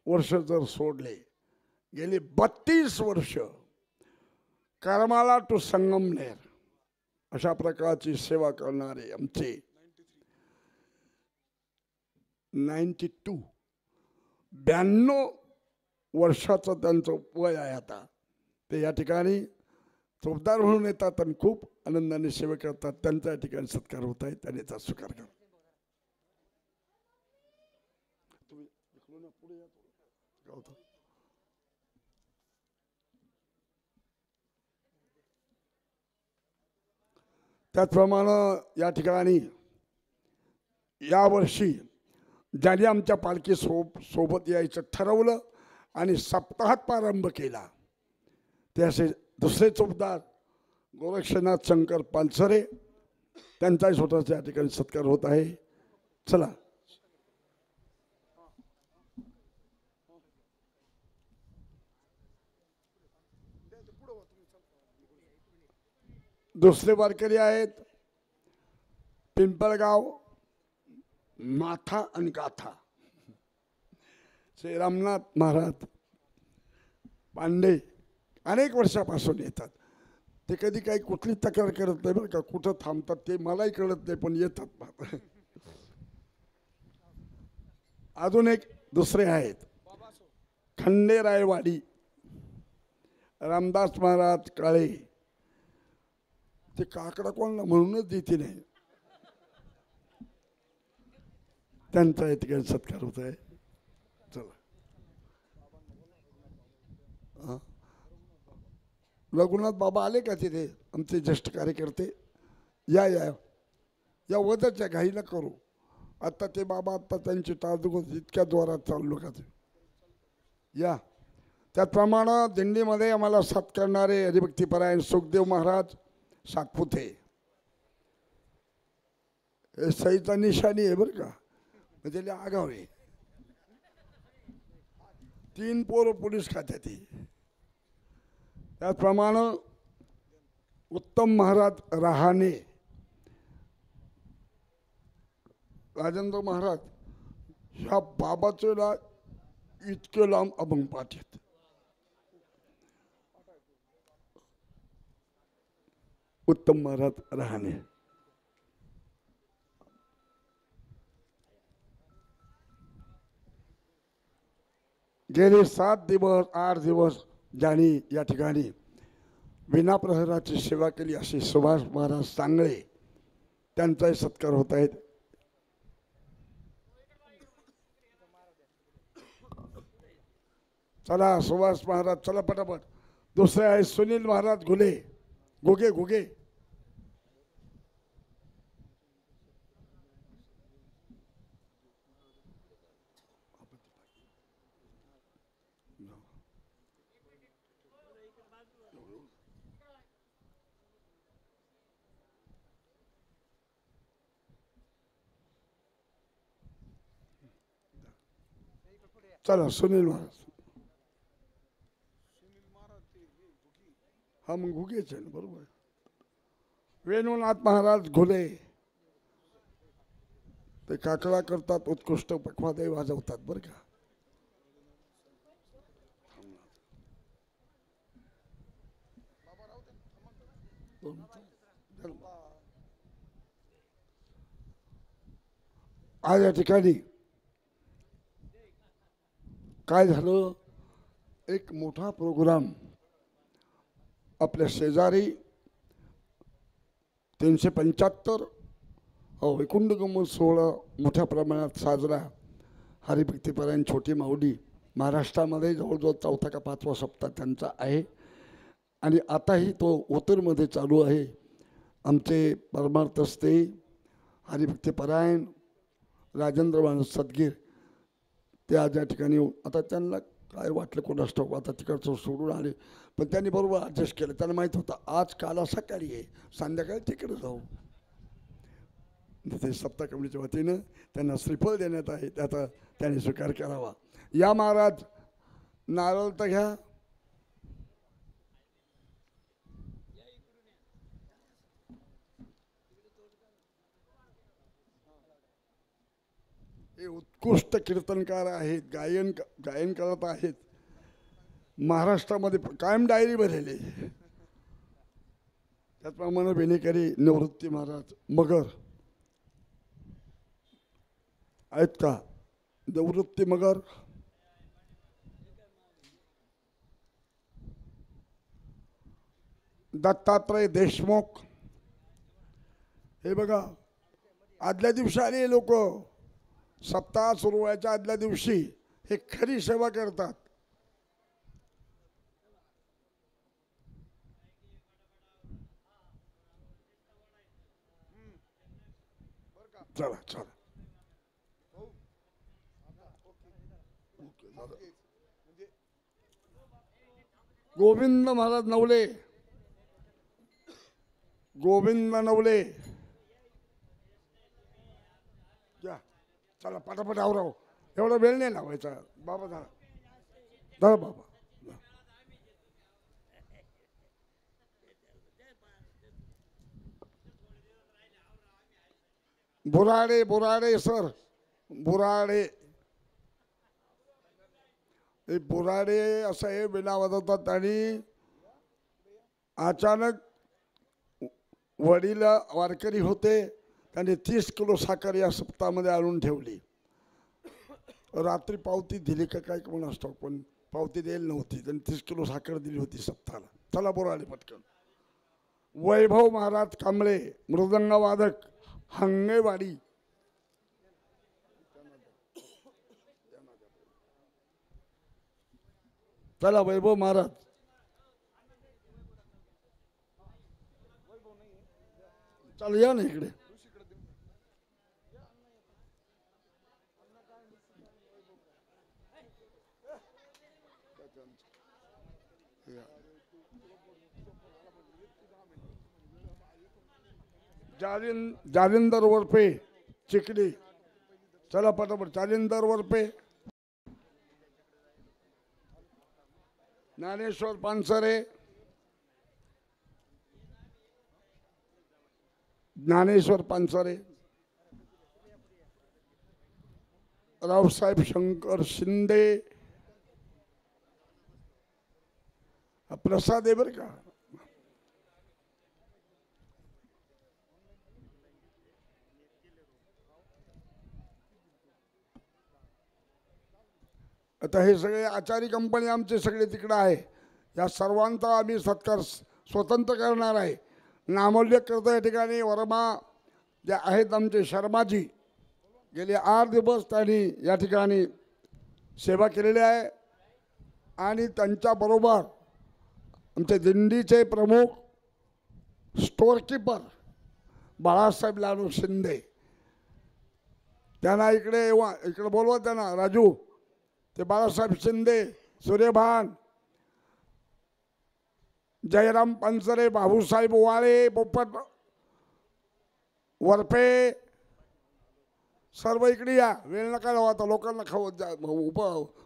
वर्ष जर सोडले, गेली 32 वर्ष करमाळा टू संगमनेर अशा प्रकारची सेवा करणारे आमचे 92 वर्षाचं त्यांचं वय आहे आता. ते या ठिकाणी चौकदार म्हणून येतात आणि खूप आनंदाने सेवा करतात. त्यांच्या या ठिकाणी सत्कार होत आहे, त्यांनी त्याचा स्वीकार करा. त्याचप्रमाणे या ठिकाणी यावर्षी ज्याने आमच्या पालखी सोबत यायचं ठरवलं आणि सप्ताहात प्रारंभ केला, ते असे दुसरे चौकदार गोरक्षनाथ शंकर पालसरे, त्यांचाही स्वतःचा या ठिकाणी सत्कार होत आहे. चला दुसरे वारकरी आहेत पिंपळगाव माथा आणि गाथा. श्री रामनाथ महाराज पांडे अनेक वर्षापासून येतात. ते कधी काही कुठली तक्रार करत नाही बरं का, कुठं थांबतात ते मलाही कळत नाही, पण येतात. अजून एक दुसरे आहेत खंडेरायवाडी रामदास महाराज काळे. ते काकडा कोणाला म्हणूनच देते नाही, त्यांचा इतका सत्कार होत आहे. चला रघुनाथ बाबा आले का तिथे, आमचे ज्येष्ठ कार्यकर्ते? या या या वदच्या घाईला करू. आता ते बाबा आता त्यांची टाळदुगत इतक्या जोरात चाललो का ते. या त्याचप्रमाणे दिंडीमध्ये आम्हाला साथ करणारे हरिभक्तीपरायण सुखदेव महाराज सातपुते, हे सईचा निशाणी आहे बरं का, म्हणजे आगाव आहे. 3 पोरं पोलीस खात्यात. त्याचप्रमाणे उत्तम महाराज रहाणे, राजेंद्र महाराज ह्या बाबाचे इतके लांब अभंग पाठ आहेत. उत्तम महाराज रहाणे. गेले 7 दिवस 8 दिवस ज्यांनी या ठिकाणी विनाप्रहराची सेवा केली असे सुभाष महाराज सांगळे, त्यांचाही सत्कार होत आहेत. चला सुभाष महाराज चला पटापट. दुसरे आहे सुनील महाराज घुले घुगे घुगे. चला सुनील महाराज. हा मग घुगेच आहे ना, बरोबर. वेणुनाथ महाराज घुले, ते काकडा करतात, उत्कृष्ट पखवादे वाजवतात बरं का. आज या ठिकाणी काय झालं, एक मोठा प्रोग्राम आपल्या शेजारी 375 वैकुंठ सोहळा मोठ्या प्रमाणात साजरा. हरिभक्तीपरायण छोटी माऊली महाराष्ट्रामध्ये जवळजवळ 4था का 5वा सप्ताह त्यांचा आहे. आणि आताही तो ओतूरमध्ये चालू आहे. आमचे परमार्थस्ते हरिभक्तीपरायण राजेंद्र महाराज सदगीर, ते आज या ठिकाणी आता त्यांना काय वाटलं कोणास ठाऊक, आता तिकडचं सोडून आले, पण त्यांनी बरोबर ॲडजस्ट केलं. त्यांना माहीत होतं आज काला सकाळी आहे, संध्याकाळी तिकडे जाऊ. ते सप्ताह कमिटीच्या वतीनं त्यांना श्रीफळ देण्यात आहे, त्याचा त्यांनी स्वीकार करावा. या महाराज नारळ तर घ्या. हे उत्कृष्ट कीर्तनकार आहेत, गायन करत आहेत. महाराष्ट्रामध्ये कायम डायरी भरलेली. त्याचप्रमाणे बेनेकरी निवृत्ती महाराज मगर आहेत का, निवृत्ती मगर. दत्तात्रय देशमुख, हे बघा आदल्या दिवशी आले लोक, सप्ताह सुरू व्हायच्या आदल्या दिवशी हे खरी सेवा करतात. चला चला गोविंद महाराज नवले, गोविंद नवले या. चला पटापट आवराव, एवढा वेळ नाही लावायचा. बाबा धरा धरा बाबा. बोराडे बोराडे सर. बुराडे, हे बुराडे असं हे विणा वाजवतात आणि अचानक वडील वारकरी होते, त्यांनी 30 किलो साखर या सप्ताहामध्ये आणून ठेवली. रात्री पावती दिली का काय कोण असतो, पण पावती द्यायला नव्हती, त्यांनी 30 किलो साखर दिली होती सप्ताहाला. चला बोराडे पटकन. वैभव महाराज कांबळे मृदंग वादक हंगेवाडी. चला वैभव महाराज. चला या ना इकडे. जालिंदर वरपे चिखली. चला पटापट. जालिंदर वरपे. ज्ञानेश्वर पानसरे. ज्ञानेश्वर पानसरे. रावसाहेब शंकर शिंदे. प्रसाद आहे बरं का. आता हे सगळे आचारी कंपनी आमचे सगळे तिकडं आहे. या सर्वांचा आम्ही सत्कार स्वतंत्र करणार आहे. नामोल्लेख करतो या ठिकाणी. वर्मा जे आहेत आमचे शर्माजी, गेले 8 दिवस त्यांनी या ठिकाणी सेवा केलेली आहे. आणि त्यांच्याबरोबर आमचे दिंडीचे प्रमुख स्टोअर कीपर बाळासाहेब लाडू शिंदे, त्यांना इकडे बोलवा. त्यांना राजू, ते बाळासाहेब शिंदे, सूर्यभान, जयराम पानसरे, बाबूसाहेब वाळे, पोपट वरपे, सर्व इकडे या. वेळ नका लावा, आता लोकांना खाऊ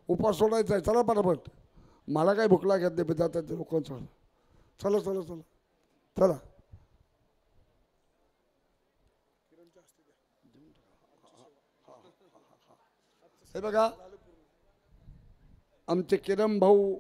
उपास सोडायचा आहे. चला पटापट. मला काय भूक लागत नाही जातात ते लोकांचं. चला चला चला चला. हे बघा आमचे किरण भाऊ